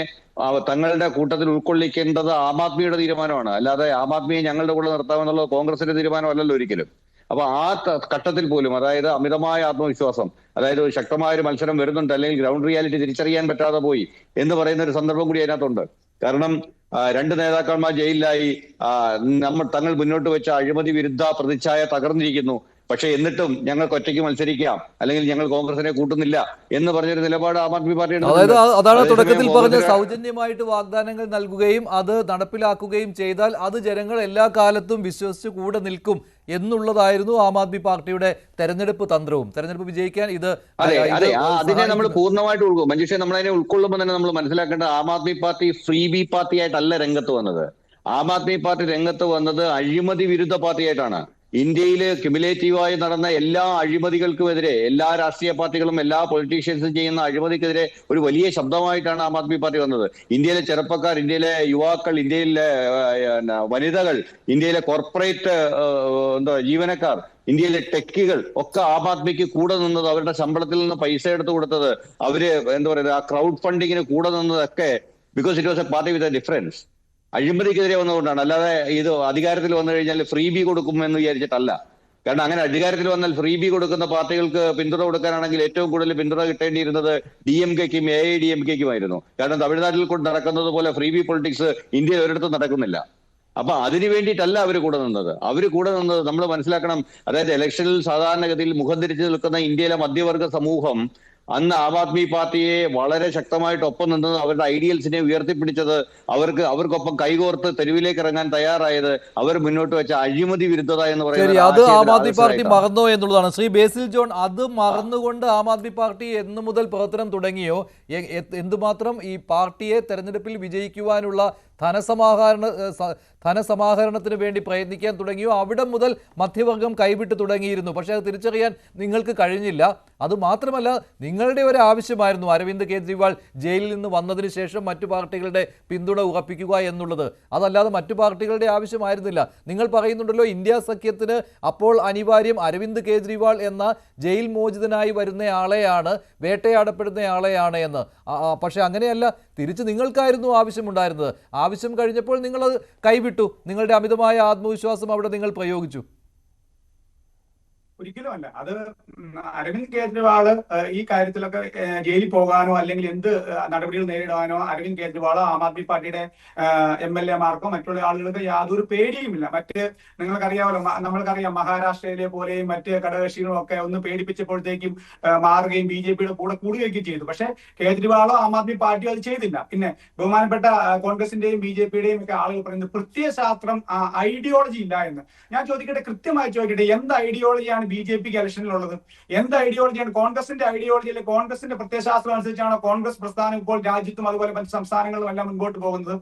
തങ്ങളുടെ കൂട്ടത്തിൽ ഉൾക്കൊള്ളിക്കേണ്ടത് ആം ആദ്മിയുടെ തീരുമാനമാണ്. അല്ലാതെ ആം ആദ്മിയെ ഞങ്ങളുടെ കൂടെ നിർത്താമെന്നുള്ളത് കോൺഗ്രസിന്റെ തീരുമാനമല്ലല്ലോ ഒരിക്കലും. അപ്പൊ ആ ഘട്ടത്തിൽ പോലും, അതായത് അമിതമായ ആത്മവിശ്വാസം, അതായത് ശക്തമായ ഒരു മത്സരം വരുന്നുണ്ട്, അല്ലെങ്കിൽ ഗ്രൗണ്ട് റിയാലിറ്റി തിരിച്ചറിയാൻ പറ്റാതെ പോയി എന്ന് പറയുന്ന ഒരു സന്ദർഭം കൂടി അതിനകത്തുണ്ട്. കാരണം 2 നേതാക്കന്മാർ ജയിലിലായി, തങ്ങൾ മുന്നോട്ട് വെച്ച അഴിമതി വിരുദ്ധ പ്രതിച്ഛായ തകർന്നിരിക്കുന്നു. പക്ഷെ എന്നിട്ടും ഞങ്ങൾക്ക് ഒറ്റയ്ക്ക് മത്സരിക്കാം, അല്ലെങ്കിൽ ഞങ്ങൾ കോൺഗ്രസിനെ കൂട്ടുന്നില്ല എന്ന് പറഞ്ഞൊരു നിലപാട് ആം ആദ്മി പാർട്ടി. അതായത് അതാണ് തുടക്കത്തിൽ പറഞ്ഞ, സൗജന്യമായിട്ട് വാഗ്ദാനങ്ങൾ നൽകുകയും അത് നടപ്പിലാക്കുകയും ചെയ്താൽ അത് ജനങ്ങൾ എല്ലാ കാലത്തും വിശ്വസിച്ച് കൂടെ നിൽക്കും എന്നുള്ളതായിരുന്നു ആം ആദ്മി പാർട്ടിയുടെ തെരഞ്ഞെടുപ്പ് തന്ത്രവും. തെരഞ്ഞെടുപ്പ് വിജയിക്കാൻ ഇത് അതിനെ നമ്മൾ പൂർണ്ണമായിട്ട് ഉൾക്കൊള്ളും. മഞ്ജുഷ, നമ്മളതിനെ ഉൾക്കൊള്ളുമ്പോൾ തന്നെ നമ്മൾ മനസ്സിലാക്കേണ്ടത് Aam Aadmi party free B party ആയിട്ടല്ല രംഗത്ത് വന്നത്. ആം ആദ്മി പാർട്ടി രംഗത്ത് വന്നത് അഴിമതി വിരുദ്ധ പാർട്ടിയായിട്ടാണ്. ഇന്ത്യയിൽ ക്യുമുലേറ്റീവായി നടന്ന എല്ലാ അഴിമതികൾക്കുമെതിരെ എല്ലാ രാഷ്ട്രീയ പാർട്ടികളും എല്ലാ പൊളിറ്റീഷ്യൻസും ചെയ്യുന്ന അഴിമതിക്കെതിരെ ഒരു വലിയ ശബ്ദമായിട്ടാണ് ആം ആദ്മി പാർട്ടി വന്നത്. ഇന്ത്യയിലെ ചെറുപ്പക്കാർ, ഇന്ത്യയിലെ യുവാക്കൾ, ഇന്ത്യയിലെ വനിതകൾ, ഇന്ത്യയിലെ കോർപ്പറേറ്റ് ജീവനക്കാർ, ഇന്ത്യയിലെ ടെക്കുകൾ ഒക്കെ ആം ആദ്മിക്ക് കൂടെ നിന്നത്, അവരുടെ ശമ്പളത്തിൽ നിന്ന് പൈസ എടുത്തു കൊടുത്തത്, അവര് ആ ക്രൗഡ് ഫണ്ടിങ്ങിന് കൂടെ നിന്നതൊക്കെ because it was a party with a difference. അഴിമതിക്കെതിരെ വന്നുകൊണ്ടാണ്. അല്ലാതെ ഇത് അധികാരത്തിൽ വന്നു കഴിഞ്ഞാൽ ഫ്രീ ബി കൊടുക്കുമെന്ന് വിചാരിച്ചിട്ടല്ല. കാരണം അങ്ങനെ അധികാരത്തിൽ വന്നാൽ ഫ്രീ ബി കൊടുക്കുന്ന പാർട്ടികൾക്ക് പിന്തുണ കൊടുക്കാനാണെങ്കിൽ ഏറ്റവും കൂടുതൽ പിന്തുണ കിട്ടേണ്ടിയിരുന്നത് DMK-ക്കും AIDMK-ക്കുമായിരുന്നു. കാരണം തമിഴ്നാട്ടിൽ കൊണ്ട് നടക്കുന്നത് പോലെ ഫ്രീ ബി പൊളിറ്റിക്സ് ഇന്ത്യയിൽ ഒരിടത്തും നടക്കുന്നില്ല. അപ്പൊ അതിനു വേണ്ടിയിട്ടല്ല അവർ കൂടെ നിന്നത്. നമ്മൾ മനസ്സിലാക്കണം. അതായത് ഇലക്ഷനിൽ സാധാരണഗതിയിൽ മുഖം തിരിച്ചു നിൽക്കുന്ന ഇന്ത്യയിലെ മധ്യവർഗ സമൂഹം അന്ന് ആം ആദ്മി പാർട്ടിയെ വളരെ ശക്തമായിട്ട് ഒപ്പം നിന്നത്, അവരുടെ ഐഡിയൽസിനെ ഉയർത്തിപ്പിടിച്ചത്, അവർക്കൊപ്പം കൈകോർത്ത് തെരുവിലേക്ക് ഇറങ്ങാൻ തയ്യാറായത് അവർ മുന്നോട്ട് വെച്ച അഴിമതി വിരുദ്ധത എന്ന് പറയുന്നത്. അത് ആം ആദ്മി പാർട്ടി മറന്നോ എന്നുള്ളതാണ്. ശ്രീ ബേസിൽ ജോൺ, അത് മറന്നുകൊണ്ട് ആം ആദ്മി പാർട്ടി എന്നു മുതൽ പ്രവർത്തനം തുടങ്ങിയോ? എന്തുമാത്രം ഈ പാർട്ടിയെ തെരഞ്ഞെടുപ്പിൽ വിജയിക്കുവാനുള്ള ധനസമാഹരണത്തിന് വേണ്ടി പ്രയത്നിക്കാൻ തുടങ്ങിയോ? അവിടെ മുതൽ മധ്യവർഗം കൈവിട്ട് തുടങ്ങിയിരുന്നു. പക്ഷേ അത് തിരിച്ചറിയാൻ നിങ്ങൾക്ക് കഴിഞ്ഞില്ല. അതുമാത്രമല്ല, നിങ്ങളുടെ ഒരു ആവശ്യമായിരുന്നു അരവിന്ദ് കെജ്രിവാൾ ജയിലിൽ നിന്ന് വന്നതിന് ശേഷം മറ്റു പാർട്ടികളുടെ പിന്തുണ ഉറപ്പിക്കുക എന്നുള്ളത്. അതല്ലാതെ മറ്റു പാർട്ടികളുടെ ആവശ്യമായിരുന്നില്ല. നിങ്ങൾ പറയുന്നുണ്ടല്ലോ ഇന്ത്യ സഖ്യത്തിന് അപ്പോൾ അനിവാര്യം അരവിന്ദ് കെജ്രിവാൾ എന്ന ജയിൽ മോചിതനായി വരുന്നയാളെയാണ്, വേട്ടയാടപ്പെടുന്നയാളെയാണ് എന്ന്. പക്ഷെ അങ്ങനെയല്ല, തിരിച്ച് നിങ്ങൾക്കായിരുന്നു ആവശ്യമുണ്ടായിരുന്നത്. ആവശ്യം കഴിഞ്ഞപ്പോൾ നിങ്ങളത് കൈവിട്ടു. നിങ്ങളുടെ അമിതമായ ആത്മവിശ്വാസം അവിടെ നിങ്ങൾ പ്രയോഗിച്ചു. ഒരിക്കലുമല്ല. അത് അരവിന്ദ് കേജ്രിവാള് ഈ കാര്യത്തിലൊക്കെ ജയിലിൽ പോകാനോ അല്ലെങ്കിൽ എന്ത് നടപടികൾ നേരിടാനോ അരവിന്ദ് കേജ്രിവാളോ ആം ആദ്മി പാർട്ടിയുടെ MLA മാർക്കോ മറ്റുള്ള ആളുകൾക്ക് യാതൊരു പേടിയുമില്ല. മറ്റ് നിങ്ങൾക്കറിയാമല്ലോ, നമ്മൾക്കറിയാം മഹാരാഷ്ട്രയിലെ പോലെയും മറ്റ് ഘടകകക്ഷികളും ഒക്കെ ഒന്ന് പേടിപ്പിച്ചപ്പോഴത്തേക്കും മാറുകയും BJPയുടെ കൂടെ കൂടുകയൊക്കെ ചെയ്തു. പക്ഷെ കേജ്രിവാളോ ആം ആദ്മി പാർട്ടിയോ അത് ചെയ്തില്ല. പിന്നെ ബഹുമാനപ്പെട്ട കോൺഗ്രസിന്റെയും BJPയുടെയും ഒക്കെ ആളുകൾ പറയുന്നത് പ്രത്യയശാസ്ത്രം ഐഡിയോളജി ഇല്ല എന്ന്. ഞാൻ ചോദിക്കട്ടെ, കൃത്യമായി ചോദിക്കട്ടെ, എന്ത് ഐഡിയോളജിയാണ് BJPക്ക് ഇലക്ഷനിലുള്ളത്? എന്ത് ഐഡിയോളജിയാണ് കോൺഗ്രസിന്റെ ഐഡിയോളജി? അല്ലെങ്കിൽ കോൺഗ്രസിന്റെ പ്രത്യയശാസ്ത്രം അനുസരിച്ചാണോ കോൺഗ്രസ് പ്രസ്ഥാനം ഇപ്പോൾ രാജ്യത്തും അതുപോലെ മറ്റ് സംസ്ഥാനങ്ങളിലും എല്ലാം മുൻപോട്ട് പോകുന്നത്?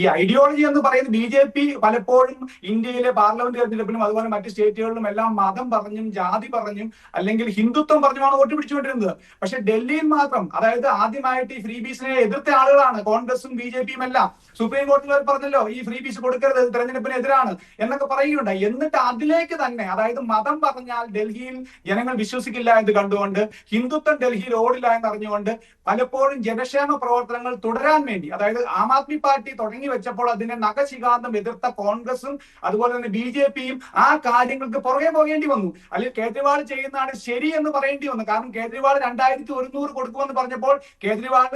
ഈ ഐഡിയോളജി എന്ന് പറയുന്നത് BJP പലപ്പോഴും ഇന്ത്യയിലെ പാർലമെന്റ് തെരഞ്ഞെടുപ്പിലും അതുപോലെ മറ്റ് സ്റ്റേറ്റുകളിലും എല്ലാം മതം പറഞ്ഞും ജാതി പറഞ്ഞും അല്ലെങ്കിൽ ഹിന്ദുത്വം പറഞ്ഞുമാണ് വോട്ട് പിടിച്ചുകൊണ്ടിരുന്നത്. പക്ഷെ ഡൽഹിയിൽ മാത്രം, അതായത് ആദ്യമായിട്ട് ഈ ഫ്രീ ബീസിനെ എതിർത്ത ആളുകളാണ് കോൺഗ്രസും BJPയും എല്ലാം. സുപ്രീം കോടതിയിൽ പറഞ്ഞല്ലോ ഈ ഫ്രീ ബീസ് കൊടുക്കരുത്, തെരഞ്ഞെടുപ്പിന് എതിരാണ് എന്നൊക്കെ പറയുകയുണ്ടായി. എന്നിട്ട് അതിലേക്ക് തന്നെ, അതായത് മതം പറഞ്ഞാൽ ഡൽഹിയിൽ ജനങ്ങൾ വിശ്വസിക്കില്ല എന്ന് കണ്ടുകൊണ്ട്, ഹിന്ദുത്വം ഡൽഹിയിൽ ഓടില്ല എന്ന് അറിഞ്ഞുകൊണ്ട് പലപ്പോഴും ജനക്ഷേമ പ്രവർത്തനങ്ങൾ തുടരാൻ വേണ്ടി, അതായത് ആം ആദ്മി പാർട്ടി തുടങ്ങി വെച്ചപ്പോൾ അതിനെ നഖശിഖാന്തം എതിർത്ത കോൺഗ്രസും അതുപോലെ തന്നെ BJPയും ആ കാര്യങ്ങൾക്ക് പുറകെ പോകേണ്ടി വന്നു. അല്ലെങ്കിൽ കേജ്രിവാൾ ചെയ്യുന്നതാണ് ശരി എന്ന് പറയേണ്ടി വന്നു. കാരണം കേജ്രിവാൾ 2100 കൊടുക്കുമെന്ന് പറഞ്ഞപ്പോൾ കേജ്രിവാൾ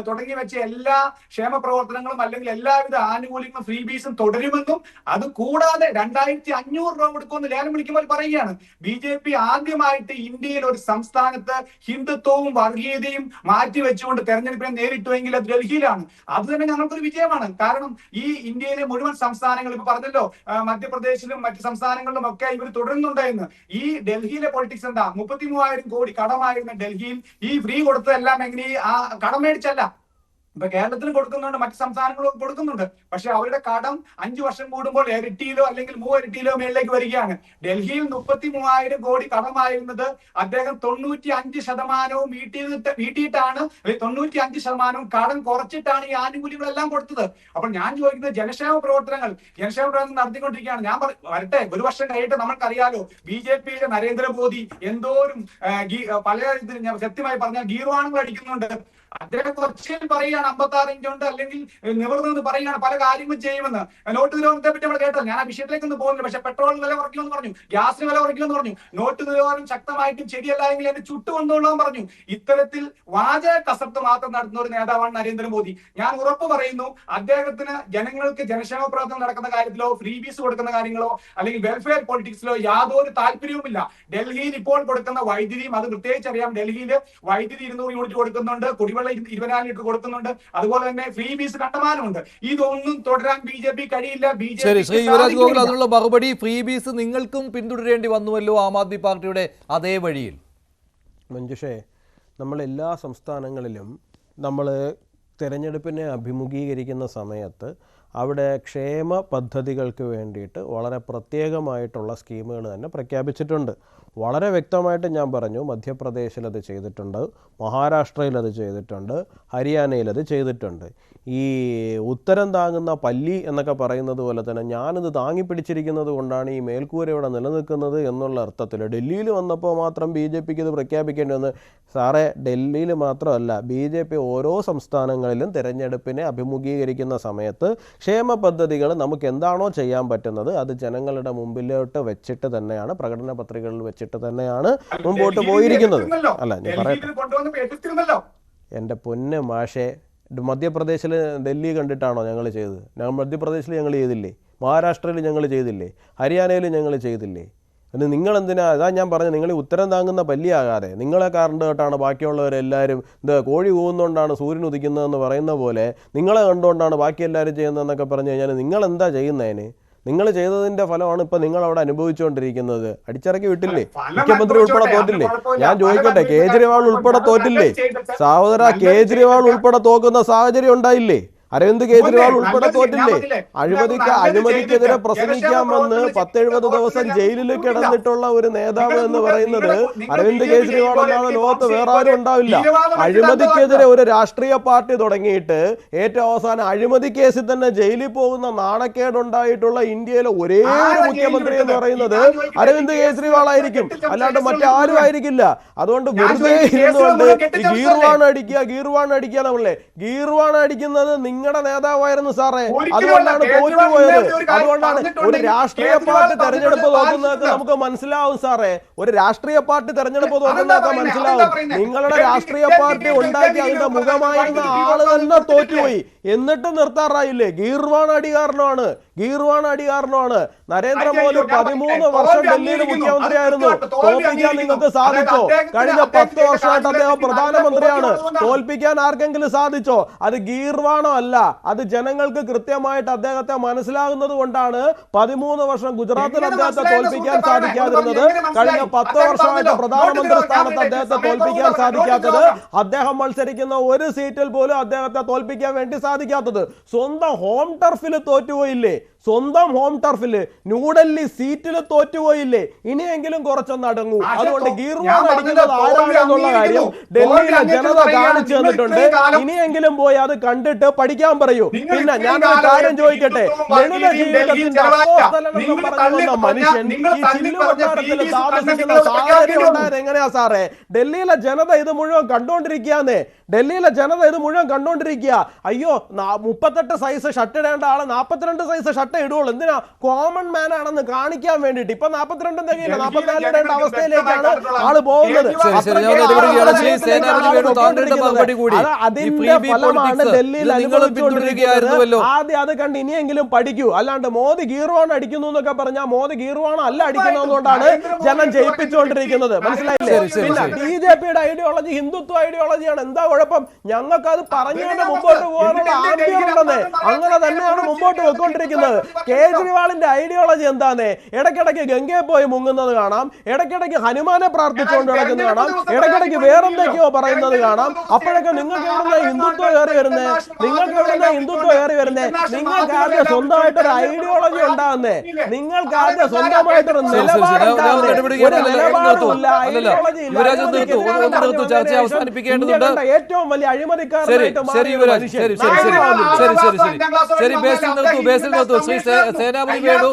തുടങ്ങി വെച്ച എല്ലാ ക്ഷേമ പ്രവർത്തനങ്ങളും അല്ലെങ്കിൽ എല്ലാവിധ ആനുകൂല്യങ്ങളും ഫ്രീ ബീസും തുടരുമെന്നും അത് കൂടാതെ 2500 രൂപ കൊടുക്കുമെന്ന് ലേലം വിളിക്കുമ്പോൾ പറയുകയാണ്. BJP ആദ്യമായിട്ട് ഇന്ത്യയിൽ ഒരു സംസ്ഥാനത്ത് ഹിന്ദുത്വവും വർഗീയതയും മാറ്റിവെച്ചുകൊണ്ട് തെരഞ്ഞെടുപ്പിനെ നേരിട്ടുവെങ്കിൽ അത് ഡൽഹിയിലാണ്. അത് തന്നെ ഞങ്ങൾക്കൊരു വിജയമാണ്. കാരണം ഈ ഇന്ത്യയിലെ മുഴുവൻ സംസ്ഥാനങ്ങളും ഇപ്പൊ പറഞ്ഞല്ലോ, മധ്യപ്രദേശിലും മറ്റ് സംസ്ഥാനങ്ങളിലും ഒക്കെ ഇവർ തുടരുന്നുണ്ടായിരുന്നു. ഈ ഡൽഹിയിലെ പൊളിറ്റിക്സ് എന്താ? 33,000 കോടി കടമായിരുന്ന ഡൽഹിയിൽ ഈ ഫ്രീ കൊടുത്തതെല്ലാം എങ്ങനെ ആ കടം മേടിച്ചല്ല. ഇപ്പൊ കേരളത്തിന് കൊടുക്കുന്നുണ്ട്, മറ്റ് സംസ്ഥാനങ്ങളും കൊടുക്കുന്നുണ്ട്. പക്ഷെ അവരുടെ കടം 5 വർഷം കൂടുമ്പോൾ ഇരട്ടിയിലോ അല്ലെങ്കിൽ 3 ഇരട്ടിയിലോ മേളിലേക്ക് വരികയാണ്. ഡൽഹിയിൽ 33,000 കോടി കടമായിരുന്നത് അദ്ദേഹം 95% വീട്ടിയിട്ടാണ്, 95% കടം കുറച്ചിട്ടാണ് ഈ ആനുകൂല്യങ്ങളെല്ലാം കൊടുത്തത്. അപ്പോൾ ഞാൻ ചോദിക്കുന്നത്, ജനക്ഷേമ പ്രവർത്തനങ്ങൾ നടത്തിക്കൊണ്ടിരിക്കുകയാണ്. ഞാൻ വരട്ടെ, ഒരു വർഷം കഴിയിട്ട് നമ്മൾക്കറിയാലോ BJPയുടെ നരേന്ദ്രമോദി എന്തോരും പല സത്യമായി പറഞ്ഞാൽ ഗീർവാണങ്ങൾ അടിക്കുന്നുണ്ട്. അദ്ദേഹം കൊച്ചിയിൽ പറയുകയാണ് 56 ഇഞ്ചുണ്ട് അല്ലെങ്കിൽ നിവർന്ന് പറയുകയാണ് പല കാര്യങ്ങളും ചെയ്യുമെന്ന്. നോട്ട് നിരോധനത്തെ പറ്റി നമ്മൾ കേട്ടോ, ഞാൻ ആ വിഷയത്തിലേക്കൊന്നും പോകുന്നില്ല. പക്ഷെ പെട്രോളിന് വില കുറയ്ക്കുമെന്ന് പറഞ്ഞു, ഗ്യാസിന് വില കുറയ്ക്കുമെന്ന് പറഞ്ഞു, നോട്ട് നിരോധനം ശക്തമായിട്ടും ശരിയല്ല എങ്കിൽ എന്നെ ചുട്ടുകൊണ്ടുകൊള്ളാൻ പറഞ്ഞു. ഇത്തരത്തിൽ വാചക കസർത്ത് മാത്രം നടത്തുന്ന ഒരു നേതാവാണ് നരേന്ദ്രമോദി. ഞാൻ ഉറപ്പ് പറയുന്നു, അദ്ദേഹത്തിന് ജനങ്ങൾക്ക് ജനക്ഷേമ പ്രവർത്തനം നടക്കുന്ന കാര്യത്തിലോ ഫ്രീ ബീസ് കൊടുക്കുന്ന കാര്യങ്ങളോ അല്ലെങ്കിൽ വെൽഫെയർ പൊളിറ്റിക്സിലോ യാതൊരു താല്പര്യവുമില്ല. ഡൽഹിയിൽ ഇപ്പോൾ കൊടുക്കുന്ന വൈദ്യുതിയും അത് പ്രത്യേകിച്ച് അറിയാം. ഡൽഹിയിൽ വൈദ്യുതി 200 യൂണിറ്റ് കൊടുക്കുന്നുണ്ട്, കുടിവെള്ളം 24 ലിറ്റർ കൊടുക്കുന്നുണ്ട്, അതുപോലെ തന്നെ ഫ്രീ ബീസ് കണ്ടമാനമുണ്ട്. ഇതൊന്നും തുടരാൻ BJP കഴിയില്ല. ശരി, ശ്രീ യുവരാജ് ഗോകുൽ, അതിനുള്ള മറുപടി, ഫ്രീ ബീസ് നിങ്ങൾക്കും പിന്തുടരേണ്ടി വന്നുവല്ലോ ആം ആദ്മി പാർട്ടിയുടെ അതേ വഴിയിൽ. മഞ്ജുഷേ, നമ്മൾ എല്ലാ സംസ്ഥാനങ്ങളിലും നമ്മൾ തിരഞ്ഞെടുപ്പിനെ അഭിമുഖീകരിക്കുന്ന സമയത്ത് അവിടെ ക്ഷേമ പദ്ധതികൾക്ക് വേണ്ടിയിട്ട് വളരെ പ്രത്യേകമായിട്ടുള്ള സ്കീമുകൾ തന്നെ പ്രഖ്യാപിച്ചിട്ടുണ്ട്. വളരെ വ്യക്തമായിട്ട് ഞാൻ പറഞ്ഞു, മധ്യപ്രദേശിൽ അത് ചെയ്തിട്ടുണ്ട്, മഹാരാഷ്ട്രയിൽ അത് ചെയ്തിട്ടുണ്ട്, ഹരിയാനയിൽ അത് ചെയ്തിട്ടുണ്ട്. ഈ ഉത്തരം താങ്ങുന്ന പല്ലി എന്നൊക്കെ പറയുന്നത് പോലെ തന്നെ ഞാനിത് താങ്ങിപ്പിടിച്ചിരിക്കുന്നത് കൊണ്ടാണ് ഈ മേൽക്കൂര ഇവിടെ നിലനിൽക്കുന്നത് എന്നുള്ള അർത്ഥത്തിൽ ഡൽഹിയിൽ വന്നപ്പോൾ മാത്രം BJPക്ക് ഇത് പ്രഖ്യാപിക്കേണ്ടി വന്നു. സാറേ, ഡൽഹിയിൽ മാത്രമല്ല, BJP ഓരോ സംസ്ഥാനങ്ങളിലും തിരഞ്ഞെടുപ്പിനെ അഭിമുഖീകരിക്കുന്ന സമയത്ത് ക്ഷേമ പദ്ധതികൾ നമുക്ക് എന്താണോ ചെയ്യാൻ പറ്റുന്നത് അത് ജനങ്ങളുടെ മുമ്പിലോട്ട് വെച്ചിട്ട് തന്നെയാണ്, പ്രകടന പത്രികകളിൽ വെച്ചിട്ട് തന്നെയാണ് മുമ്പോട്ട് പോയിരിക്കുന്നത്. അല്ല, ഞാൻ പറയാം, എൻ്റെ പൊന്ന് മാഷേ, മധ്യപ്രദേശിൽ ഡൽഹി കണ്ടിട്ടാണോ ഞങ്ങൾ ചെയ്തത്? മധ്യപ്രദേശിൽ ഞങ്ങൾ ചെയ്തില്ലേ? മഹാരാഷ്ട്രയിൽ ഞങ്ങൾ ചെയ്തില്ലേ? ഹരിയാനയിൽ ഞങ്ങൾ ചെയ്തില്ലേ? പിന്നെ നിങ്ങളെന്തിനാ, അതാ ഞാൻ പറഞ്ഞു, നിങ്ങൾ ഉത്തരം താങ്ങുന്ന പല്ലിയാകാതെ നിങ്ങളെ കണ്ടുകൊണ്ടാണ് ബാക്കിയുള്ളവരെല്ലാവരും കോഴി കൂവുന്നതുകൊണ്ടാണ് സൂര്യൻ ഉദിക്കുന്നതെന്ന് പറയുന്ന പോലെ നിങ്ങളെ കണ്ടുകൊണ്ടാണ് ബാക്കി എല്ലാവരും ചെയ്യുന്നതെന്നൊക്കെ പറഞ്ഞു കഴിഞ്ഞാൽ നിങ്ങളെന്താ ചെയ്യുന്നതിന്? നിങ്ങൾ ചെയ്തതിന്റെ ഫലമാണ് ഇപ്പൊ നിങ്ങൾ അവിടെ അനുഭവിച്ചുകൊണ്ടിരിക്കുന്നത്. അടിച്ചിറക്കി വിട്ടില്ലേ? മുഖ്യമന്ത്രി ഉൾപ്പെടെ തോറ്റില്ലേ? ഞാൻ ചോദിക്കട്ടെ, കേജ്രിവാൾ ഉൾപ്പെടെ തോറ്റില്ലേ? സഹോദര, കേജ്രിവാൾ ഉൾപ്പെടെ തോക്കുന്ന സാഹചര്യം ഉണ്ടായില്ലേ? അരവിന്ദ് കേജ്രിവാൾ ഉൾപ്പെടെ തോറ്റില്ലേ? അഴിമതിക്കെതിരെ പ്രസംഗിക്കാമെന്ന് 10-70 ദിവസം ജയിലിൽ കിടന്നിട്ടുള്ള ഒരു നേതാവ് എന്ന് പറയുന്നത് അരവിന്ദ് കേജ്രിവാൾ എന്നാണ്. ലോകത്ത് വേറെ ആരും ഉണ്ടാവില്ല. അഴിമതിക്കെതിരെ ഒരു രാഷ്ട്രീയ പാർട്ടി തുടങ്ങിയിട്ട് ഏറ്റവും അവസാനം അഴിമതി കേസിൽ തന്നെ ജയിലിൽ പോകുന്ന നാണക്കേടുണ്ടായിട്ടുള്ള ഇന്ത്യയിലെ ഒരേ ഒരു മുഖ്യമന്ത്രി എന്ന് പറയുന്നത് അരവിന്ദ് കേജ്രിവാൾ ആയിരിക്കും, അല്ലാണ്ട് മറ്റാരും ആയിരിക്കില്ല. അതുകൊണ്ട് വെറുതെ ഇരുന്നുകൊണ്ട് ഗീർവാൺ അടിക്കുക നമ്മളെ ഗീർവാൺ അടിക്കുന്നത് നിങ്ങളുടെ നേതാവായിരുന്നു സാറേ. ഒരിക്കലും അതുകൊണ്ടാണ് അല്ല. തോറ്റുപോയത്. ഒരു കാര്യം അതുകൊണ്ടാണ് ഒരു പറഞ്ഞിട്ടുണ്ടെങ്കിൽ രാഷ്ട്രീയ കേജ്രിവാൾ പാർട്ടി തെരഞ്ഞെടുപ്പ് നോക്കുന്നതൊക്കെ പറഞ്ഞിട്ടുണ്ട്. നമുക്ക് മനസ്സിലാവും സാറേ. ഒരു രാഷ്ട്രീയ പാർട്ടി തെരഞ്ഞെടുപ്പ് അതെന്താ നോക്കുന്നതൊക്കെ പറയുന്നത്? മനസ്സിലാവും. അതെന്താ പറയുന്നത്? നിങ്ങളുടെ രാഷ്ട്രീയ പാർട്ടി ഉണ്ടാക്കി അതിന്റെ മുഖമായിരുന്ന ആള് തന്നെ തോറ്റുപോയി. എന്നിട്ട് നിർത്താറായില്ലേ? ഗീർവാൺ അടികാരനാണ്, ഗീർവാൺ അടികാരനാണ്. നരേന്ദ്രമോദി 13 വർഷം ഡൽഹിയിൽ മുഖ്യമന്ത്രിയായിരുന്നു. തോൽപ്പിക്കാൻ നിങ്ങൾക്ക് സാധിച്ചോ? കഴിഞ്ഞ 10 വർഷമായിട്ട് അദ്ദേഹം പ്രധാനമന്ത്രിയാണ്. തോൽപ്പിക്കാൻ ആർക്കെങ്കിലും സാധിച്ചോ? അത് ഗീർവാണോ അല്ല, അത് ജനങ്ങൾക്ക് കൃത്യമായിട്ട് അദ്ദേഹത്തെ മനസ്സിലാകുന്നത് കൊണ്ടാണ് 13 വർഷം ഗുജറാത്തിൽ അദ്ദേഹത്തെ തോൽപ്പിക്കാൻ സാധിക്കാതിരുന്നത്. കഴിഞ്ഞ 10 വർഷമായിട്ട് പ്രധാനമന്ത്രി സ്ഥാനത്ത് അദ്ദേഹത്തെ തോൽപ്പിക്കാൻ സാധിക്കാത്തത്. അദ്ദേഹം മത്സരിക്കുന്ന ഒരു സീറ്റിൽ പോലും അദ്ദേഹത്തെ തോൽപ്പിക്കാൻ വേണ്ടി സാധിക്കാത്തത്. സ്വന്തം ഹോം ടർഫിൽ തോറ്റുപോയില്ലേ? സ്വന്തം ഹോം ടർഫിൽ ന്യൂഡൽഹി സീറ്റിൽ തോറ്റുപോയില്ലേ? ഇനിയെങ്കിലും കുറച്ചൊന്ന് അടങ്ങൂ. അതുകൊണ്ട് ഗീർവാൺ അടിക്കുന്നത് ആരാണെന്നുള്ള കാര്യം ഡൽഹിയിലെ ജനത കാണിച്ചു തന്നിട്ടുണ്ട്. ഇനിയെങ്കിലും പോയി അത് കണ്ടിട്ട് പഠിക്കാൻ പറയൂ. പിന്നെ ഞാനൊരു കാര്യം ചോദിക്കട്ടെ, ലളിത ജീവിതത്തിന്റെ അപ്പോസ്തലനെന്ന് പറഞ്ഞു വന്ന മനുഷ്യൻ ഈ ചില്ലു കൊട്ടാരത്തിൽ താമസിക്കുന്ന സാഹചര്യം ഉണ്ടായത് എങ്ങനെയാ സാറേ? ഡൽഹിയിലെ ജനത ഇത് മുഴുവൻ കണ്ടുകൊണ്ടിരിക്കുകയാന്നേ. ഡൽഹിയിലെ ജനത ഇത് മുഴുവൻ കണ്ടുകൊണ്ടിരിക്കുക. അയ്യോ 38 സൈസ് ഷർട്ട് ഇടേണ്ട ആള് 42 സൈസ് ഷർട്ട് ഇടുള്ളൂ. എന്തിനാ? കോമൺ മാൻ ആണെന്ന് കാണിക്കാൻ വേണ്ടിട്ട്. ഇപ്പൊ 42 തികയില്ല, 44 ഇടേണ്ട അവസ്ഥയിലേക്കാണ് ആള് പോകുന്നത്. അതിന്റെ ഫലമാണ് ഡൽഹിയിൽ അനുഭവിച്ചുകൊണ്ടിരിക്കുന്നത്. ആദ്യം അത് കണ്ട് ഇനിയെങ്കിലും പഠിക്കൂ. അല്ലാണ്ട് മോദി ഗീർവാൺ അടിക്കുന്നു എന്നൊക്കെ പറഞ്ഞാൽ മോദി ഗീർവാൺ അല്ല അടിക്കുന്നതുകൊണ്ടാണ് ജനം ജയിപ്പിച്ചുകൊണ്ടിരിക്കുന്നത്. മനസ്സിലായില്ലേ? പിന്നെ BJPയുടെ ഐഡിയോളജി ഹിന്ദുത്വ ഐഡിയോളജിയാണ്. എന്താ കുഴപ്പം? ഞങ്ങൾക്ക് അത് പറഞ്ഞുകൊണ്ട് മുമ്പോട്ട് പോകാനുള്ള ആംബിയറുണ്ടെന്ന്. അങ്ങനെ തന്നെയാണ് മുമ്പോട്ട് പോയിക്കൊണ്ടിരിക്കുന്നത്. കേജ്രിവാളിന്റെ ഐഡിയോളജി എന്താന്നേ? ഇടയ്ക്കിടയ്ക്ക് ഗംഗയെ പോയി മുങ്ങുന്നത് കാണാം, ഇടയ്ക്കിടയ്ക്ക് ഹനുമാനെ പ്രാർത്ഥിച്ചുകൊണ്ട് നടക്കുന്നത് കാണാം, ഇടയ്ക്കിടയ്ക്ക് വേറെന്തൊക്കെയോ പറയുന്നത് കാണാം. അപ്പോഴൊക്കെ നിങ്ങൾക്ക് എവിടുന്ന ഹിന്ദുത്വം കയറി വരുന്നേ? നിങ്ങൾക്ക് എവിടുന്ന ഹിന്ദുത്വം കയറി വരുന്നേ? നിങ്ങൾക്ക് ആദ്യം സ്വന്തമായിട്ടൊരു ഐഡിയോളജി ഉണ്ടാകുന്നേ. നിങ്ങൾക്ക് ആദ്യം സ്വന്തമായിട്ടൊരു ഏറ്റവും വലിയ അഴിമതിക്കാരനായിട്ട് സേനാപതി വേണു,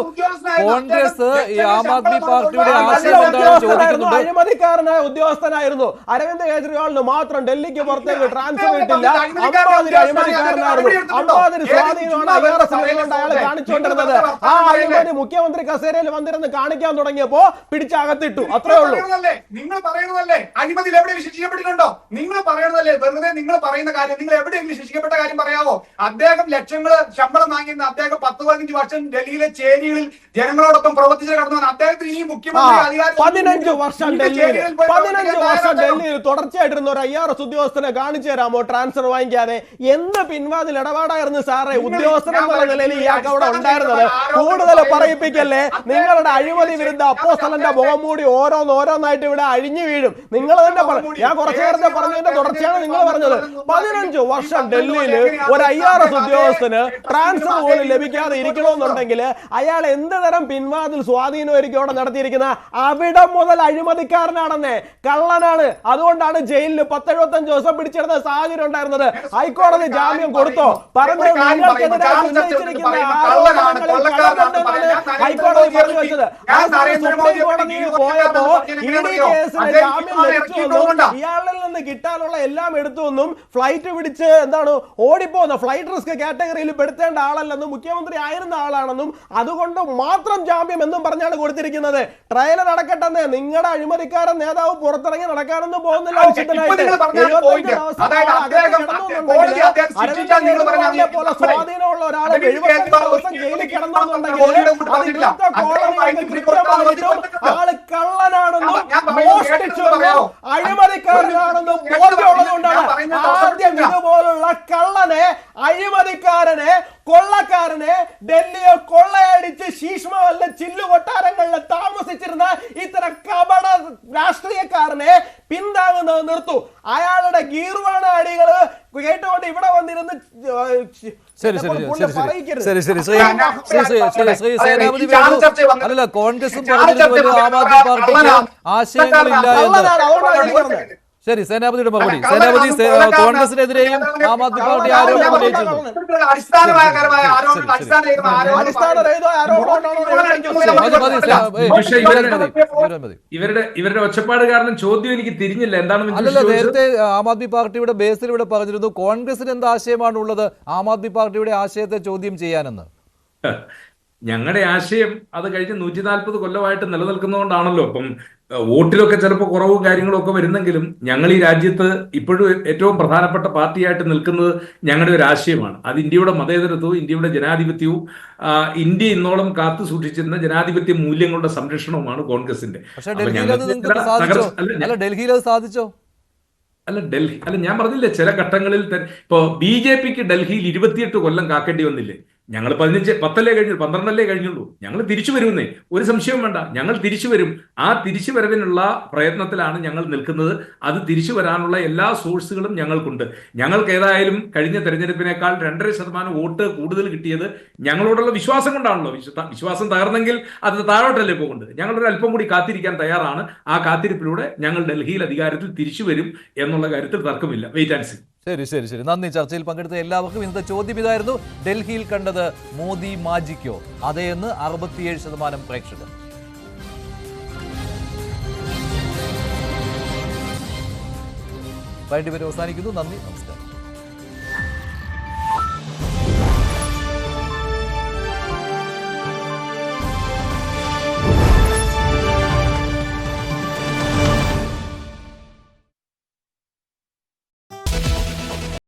കോൺഗ്രസ് ഈ ആം ആദ്മി പാർട്ടിയുടെ ആശയം എന്താണെന്ന് ചോദിക്കുന്നുണ്ട്. അഴിമതിക്കാരനായ ഉദ്യോഗസ്ഥനായിരുന്നു. അരവിന്ദ് കെജ്രിവാളിന് മാത്രം ഡൽഹിക്ക് പുറത്തേക്ക് ട്രാൻസ്ഫർ കിട്ടില്ല. അമ്മാതിരി അഴിമതിക്കാരനായിരുന്നു. അമ്മാതിരി സ്വാധീനമാണ് IRS അയാൾ കാണിച്ചുകൊണ്ടിരുന്നത്. ആ അഴിമതി മുഖ്യമന്ത്രി കസേരയിൽ വന്നിരുന്ന് കാണിക്കാൻ തുടങ്ങിയപ്പോ പിടിച്ചകത്തിട്ടു. അത്രേ ഉള്ളൂ. നിങ്ങൾ പറയുന്നതല്ലേ അഴിമതിയിൽ എവിടെയെങ്കിലും ശിക്ഷിക്കപ്പെട്ടിട്ടുണ്ടോ? നിങ്ങൾ പറയുന്നതല്ലേ വെറുതെ നിങ്ങൾ പറയുന്ന കാര്യം. നിങ്ങൾ എവിടെയെങ്കിലും ശിക്ഷിക്കപ്പെട്ട കാര്യം പറയാവോ? അദ്ദേഹം ലക്ഷങ്ങൾ ശമ്പളം വാങ്ങിയിരുന്ന അദ്ദേഹം 10-15 വർഷം ഡൽഹിയിലെ ചേരികളിൽ ജനങ്ങളോടൊപ്പം പ്രവർത്തിച്ച് കടന്നു. അദ്ദേഹത്തിന് ഈ മുഖ്യമന്ത്രി 15 വർഷം ഡൽഹിയിൽ തുടർച്ചയായിട്ടിരുന്ന ഒരു IRS ഉദ്യോഗസ്ഥനെ കാണിച്ചു തരാമോ ട്രാൻസ്ഫർ വാങ്ങിക്കാതെ? എന്ത് പിൻവാതിൽ ഇടപാടായിരുന്നു സാറേ ഉദ്യോഗസ്ഥൻ എന്നുള്ള നിലയിൽ ഇയാൾക്ക് അവിടെ ഉണ്ടായിരുന്നത്? കൂടുതൽ പറയിപ്പിക്കല്ലേ. നിങ്ങളുടെ അഴിമതി വിരുദ്ധ അപ്പോസ്തലന്റെ മുഖം മൂടി ഓരോന്നായിട്ട് ഇവിടെ അഴിഞ്ഞു വീഴും. നിങ്ങൾ തന്നെ ഞാൻ കുറച്ചു നേരത്തെ പറഞ്ഞതിന്റെ തുടർച്ചയാണ് നിങ്ങൾ പറഞ്ഞത്. 15 വർഷം ഡൽഹിയിൽ ഒരു IRS ഉദ്യോഗസ്ഥന് ട്രാൻസ്ഫർ പോലും ലഭിക്കാതെ ഇരിക്കണമെന്നുണ്ടെങ്കിൽ അയാൾ എന്ത് തരം പിൻവാതിൽ സ്വാധീനമായിരിക്കും അവിടെ നടത്തിയിരിക്കുന്നത്? അവിടെ മുതൽ അഴിമതിക്കാരനാണെന്നേ, കള്ളനാണ്. അതുകൊണ്ടാണ് ജയിലിൽ 10-75 ദിവസം പിടിച്ചെടുത്ത സാഹചര്യം ഉണ്ടായിരുന്നത്. ഹൈക്കോടതി ജാമ്യം കൊടുത്തോ? പറഞ്ഞത് നിങ്ങൾക്കെതിരെ ഉന്നയിച്ചിരിക്കുന്ന ഹൈക്കോടതി പറഞ്ഞു വെച്ചത്. സുപ്രീം കോടതിയിൽ പോയപ്പോ ED കേസിന് ജാമ്യം ലഭിച്ചുവെന്നും ഇയാളിൽ നിന്ന് കിട്ടാനുള്ള എല്ലാം എടുത്തുവെന്നും ഫ്ലൈറ്റ് പിടിച്ച് ഓടിപ്പോകുന്ന ഫ്ലൈറ്റ് റിസ്ക് കാറ്റഗറിയിൽ പെടുത്തേണ്ട ആളല്ലെന്നും മുഖ്യമന്ത്രി ആയിരുന്ന ആളാണെന്നും അതുകൊണ്ട് മാത്രം ജാമ്യം എന്നും പറഞ്ഞാണ് കൊടുത്തിരിക്കുന്നത്. ട്രയൽ നടക്കട്ടെന്നേ. നിങ്ങളുടെ അഴിമതിക്കാരൻ നേതാവ് പുറത്തിറങ്ങി നടക്കാനൊന്നും പോകുന്നില്ല. പോലെ സ്വാധീനമുള്ള ഒരാളെ 75 ദിവസം ജയിലിൽ കിടന്നുണ്ടെങ്കിൽ ആള് കള്ളനാണെന്നും മോഷ്ടിച്ചുവെന്നും അഴിമതിക്കാരനാണെന്നും ബോധ്യമുള്ളതുകൊണ്ടാണ് ആദ്യം ഇതുപോലുള്ള കള്ളനെ, അഴിമതിക്കാരനെ, കൊള്ളക്കാരനെ ഡൽഹിയെ കൊള്ളയടിച്ച് ശീഷ്മവല്ല ചില്ലു കൊട്ടാരങ്ങളിൽ താമസിച്ചിരുന്ന ഇത്തരം കപട രാഷ്ട്രീയക്കാരനെ പിന്താങ്ങുന്നത് നിർത്തു. അയാളുടെ ഗീർവാണ അടികള് കേട്ടുകൊണ്ട് ഇവിടെ വന്നിരുന്ന് അല്ല കോൺഗ്രസും പറഞ്ഞിരുന്നു ആം ആദ്മി പാർട്ടിക്ക് ആശയങ്ങളില്ല എന്ന്. ശരി, സേനാപതിയുടെ മറുപടി. സേനാപതി കോൺഗ്രസിനെതിരെയും ആം ആദ്മി പാർട്ടി ആരോപണം ഉന്നയിച്ചിരുന്നു. അടിസ്ഥാനപരമായ ആരോപണം, ഇവരുടെ ഒച്ചപ്പാട് കാരണം ചോദ്യം എനിക്ക് തിരിഞ്ഞില്ല. എന്താണ്? അല്ലല്ല, നേരത്തെ ആം ആദ്മി പാർട്ടിയുടെ ബേസിൽ ഇവിടെ പറഞ്ഞിരുന്നു കോൺഗ്രസിന് എന്ത് ആശയമാണ് ഉള്ളത് ആം ആദ്മി പാർട്ടിയുടെ ആശയത്തെ ചോദ്യം ചെയ്യാനെന്ന്. ഞങ്ങളുടെ ആശയം അത് കഴിഞ്ഞ് 140 കൊല്ലമായിട്ട് നിലനിൽക്കുന്നതുകൊണ്ടാണല്ലോ. അപ്പം വോട്ടിലൊക്കെ ചിലപ്പോൾ കുറവും കാര്യങ്ങളും ഒക്കെ വരുന്നെങ്കിലും ഞങ്ങൾ ഈ രാജ്യത്ത് ഇപ്പോഴും ഏറ്റവും പ്രധാനപ്പെട്ട പാർട്ടിയായിട്ട് നിൽക്കുന്നത് ഞങ്ങളുടെ ഒരു ആശയമാണ്. അത് ഇന്ത്യയുടെ മതേതരത്വവും ഇന്ത്യയുടെ ജനാധിപത്യവും ഇന്ത്യ ഇന്നോളം കാത്തു സൂക്ഷിച്ചിരുന്ന ജനാധിപത്യ മൂല്യങ്ങളുടെ സംരക്ഷണവുമാണ് കോൺഗ്രസിന്റെ. ഡൽഹിയിൽ അത് സാധിച്ചോ? അല്ല, ഞാൻ പറഞ്ഞില്ലേ, ചില ഘട്ടങ്ങളിൽ ഇപ്പോ BJPക്ക് ഡൽഹിയിൽ 28 കൊല്ലം കാക്കേണ്ടി വന്നില്ലേ? ഞങ്ങൾ 10 കഴിഞ്ഞു, 12 കഴിഞ്ഞുള്ളൂ. ഞങ്ങൾ തിരിച്ചു വരുന്നേ, ഒരു സംശയവും വേണ്ട, ഞങ്ങൾ തിരിച്ചു വരും. ആ തിരിച്ചു വരവിനുള്ള പ്രയത്നത്തിലാണ് ഞങ്ങൾ നിൽക്കുന്നത്. അത് തിരിച്ചു വരാനുള്ള എല്ലാ സോഴ്സുകളും ഞങ്ങൾക്കുണ്ട്. ഞങ്ങൾക്ക് ഏതായാലും കഴിഞ്ഞ തെരഞ്ഞെടുപ്പിനേക്കാൾ 2.5% വോട്ട് കൂടുതൽ കിട്ടിയത് ഞങ്ങളോടുള്ള വിശ്വാസം കൊണ്ടാണല്ലോ. വിശ്വാസം തകർന്നെങ്കിൽ അത് താഴോട്ടല്ലേ പോകുന്നത്. ഞങ്ങളൊരു അല്പം കൂടി കാത്തിരിക്കാൻ തയ്യാറാണ്. ആ കാത്തിരിപ്പിലൂടെ ഞങ്ങൾ ഡൽഹിയിൽ അധികാരത്തിൽ തിരിച്ചു വരും എന്നുള്ള കാര്യത്തിൽ തർക്കമില്ല. Wait and see. ശരി. നന്ദി. ചർച്ചയിൽ പങ്കെടുത്ത എല്ലാവർക്കും. ഇന്നത്തെ ചോദ്യം ഇതായിരുന്നു: ഡൽഹിയിൽ കണ്ടത് മോദി മാജിക്കോ? അതേന്ന് 67% പ്രേക്ഷകർ. അവസാനിക്കുന്നു. നന്ദി, നമസ്കാരം.